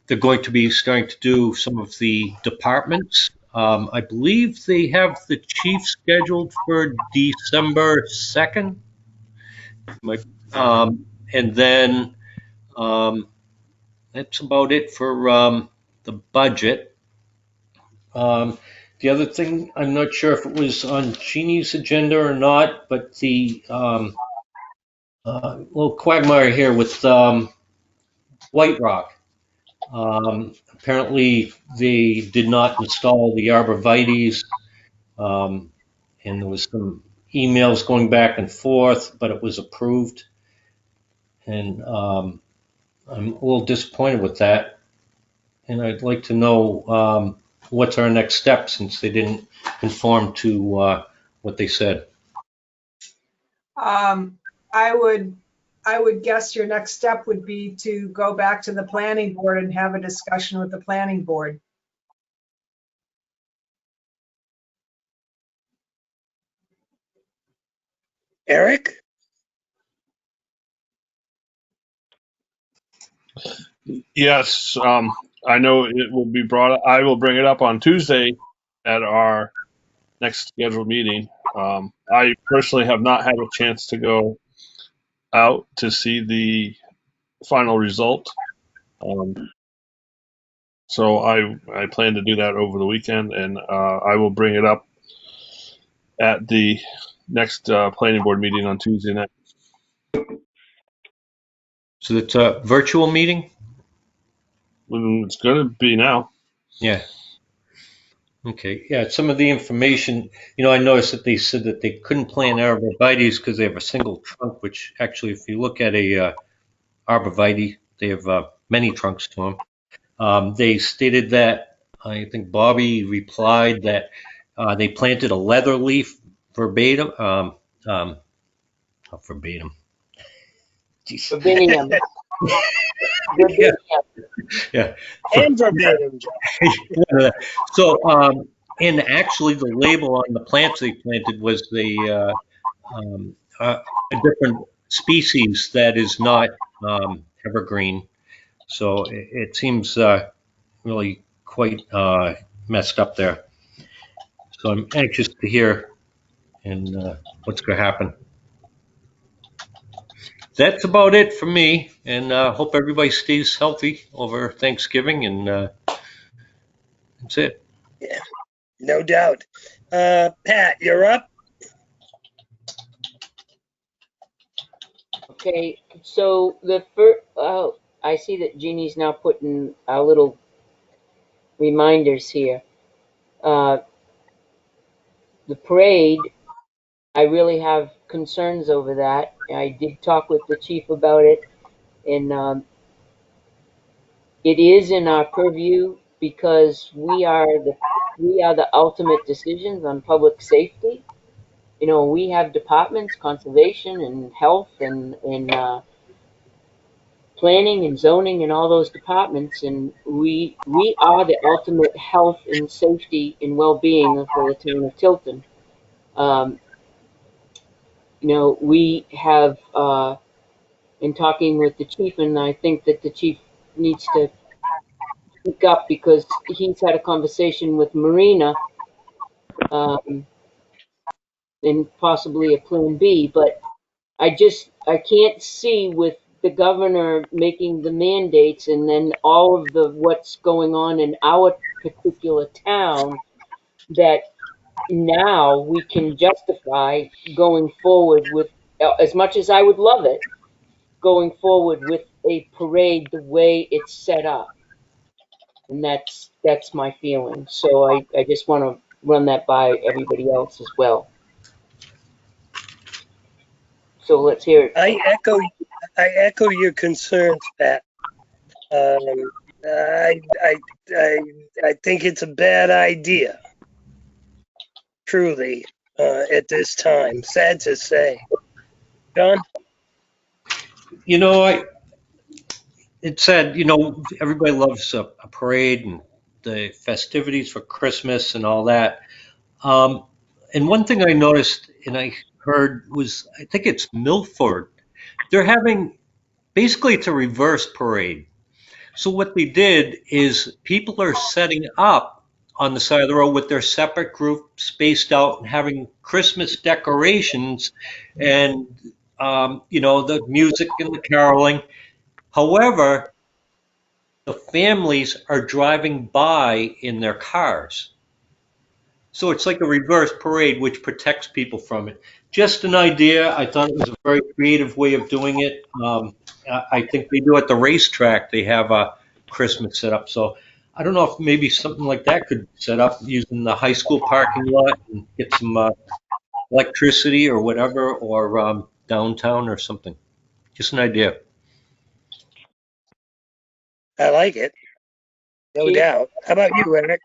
They're going to be starting to do some of the departments. I believe they have the chief scheduled for December 2nd. And then that's about it for the budget. The other thing, I'm not sure if it was on Jeannie's agenda or not, but the little quagmire here with White Rock. Apparently, they did not install the arborvitaes, and there was some emails going back and forth, but it was approved. And I'm a little disappointed with that. And I'd like to know what's our next step, since they didn't conform to what they said. I would guess your next step would be to go back to the planning board and have a discussion with the planning board. Eric? Yes, I know it will be brought up. I will bring it up on Tuesday at our next scheduled meeting. I personally have not had a chance to go out to see the final result. So I plan to do that over the weekend, and I will bring it up at the next planning board meeting on Tuesday night. So it's a virtual meeting? It's going to be now. Yeah. Okay. Yeah. Some of the information, I noticed that they said that they couldn't plant arborvitaes because they have a single trunk, which actually, if you look at a arborvitae, they have many trunks to them. They stated that, I think Bobby replied that they planted a leather leaf verbatim. Not verbatim. Jeez. Verbinium. Yeah. Verbinium. Yeah. And verbatim, John. So, and actually, the label on the plants they planted was a different species that is not evergreen. So it seems really quite messed up there. So I'm anxious to hear and what's going to happen. That's about it for me, and hope everybody stays healthy over Thanksgiving, and that's it. Yeah, no doubt. Pat, you're up. Okay, so the first, I see that Jeannie's now putting our little reminders here. The parade, I really have concerns over that. I did talk with the chief about it, and it is in our purview because we are the ultimate decisions on public safety. We have departments, conservation and health and planning and zoning and all those departments, and we are the ultimate health and safety and well-being for the town of Tilton. Um, we have in talking with the chief, and I think that the chief needs to speak up because he's had a conversation with Marina, um, and possibly a plan B, but I can't see with the governor making the mandates and then all of the what's going on in our particular town that now we can justify going forward with, as much as I would love it, going forward with a parade the way it's set up. And that's my feeling. So I just want to run that by everybody else as well. So let's hear it. I echo your concerns, Pat. I think it's a bad idea, truly, at this time. Sad to say. John? It said, everybody loves a parade and the festivities for Christmas and all that. And one thing I noticed and I heard was, I think it's Milford. They're having, basically it's a reverse parade. So what they did is people are setting up on the side of the road with their separate group spaced out and having Christmas decorations and, the music and the caroling. However, the families are driving by in their cars. So it's like a reverse parade, which protects people from it. Just an idea. I thought it was a very creative way of doing it. I think they do at the racetrack. They have a Christmas setup. So I don't know if maybe something like that could set up using the high school parking lot and get some electricity or whatever, or downtown or something. Just an idea. I like it. No Chief? doubt. How about you, Eric?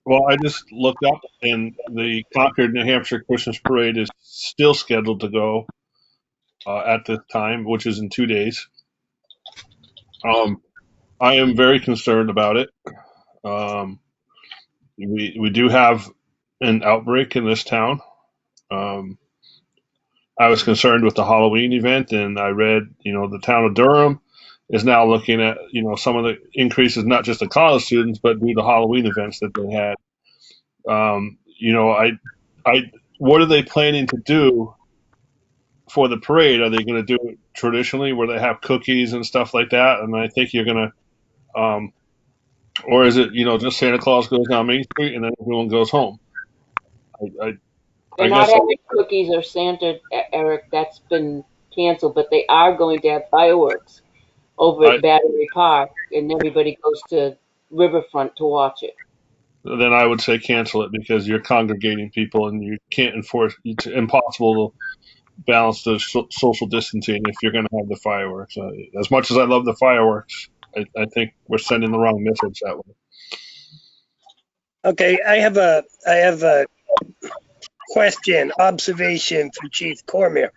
Well, I just looked up, and the Concord, New Hampshire Christmas Parade is still scheduled to go at this time, which is in 2 days. I am very concerned about it. We do have an outbreak in this town. I was concerned with the Halloween event, and I read, the town of Durham is now looking at, some of the increases, not just the college students, but due to Halloween events that they had. What are they planning to do for the parade? Are they going to do it traditionally, where they have cookies and stuff like that? And I think you're going to, or is it, just Santa Claus goes down Main Street and then everyone goes home? They're not having cookies or Santa, Eric. That's been cancel, but they are going to have fireworks over I, at Battery Park, and everybody goes to Riverfront to watch it. then I would say cancel it because you're congregating people and you can't enforce. It's impossible to balance the social distancing if you're going to have the fireworks. As much as I love the fireworks, I think we're sending the wrong message that way. Okay, I have a question, observation for Chief Cormier.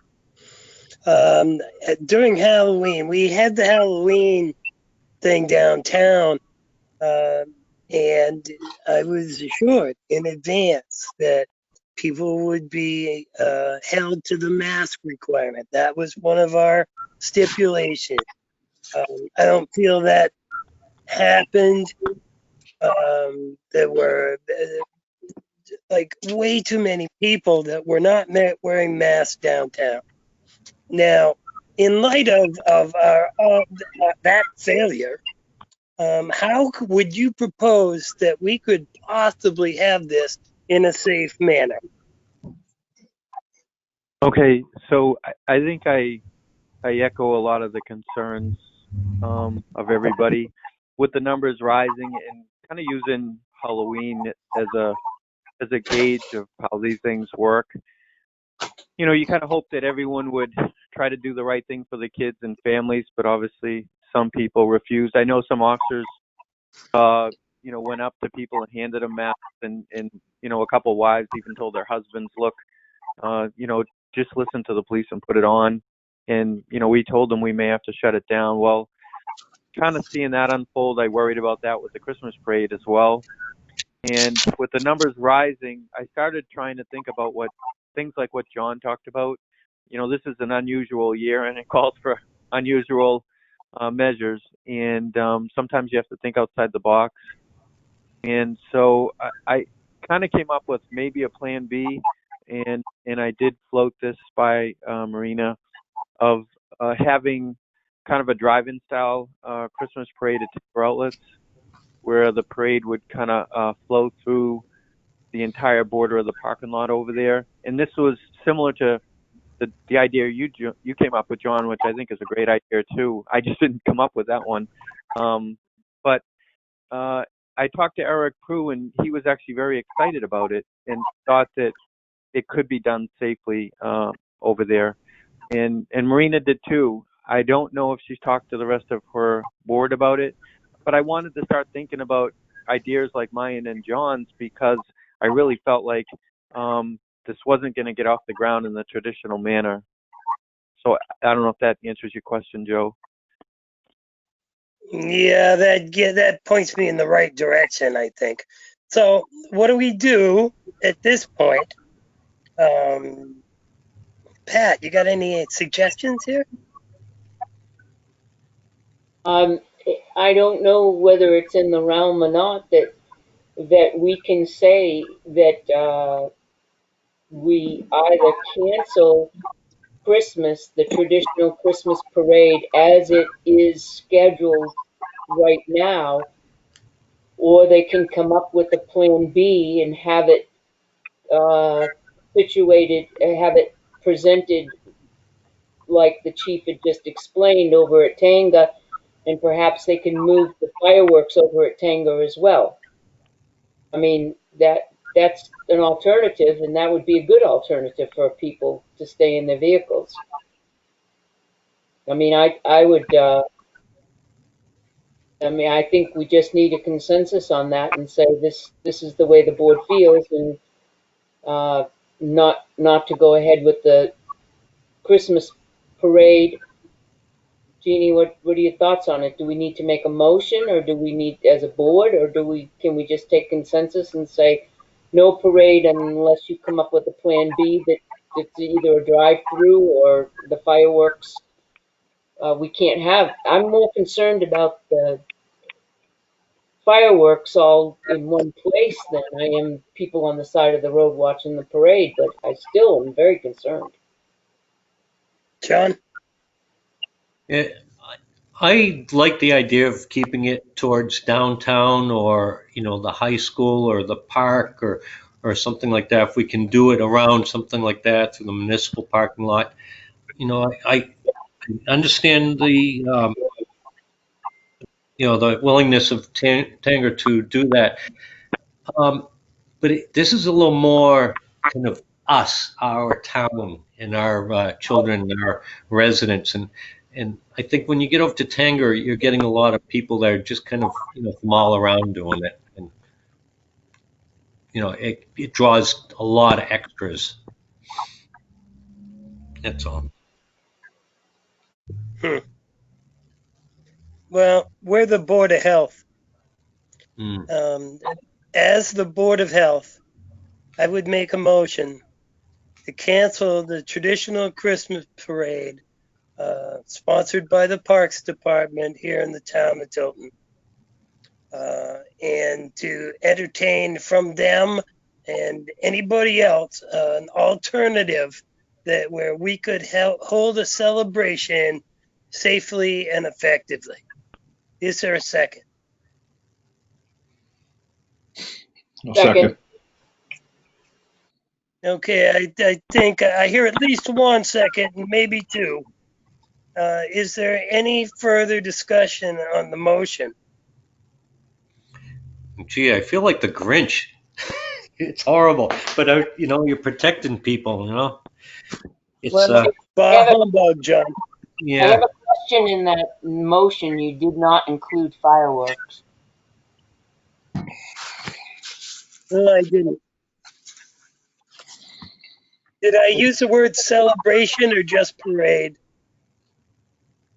During Halloween, we had the Halloween thing downtown, and I was assured in advance that people would be held to the mask requirement. That was one of our stipulations. I don't feel that happened. There were like way too many people that were not wearing masks downtown. Now, in light of that failure, how would you propose that we could possibly have this in a safe manner? Okay, so I think I echo a lot of the concerns of everybody with the numbers rising and kind of using Halloween as a gauge of how these things work. You know, you kind of hope that everyone would try to do the right thing for the kids and families, but obviously some people refused. I know some officers, you know, went up to people and handed them masks, and you know, a couple wives even told their husbands, look, you know, just listen to the police and put it on. And you know, we told them we may have to shut it down. Well, kind of seeing that unfold, I worried about that with the Christmas parade as well. And with the numbers rising, I started trying to think about what things like what John talked about. You know, this is an unusual year and it calls for unusual measures. And sometimes you have to think outside the box. And so I kind of came up with maybe a plan B. And I did float this by Marina of having kind of a drive-in style Christmas parade at Timber Outlets, where the parade would kind of flow through the entire border of the parking lot over there. And this was similar to the idea you came up with, John, which I think is a great idea too. I just didn't come up with that one. But I talked to Eric Prue, and he was actually very excited about it and thought that it could be done safely over there. And Marina did too. I don't know if she's talked to the rest of her board about it, but I wanted to start thinking about ideas like mine and John's because I really felt like this wasn't going to get off the ground in the traditional manner. So I don't know if that answers your question, Joe. Yeah, that points me in the right direction, I think. So, what do we do at this point? Pat, you got any suggestions here? I don't know whether it's in the realm or not that we can say that we either cancel Christmas, the traditional Christmas parade as it is scheduled right now, or they can come up with a plan B and have it situated, have it presented like the chief had just explained over at Tanga, and perhaps they can move the fireworks over at Tanga as well. I mean, that's an alternative, and that would be a good alternative for people to stay in their vehicles. I mean, I would. I mean, I think we just need a consensus on that and say this is the way the board feels, and not to go ahead with the Christmas parade. Jeannie, what are your thoughts on it? Do we need to make a motion, or do we need as a board, or can we just take consensus and say no parade unless you come up with a plan B that's either a drive-through or the fireworks? We can't have. I'm more concerned about the fireworks all in one place than I am people on the side of the road watching the parade, but I still am very concerned. John? I like the idea of keeping it towards downtown or, you know, the high school or the park or something like that. If we can do it around something like that through the municipal parking lot. I understand the the willingness of Tanger to do that. But this is a little more kind of us, our town, and our children, and our residents, and I think when you get over to Tanger, you're getting a lot of people that are just kind of from all around doing it, and it draws a lot of extras. That's all. Well, we're the Board of Health. Mm. As the Board of Health, I would make a motion to cancel the traditional Christmas parade sponsored by the Parks Department here in the town of Tilton, and to entertain from them and anybody else an alternative where we could hold a celebration safely and effectively. Is there a second? Second. Okay, I think I hear at least 1 second, maybe two. Is there any further discussion on the motion? Gee, I feel like the Grinch. It's horrible, but you're protecting people. It's Well, bah humbug, John. I yeah. have a question in that motion. You did not include fireworks. No, I didn't. Did I use the word celebration or just parade?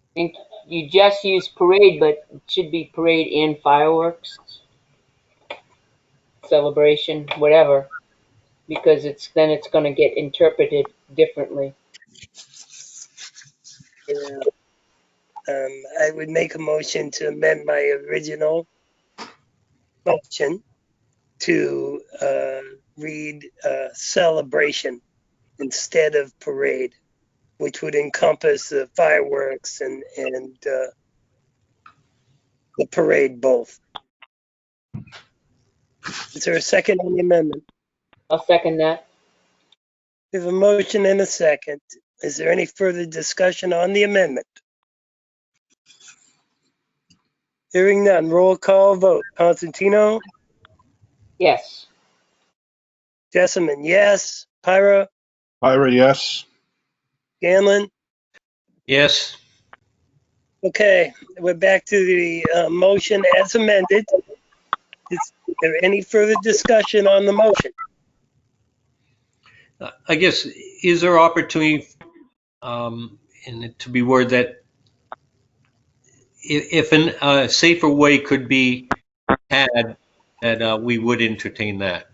I think you just used parade, but it should be parade and fireworks. Celebration, whatever, because it's going to get interpreted differently. Yeah. I would make a motion to amend my original motion to read celebration instead of parade, which would encompass the fireworks and the parade both. Is there a second on the amendment? I'll second that. We have a motion and a second. Is there any further discussion on the amendment? Hearing none, roll call vote. Constantino? Yes. Jessamine, yes. Pyra? Ira, yes. Scanlon? Yes. Okay, we're back to the motion as amended. Is there any further discussion on the motion? I guess, is there opportunity in it to be worded that if a safer way could be had, that we would entertain that,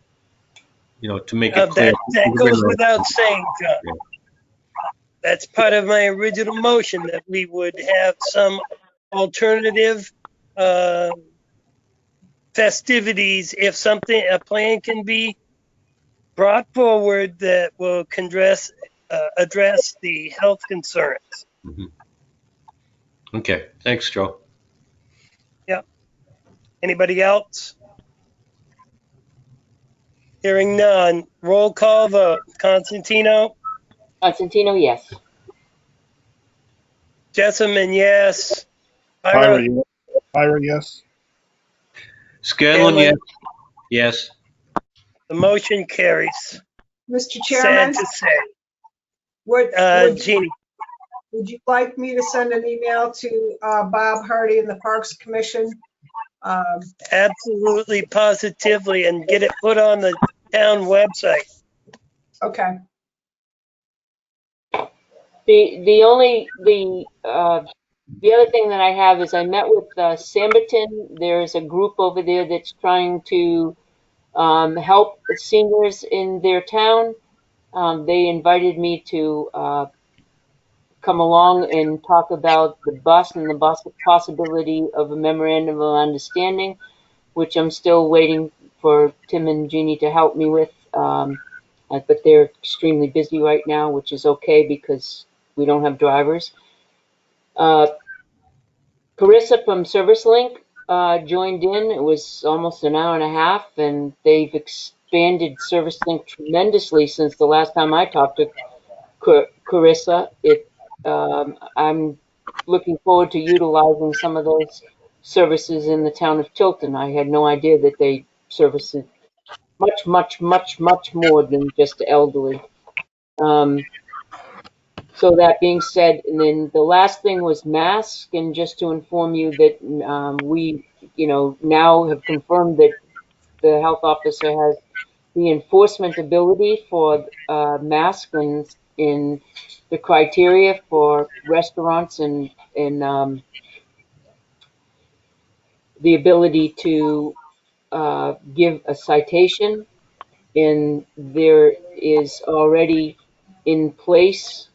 to make it clear. That goes without saying, John. That's part of my original motion, that we would have some alternative festivities if a plan can be brought forward that will address the health concerns. Mm-hmm. Okay, thanks, Joe. Yeah. Anybody else? Hearing none, roll call vote. Constantino? Constantino, yes. Jessamine, yes. Ira, yes. Scanlon, yes. Yes. The motion carries. Mr. Sad Chairman, to say. Jeannie. would you like me to send an email to Bob Hardy and the Parks Commission? Absolutely, positively, and get it put on the town website. Okay. The other thing that I have is I met with Samberton. There's a group over there that's trying to help seniors in their town. They invited me to come along and talk about the bus and the possibility of a memorandum of understanding, which I'm still waiting for Tim and Jeannie to help me with. But they're extremely busy right now, which is okay because we don't have drivers. Carissa from ServiceLink joined in. It was almost an hour and a half, and they've expanded ServiceLink tremendously since the last time I talked to Carissa. I'm looking forward to utilizing some of those services in the town of Tilton. I had no idea that they service it much, much, much, much more than just the elderly. So that being said, and then the last thing was masks, and just to inform you that we, now have confirmed that the health officer has the enforcement ability for masks and in the criteria for restaurants and the ability to give a citation, and there is already in place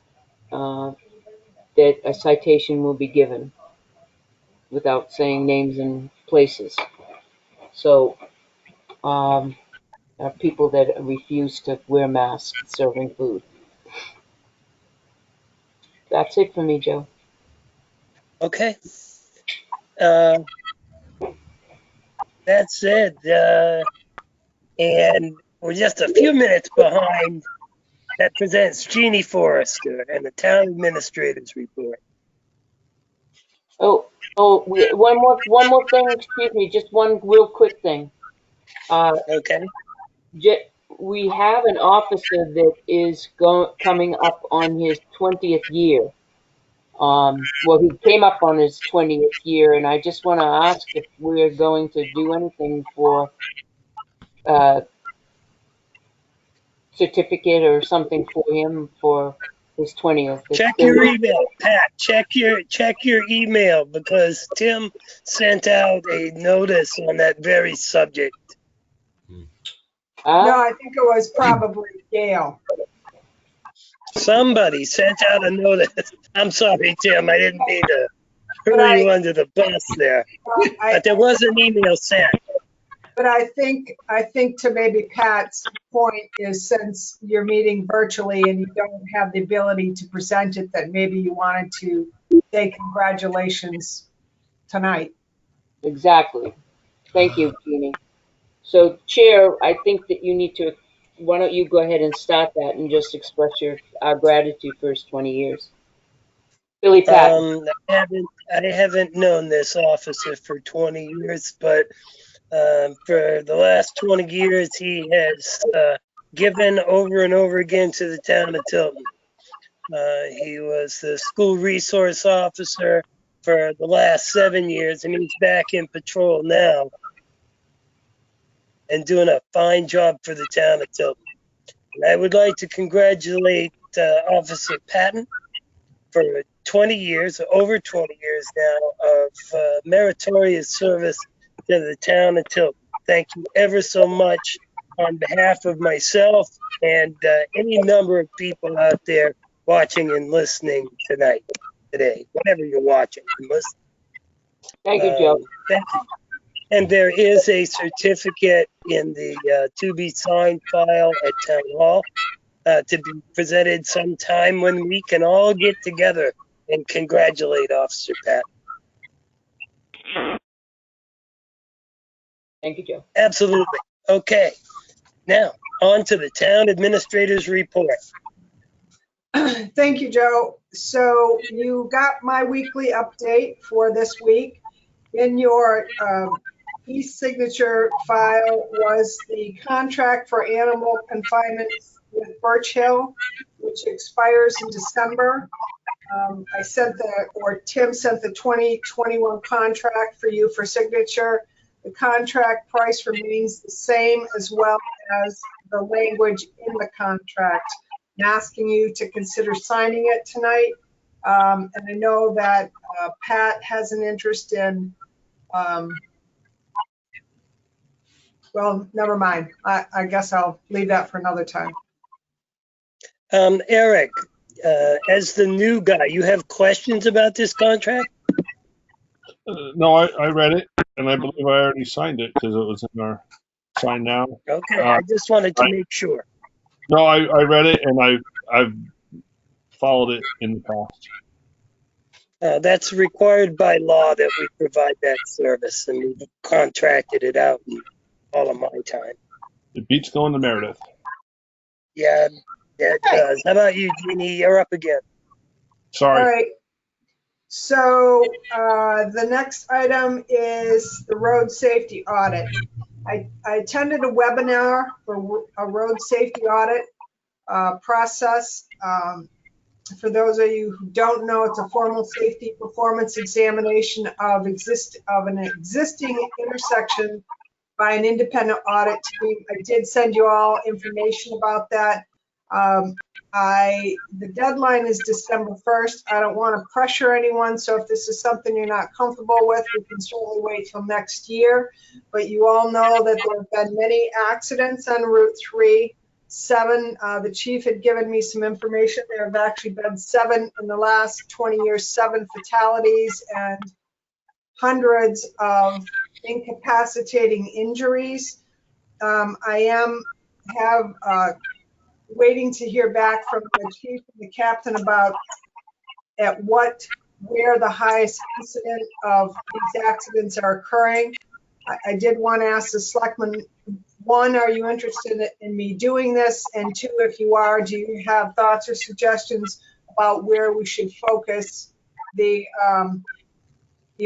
that a citation will be given without saying names and places. So, people that refuse to wear masks serving food. That's it for me, Joe. Okay. That's it. And we're just a few minutes behind. That presents Jeannie Forrester and the town administrator's report. Oh, one more thing. Excuse me, just one real quick thing. Okay. We have an officer that is coming up on his 20th year. Well, he came up on his 20th year, and I just want to ask if we're going to do anything for certificate or something for him for his 20th. Check your email, Pat. Check your email, because Tim sent out a notice on that very subject. No, I think it was probably Gail. Somebody sent out a notice. I'm sorry, Tim. I didn't mean to throw you under the bus there. But there was an email sent. But I think to maybe Pat's point is, since you're meeting virtually and you don't have the ability to present it, that maybe you wanted to say congratulations tonight. Exactly. Thank you, Jeannie. So, Chair, I think that you need to, why don't you go ahead and start that and just express our gratitude for his 20 years. Billy Patton. I haven't known this officer for 20 years, but for the last 20 years, he has given over and over again to the town of Tilton. He was the school resource officer for the last 7 years, and he's back in patrol now and doing a fine job for the town of Tilton. And I would like to congratulate Officer Patton for 20 years, over 20 years now, of meritorious service to the town of Tilton. Thank you ever so much on behalf of myself and any number of people out there watching and listening today, whatever you're watching and listening. Thank you, Joe. Thank you. And there is a certificate in the to be signed file at Town Hall to be presented sometime when we can all get together and congratulate Officer Pat. Thank you, Joe. Absolutely. Okay. Now, on to the town administrator's report. Thank you, Joe. So you got my weekly update for this week. In your e-signature file was the contract for animal confinement with Birch Hill, which expires in December. Tim sent the 2021 contract for you for signature. The contract price remains the same, as well as the language in the contract. I'm asking you to consider signing it tonight. And I know that Pat has an interest in, well, never mind. I guess I'll leave that for another time. Eric, as the new guy, you have questions about this contract? No, I read it, and I believe I already signed it because it was in our sign now. Okay, I just wanted to make sure. No, I read it, and I've followed it in the past. That's required by law that we provide that service, and we've contracted it out in all of my time. It beats going to Meredith. Yeah, it does. How about you, Jeannie? You're up again. Sorry. All right. So the next item is the road safety audit. I attended a webinar for a road safety audit process. For those of you who don't know, it's a formal safety performance examination of an existing intersection by an independent audit team. I did send you all information about that. The deadline is December 1st. I don't want to pressure anyone, so if this is something you're not comfortable with, we can certainly wait till next year. But you all know that there have been many accidents on Route 3. The chief had given me some information. There have actually been 7 in the last 20 years, 7 fatalities and hundreds of incapacitating injuries. I have waiting to hear back from the chief and the captain about where the highest incident of these accidents are occurring. I did want to ask the selectmen, 1, are you interested in me doing this? And 2, if you are, do you have thoughts or suggestions about where we should focus the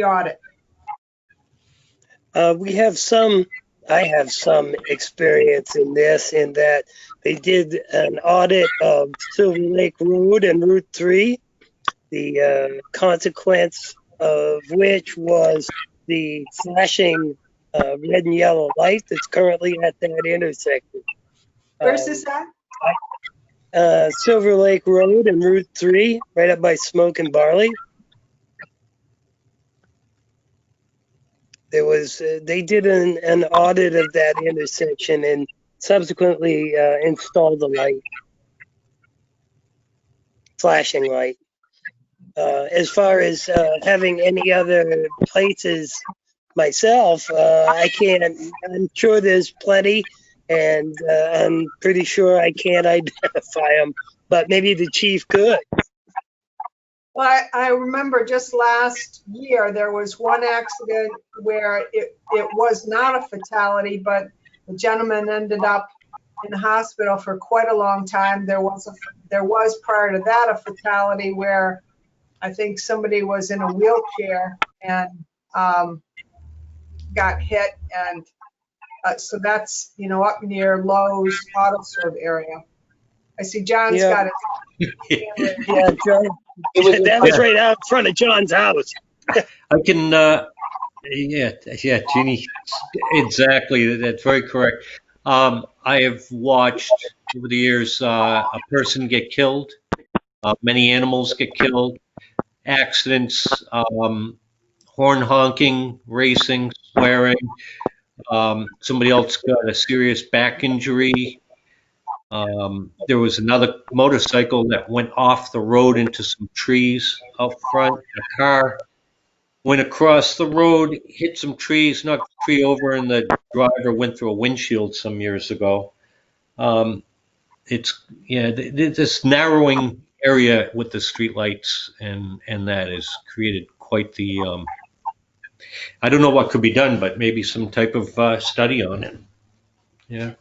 audit? I have some experience in this, in that they did an audit of Silver Lake Road and Route 3, the consequence of which was the flashing red and yellow light that's currently at that intersection. Where's this at? Silver Lake Road and Route 3, right up by Smoke and Barley. They did an audit of that intersection and subsequently installed the light, flashing light. As far as having any other places myself, I can't. I'm sure there's plenty, and I'm pretty sure I can't identify them. But maybe the chief could. Well, I remember just last year there was one accident where it was not a fatality, but the gentleman ended up in the hospital for quite a long time. There was prior to that a fatality where I think somebody was in a wheelchair and got hit, and so that's up near Lowe's Auto Serve area. I see John's got it. Yeah, John. That was right out in front of John's house. I can, yeah, Jeannie, exactly. That's very correct. I have watched over the years a person get killed, many animals get killed, accidents, horn honking, racing, swearing. Somebody else got a serious back injury. There was another motorcycle that went off the road into some trees out front. A car went across the road, hit some trees, knocked the tree over, and the driver went through a windshield some years ago. This narrowing area with the streetlights and that has created quite the. I don't know what could be done, but maybe some type of study on it. Yeah,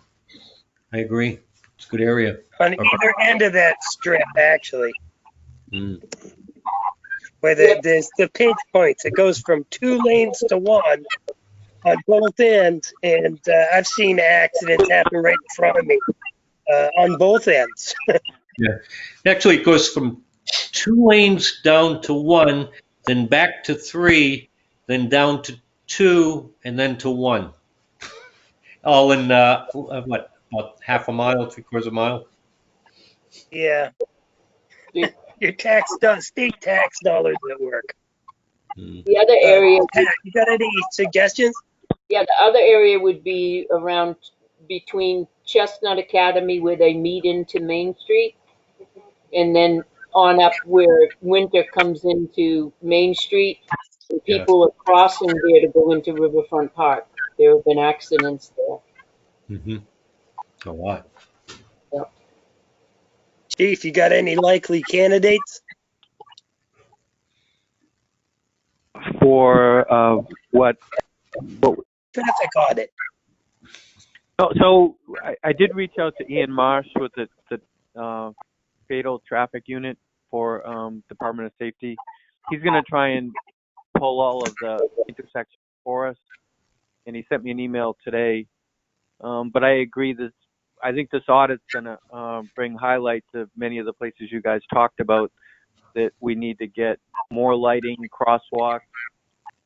I agree. It's a good area. On either end of that strip, actually. Mm. Where there's the pinch points. It goes from 2 lanes to 1 on both ends, and I've seen accidents happen right in front of me on both ends. Yeah, actually, it goes from 2 lanes down to 1, then back to 3, then down to 2, and then to 1. All in what, about half a mile, 3/4 a mile? Yeah. Your state tax dollars at work. The other area, Pat, you got any suggestions? yeah, the other area would be around between Chestnut Academy where they meet into Main Street, and then on up where Winter comes into Main Street, and people are crossing there to go into Riverfront Park. There have been accidents there. Mm-hmm. A lot. Yep. Chief, you got any likely candidates? For what? Traffic audit. So I did reach out to Ian Marsh with the fatal traffic unit for Department of Safety. He's going to try and pull all of the intersections for us, and he sent me an email today. But I agree that I think this audit's going to bring highlight to many of the places you guys talked about, that we need to get more lighting, crosswalks,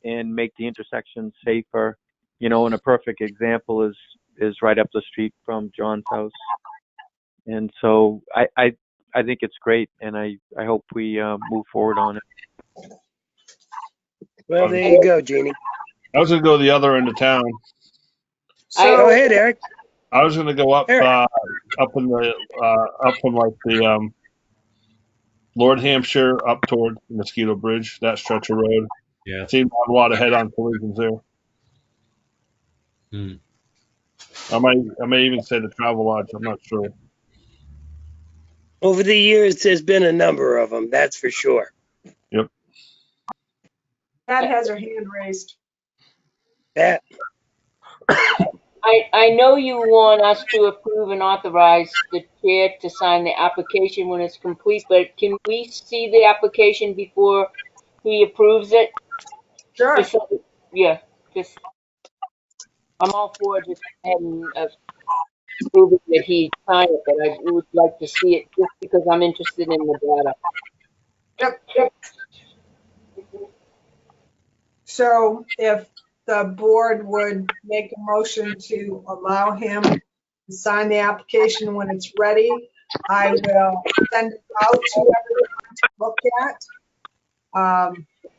and make the intersections safer. You know, and a perfect example is right up the street from John's house. And so I think it's great, and I hope we move forward on it. Well, there you go, Jeannie. I was going to go the other end of town. Go ahead, Eric. I was going to go up, Eric. up in the, up from like the Lord Hampshire up toward Mosquito Bridge, that stretch of road. Yeah. Seemed to have a lot of head-on collisions there. Hmm. I may even say the Travel Lodge. I'm not sure. Over the years, there's been a number of them, that's for sure. Yep. Pat has her hand raised. That. I know you want us to approve and authorize the chair to sign the application when it's complete, but can we see the application before he approves it? Sure. Just so, yeah, just, I'm all for just having approving that he signed it, but I would like to see it just because I'm interested in the data. Yep. So if the board would make a motion to allow him to sign the application when it's ready, I will send it out to everyone to look at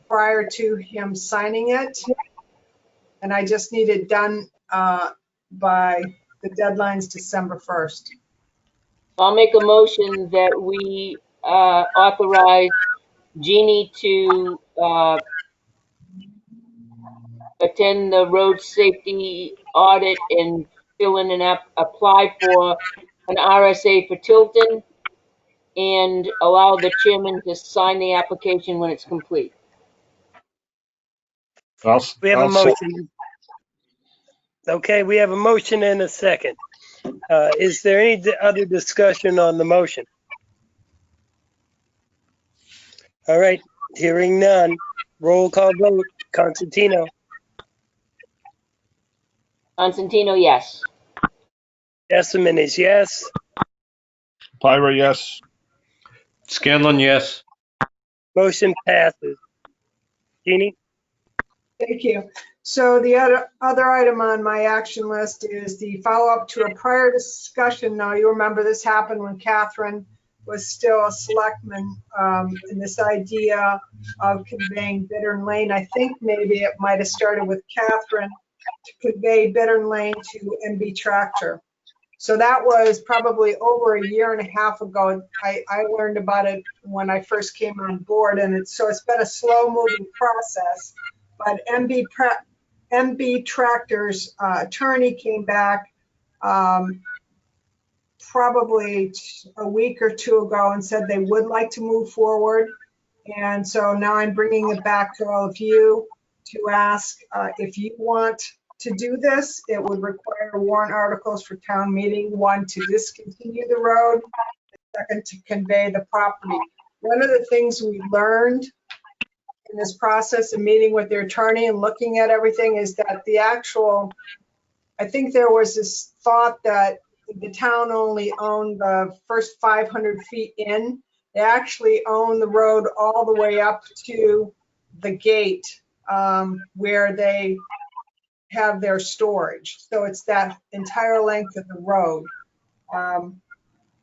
prior to him signing it. And I just need it done by the deadline's December 1st. I'll make a motion that we authorize Jeannie to attend the road safety audit and fill in an apply for an RSA for Tilton, and allow the chairman to sign the application when it's complete. We have a motion. Okay, we have a motion and a second. Is there any other discussion on the motion? All right, hearing none. Roll call vote. Constantino. Constantino, yes. Jessamine is yes. Pyra, yes. Scanlon, yes. Motion passes. Jeannie? Thank you. So the other item on my action list is the follow-up to a prior discussion. Now, you remember this happened when Catherine was still a selectman, and this idea of conveying Bittern Lane. I think maybe it might have started with Catherine to convey Bittern Lane to MB Tractor. So that was probably over a year and a half ago. I learned about it when I first came on board, and it's been a slow-moving process. But MB Tractor's attorney came back probably a week or two ago and said they would like to move forward. And so now I'm bringing it back to all of you to ask if you want to do this. It would require warrant articles for town meeting. One, to discontinue the road. Second, to convey the property. One of the things we learned in this process of meeting with their attorney and looking at everything is that I think there was this thought that the town only owned the first 500 feet in. They actually own the road all the way up to the gate where they have their storage. So it's that entire length of the road.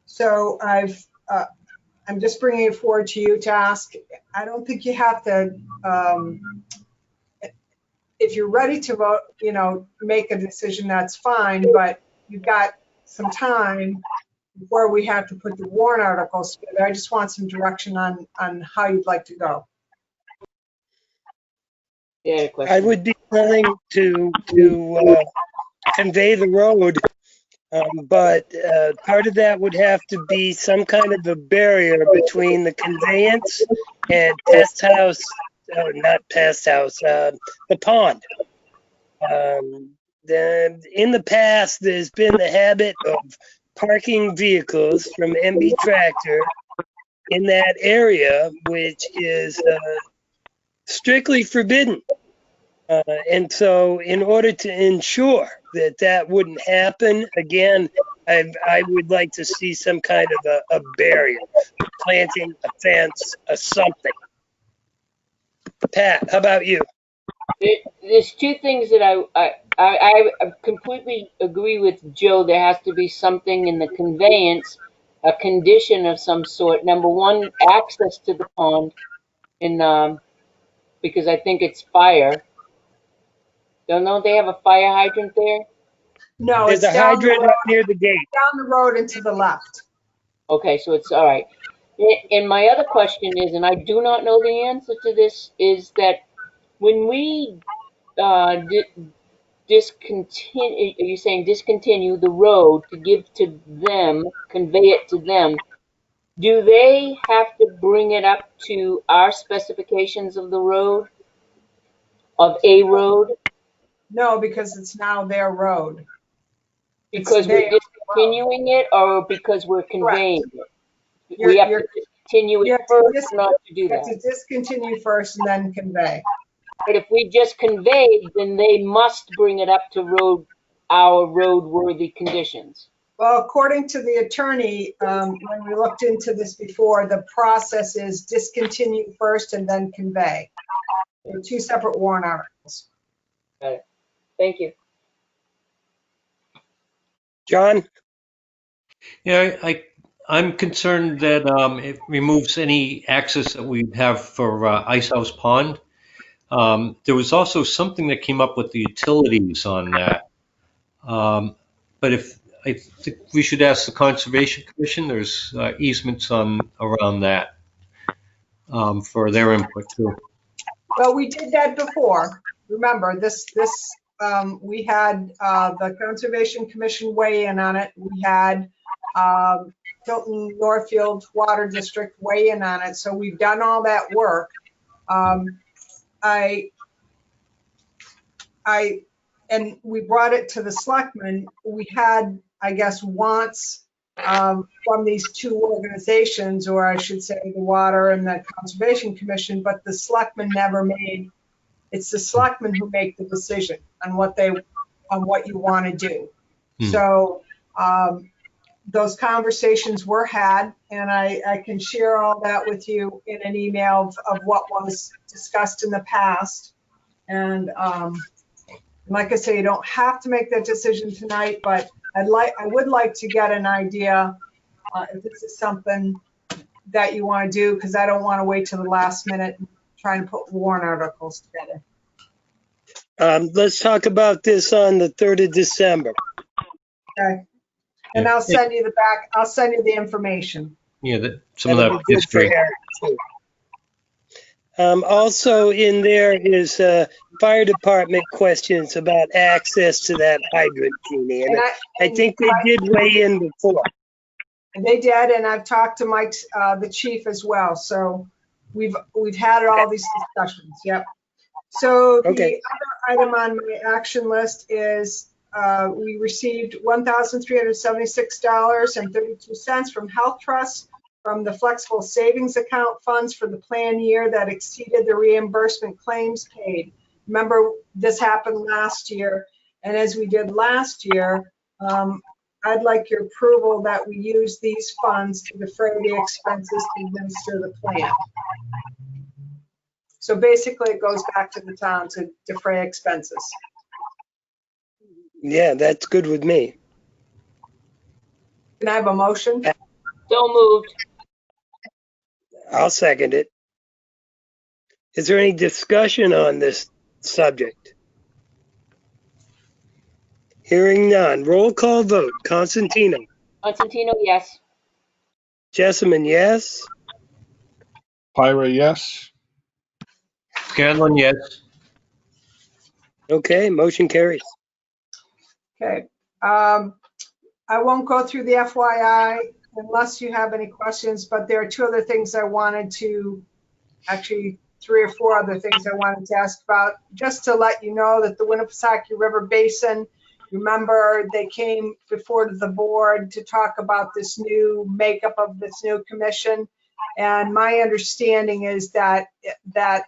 So I'm just bringing it forward to you to ask. I don't think you have to, if you're ready to vote, make a decision, that's fine, but you've got some time before we have to put the warrant articles together. I just want some direction on how you'd like to go. Yeah, question. I would be willing to convey the road, but part of that would have to be some kind of a barrier between the conveyance and the pond. In the past, there's been the habit of parking vehicles from MB Tractor in that area, which is strictly forbidden. And so in order to ensure that that wouldn't happen, again, I would like to see some kind of a barrier, planting, a fence, a something. Pat, how about you? There's two things that I completely agree with Joe. There has to be something in the conveyance, a condition of some sort. Number one, access to the pond, because I think it's fire. Don't know if they have a fire hydrant there? No, There's it's a down the hydrant road, up near the gate. down the road and to the left. Okay, so it's all right. And my other question is, and I do not know the answer to this, is that when we discontinue, are you saying discontinue the road to give to them, convey it to them, do they have to bring it up to our specifications of the road, of a road? No, because it's now their road. Because we're discontinuing it or because we're conveying it? We have to discontinue you it have first not to do You have that. to discontinue first and then convey. But if we just convey, then they must bring it up to our roadworthy conditions. Well, according to the attorney, when we looked into this before, the process is discontinue first and then convey. They're two separate warrant articles. Got it. Thank you. John? Yeah, I'm concerned that it removes any access that we have for Ice House Pond. There was also something that came up with the utilities on that. But I think we should ask the Conservation Commission. There's easements around that for their input too. Well, we did that before. Remember, we had the Conservation Commission weigh in on it. We had Tilton Northfield Water District weigh in on it. So we've done all that work. And we brought it to the selectmen. We had, I guess, wants from these two organizations, or I should say the Water and the Conservation Commission, but the selectmen never made. It's the selectmen who make the decision on what you want to do. So those conversations were had, and I can share all that with you in an email of what was discussed in the past. And like I say, you don't have to make that decision tonight, but I would like to get an idea if this is something that you want to do, because I don't want to wait till the last minute trying to put warrant articles together. Let's talk about this on the 3rd of December. Okay. And I'll send you the information. Yeah, some of that history. Also in there is fire department questions about access to that hydrant, Jeannie. And I think they did weigh in before. And they did, and I've talked to Mike, the chief, as well. So we've had all these discussions. Yep. So the other item on my action list is we received $1,376.32 from Health Trust from the flexible savings account funds for the plan year that exceeded the reimbursement claims paid. Remember, this happened last year, and as we did last year, I'd like your approval that we use these funds to defray the expenses to administer the plan. So basically, it goes back to the town to defray expenses. Yeah, that's good with me. Can I have a motion? So moved. I'll second it. Is there any discussion on this subject? Hearing none. Roll call vote. Constantino. Constantino, yes. Jessamine, yes. Pyra, yes. Scanlon, yes. Okay, motion carries. Okay. I won't go through the FYI unless you have any questions, but there are two other things I wanted to, actually 3 or 4 other things I wanted to ask about, just to let you know that the Winnipesaukee River Basin, remember they came before the board to talk about this new makeup of this new commission, And my understanding is that that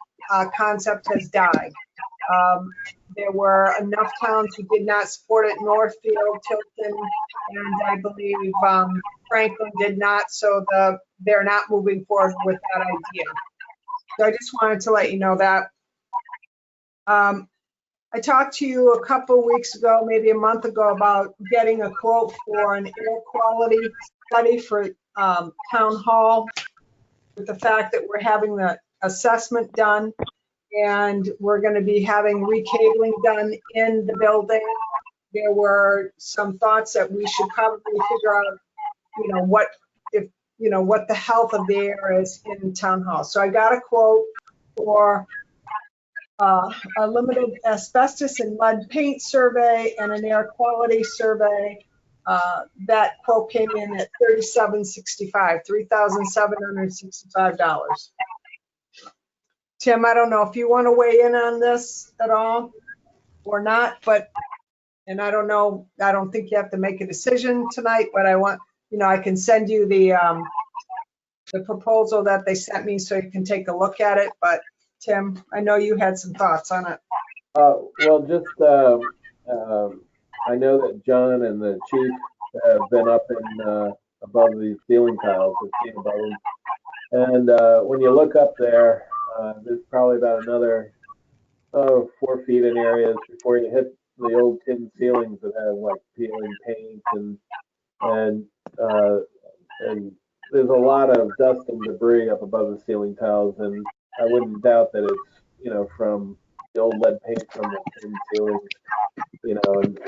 concept has died. There were enough towns who did not support it, Northfield, Tilton, and I believe Franklin did not, so they're not moving forward with that idea. So I just wanted to let you know that. I talked to you a couple weeks ago, maybe a month ago, about getting a quote for an air quality study for town hall, with the fact that we're having the assessment done and we're going to be having recabling done in the building. There were some thoughts that we should probably figure out, what the health of the air is in town hall. So I got a quote for a limited asbestos and lead paint survey and an air quality survey. That quote came in at $3,765. Tim, I don't know if you want to weigh in on this at all or not, and I don't know, I don't think you have to make a decision tonight, but I can send you the proposal that they sent me so you can take a look at it. But Tim, I know you had some thoughts on it. Well, just I know that John and the chief have been up in above the ceiling tiles, above them. And when you look up there, there's probably about another 4 feet in areas before you hit the old tin ceilings that have like peeling paint and there's a lot of dust and debris up above the ceiling tiles, and I wouldn't doubt that it's from the old lead paint from the tin ceilings, and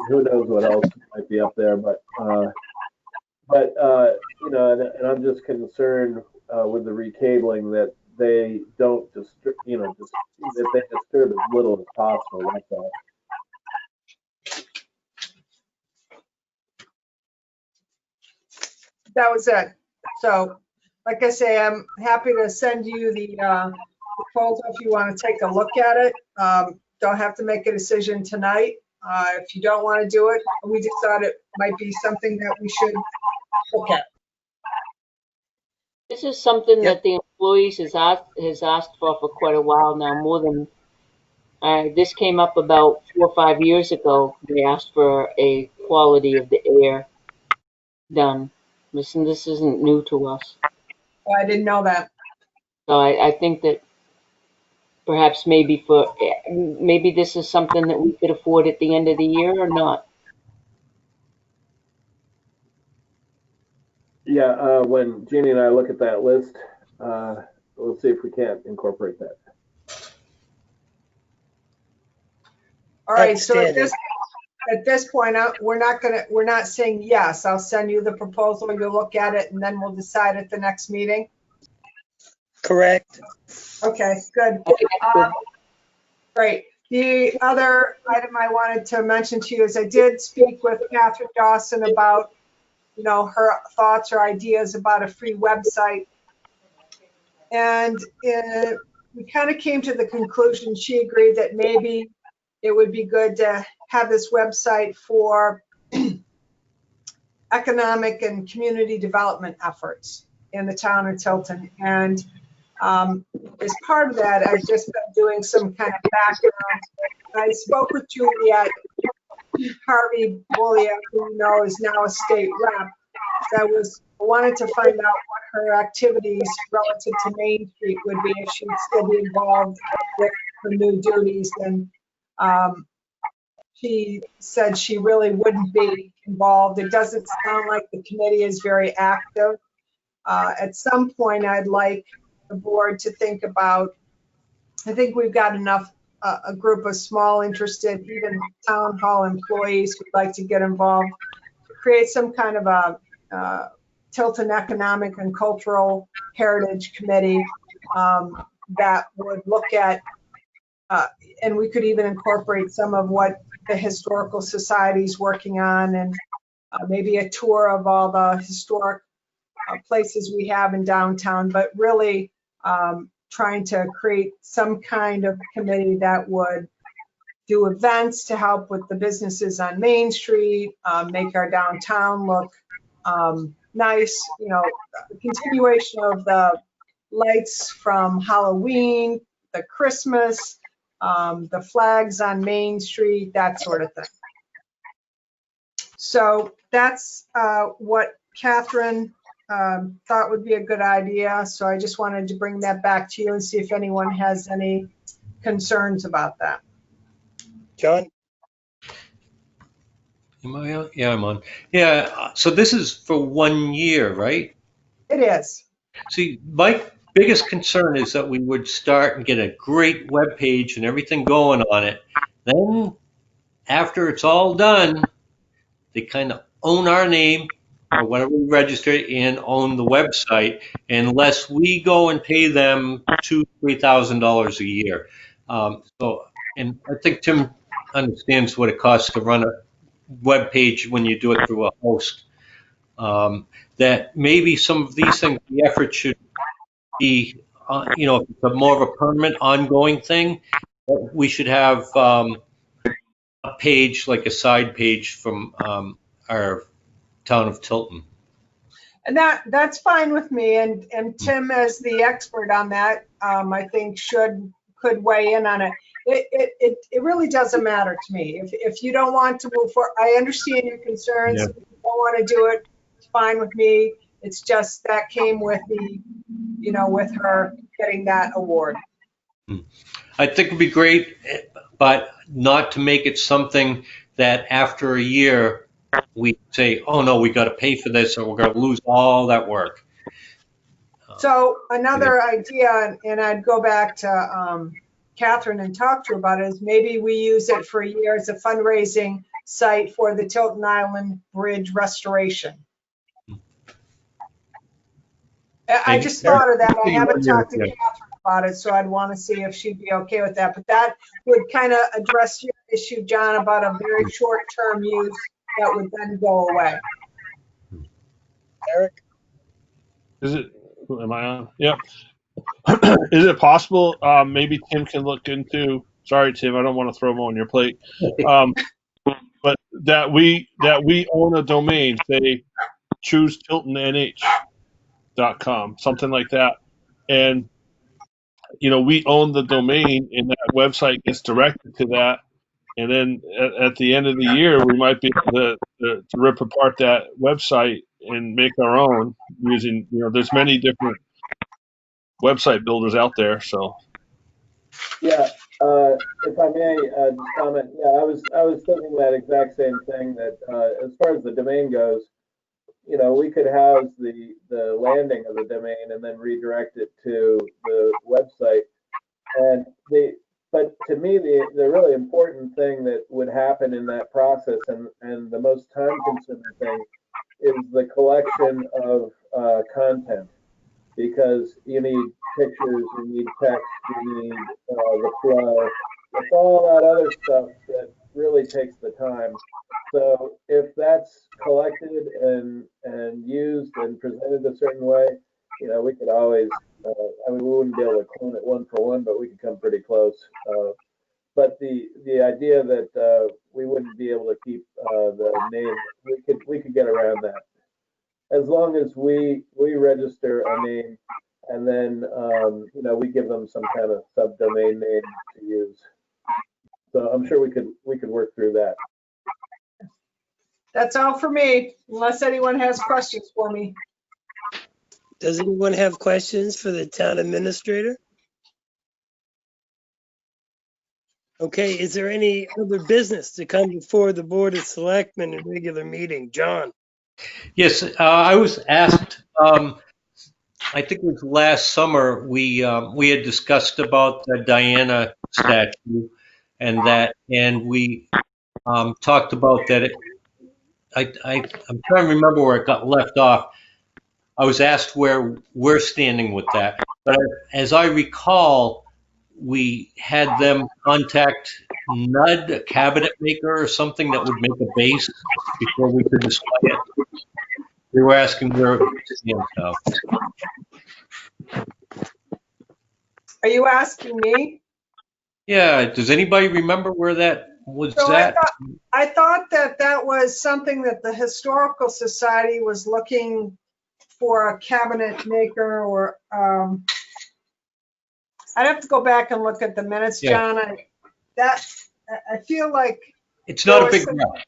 who knows what else might be up there, but and I'm just concerned with the recabling that they don't disturb, that they disturb as little as possible like that. That was it. So, like I say, I'm happy to send you the proposal if you want to take a look at it. Don't have to make a decision tonight. If you don't want to do it, we just thought it might be something that we should look at. This is something that the employees has asked for quite a while now, more than, this came up about 4 or 5 years ago. They asked for a quality of the air done. Listen, this isn't new to us. Oh, I didn't know that. So I think that perhaps maybe this is something that we could afford at the end of the year or not. Yeah, when Jeannie and I look at that list, we'll see if we can't incorporate that. All right, so at this point, we're not saying yes. I'll send you the proposal, you'll look at it, and then we'll decide at the next meeting. Correct. Okay, good. Great. The other item I wanted to mention to you is I did speak with Catherine Dawson about, her thoughts or ideas about a free website. And we kind of came to the conclusion, she agreed that maybe it would be good to have this website for economic and community development efforts in the town of Tilton. And as part of that, I've just been doing some kind of background. I spoke with Juliet Harvey Bullia, who is now a state rep. I wanted to find out what her activities relative to Main Street would be if she'd still be involved with her new duties. And she said she really wouldn't be involved. It doesn't sound like the committee is very active. At some point, I'd like the board to think about, I think we've got enough, a group of small interested, even town hall employees who'd like to get involved, to create some kind of a Tilton Economic and Cultural Heritage Committee that would look at, and we could even incorporate some of what the Historical Society's working on, and maybe a tour of all the historic places we have in downtown, but really trying to create some kind of committee that would do events to help with the businesses on Main Street, make our downtown look nice, continuation of the lights from Halloween, the Christmas, the flags on Main Street, that sort of thing. So that's what Catherine thought would be a good idea. So I just wanted to bring that back to you and see if anyone has any concerns about that. John? Am I on? Yeah, I'm on. Yeah, so this is for 1 year, right? It is. See, my biggest concern is that we would start and get a great web page and everything going on it. Then, after it's all done, they kind of own our name or whatever we register and own the website, unless we go and pay them $2,000-3,000 a year. And I think Tim understands what it costs to run a web page when you do it through a host. That maybe some of these things, the effort should be, if it's more of a permanent, ongoing thing, we should have a page, like a side page from our town of Tilton. And that's fine with me. And Tim, as the expert on that, I think could weigh in on it. It really doesn't matter to me. If you don't want to move forward, I understand your concerns. Yeah. If you don't want to do it, it's fine with me. It's just that came with with her getting that award. I think it'd be great, but not to make it something that after a year we say, oh no, we got to pay for this or we're going to lose all that work. So another idea, and I'd go back to Catherine and talk to her about it, is maybe we use it for a year as a fundraising site for the Tilton Island Bridge restoration. I just thought of that. I haven't talked to Catherine about it, so I'd want to see if she'd be okay with that. But that would kind of address your issue, John, about a very short-term use that would then go away. Eric? Am I on? Yep. Is it possible, maybe Tim can look into, sorry, Tim, I don't want to throw them on your plate, but that we own a domain, say, choosetiltonnh.com, something like that. And, we own the domain and that website gets directed to that. And then at the end of the year, we might be able to rip apart that website and make our own using, there's many different website builders out there. So, Yeah, if I may just comment, yeah, I was thinking that exact same thing, that as far as the domain goes, we could house the landing of the domain and then redirect it to the website. And but to me, the really important thing that would happen in that process, and the most time-consuming thing, is the collection of content, because you need pictures, you need text, you need the flow. It's all that other stuff that really takes the time. So if that's collected and used and presented a certain way, we could always, we wouldn't be able to clone it one for one, but we could come pretty close. But the idea that we wouldn't be able to keep the name, we could get around that. As long as we register a name and then, we give them some kind of subdomain name to use. So I'm sure we could work through that. That's all for me, unless anyone has questions for me. Does anyone have questions for the town administrator? Okay, is there any other business to come before the Board of Selectmen in regular meeting? John? Yes, I was asked, I think it was last summer, we had discussed about the Diana statue and we talked about that. I'm trying to remember where it got left off. I was asked where we're standing with that. But as I recall, we had them contact Nud, a cabinet maker or something that would make a base before we could display it. We were asking where it stands now. Are you asking me? Yeah, does anybody remember where that was So at? I thought that was something that the Historical Society was looking for a cabinet maker or, I'd have to go back and look at the minutes, Yeah. John. I feel like, It's not There a was big some- rush.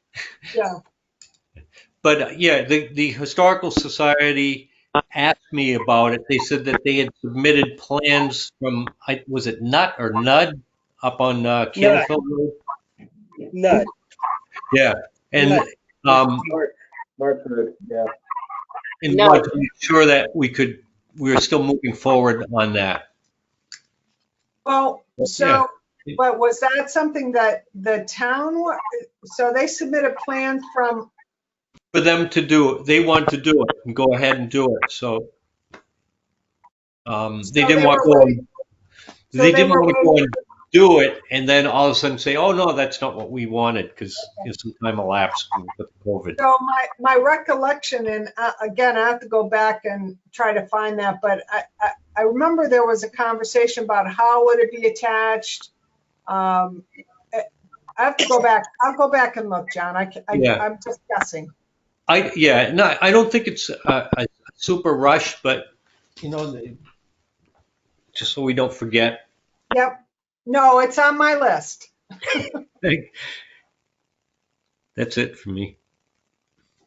yeah, But yeah, the Historical Society asked me about it. They said that they had submitted plans from, was it Nut or Nud up on Canfield Road? None. Yeah, and Nut. Mark Hood, yeah. and No. wanted to make sure that we were still moving forward on that. well, Yeah. so, but was that something that the town, so they submitted plans from, For them to do it, they want to do it and go ahead and do it. So they So didn't they want to were go. waiting- so They they didn't were want to go waiting- and do it, and then all of a sudden say, "Oh no, that's not what we wanted," because some time elapsed with COVID. so my recollection, and again, I have to go back and try to find that, but I remember there was a conversation about how would it be attached. I have to go back. I'll go back and look, John. Yeah. I'm just guessing. No, I don't think it's a super rush, but you know, just so we don't forget. Yep. No, it's on my list. That's it for me.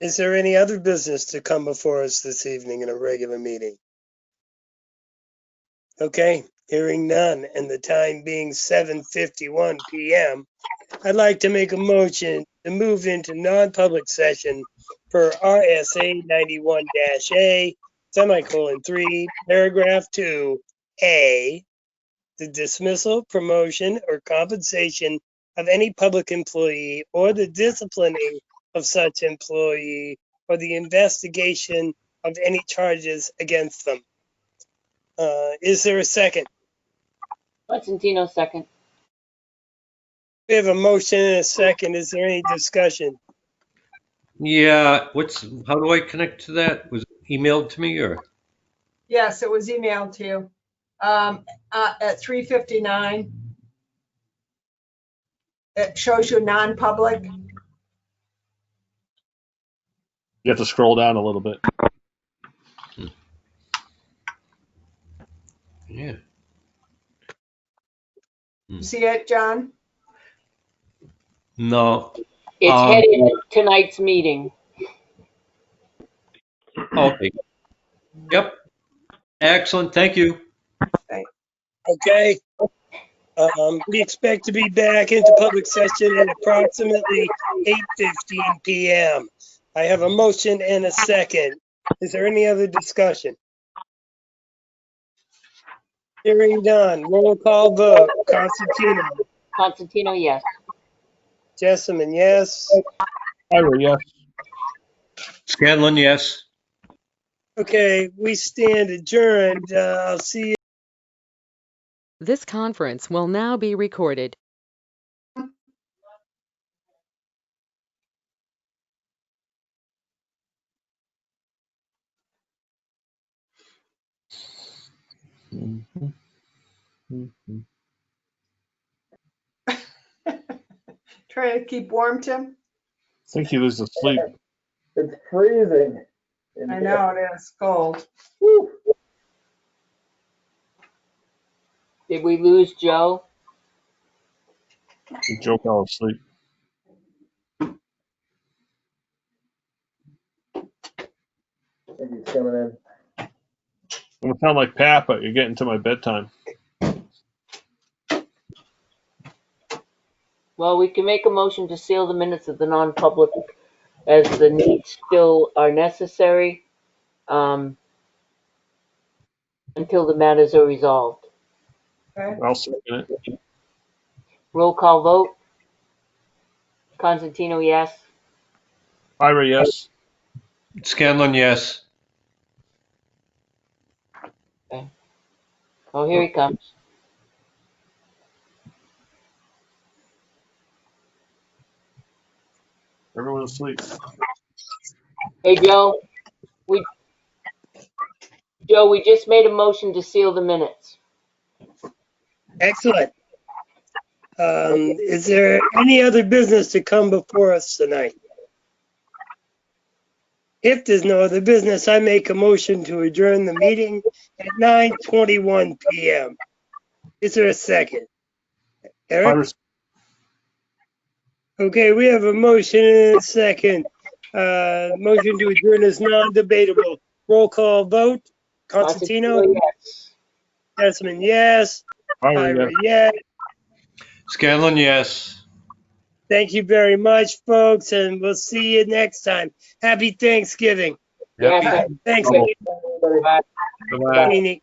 Is there any other business to come before us this evening in a regular meeting? Okay, hearing none, and the time being 7:51 p.m., I'd like to make a motion to move into non-public session per RSA 91-A, semicolon 3, paragraph 2A, the dismissal, promotion, or compensation of any public employee or the disciplining of such employee or the investigation of any charges against them. Is there a second? Constantino, second. We have a motion and a second. Is there any discussion? Yeah, how do I connect to that? Was it emailed to me or? Yes, it was emailed to you at 3:59. It shows you non-public. You have to scroll down a little bit. Yeah. See it, John? No. It's headed to tonight's meeting. Okay. Yep. Excellent. Thank you. Okay. We expect to be back into public session at approximately 8:15 p.m. I have a motion and a second. Is there any other discussion? Hearing none, roll call vote. Constantino, Constantino, yes. Jessamine, yes. Ira, yes. Scanlon, yes. Okay, we stand adjourned. I'll see you. This conference will now be recorded. Trying to keep warm, Tim? I think he was asleep. It's freezing. I know it is cold. Did we lose Joe? Joe fell asleep. I think he's coming in. I'm gonna sound like Pat, but you're getting to my bedtime. Well, we can make a motion to seal the minutes of the non-public as the needs still are necessary until the matters are resolved. Okay. I'll second it. Roll call vote. Constantino, yes. Ira, yes. Scanlon, yes. Oh, here he comes. Everyone's asleep. Hey, Joe. We just made a motion to seal the minutes. Excellent. Is there any other business to come before us tonight? If there's no other business, I make a motion to adjourn the meeting at 9:21 PM. Is there a second? Eric? Okay, we have a motion and a second. Motion to adjourn is non-debatable. Roll call vote. Constantino? Yes. Councilman, yes. Ira, yes. Scanlon, yes. Thank you very much, folks, and we'll see you next time. Happy Thanksgiving. Yes. Thanks, Bye. Bye-bye. Jeannie.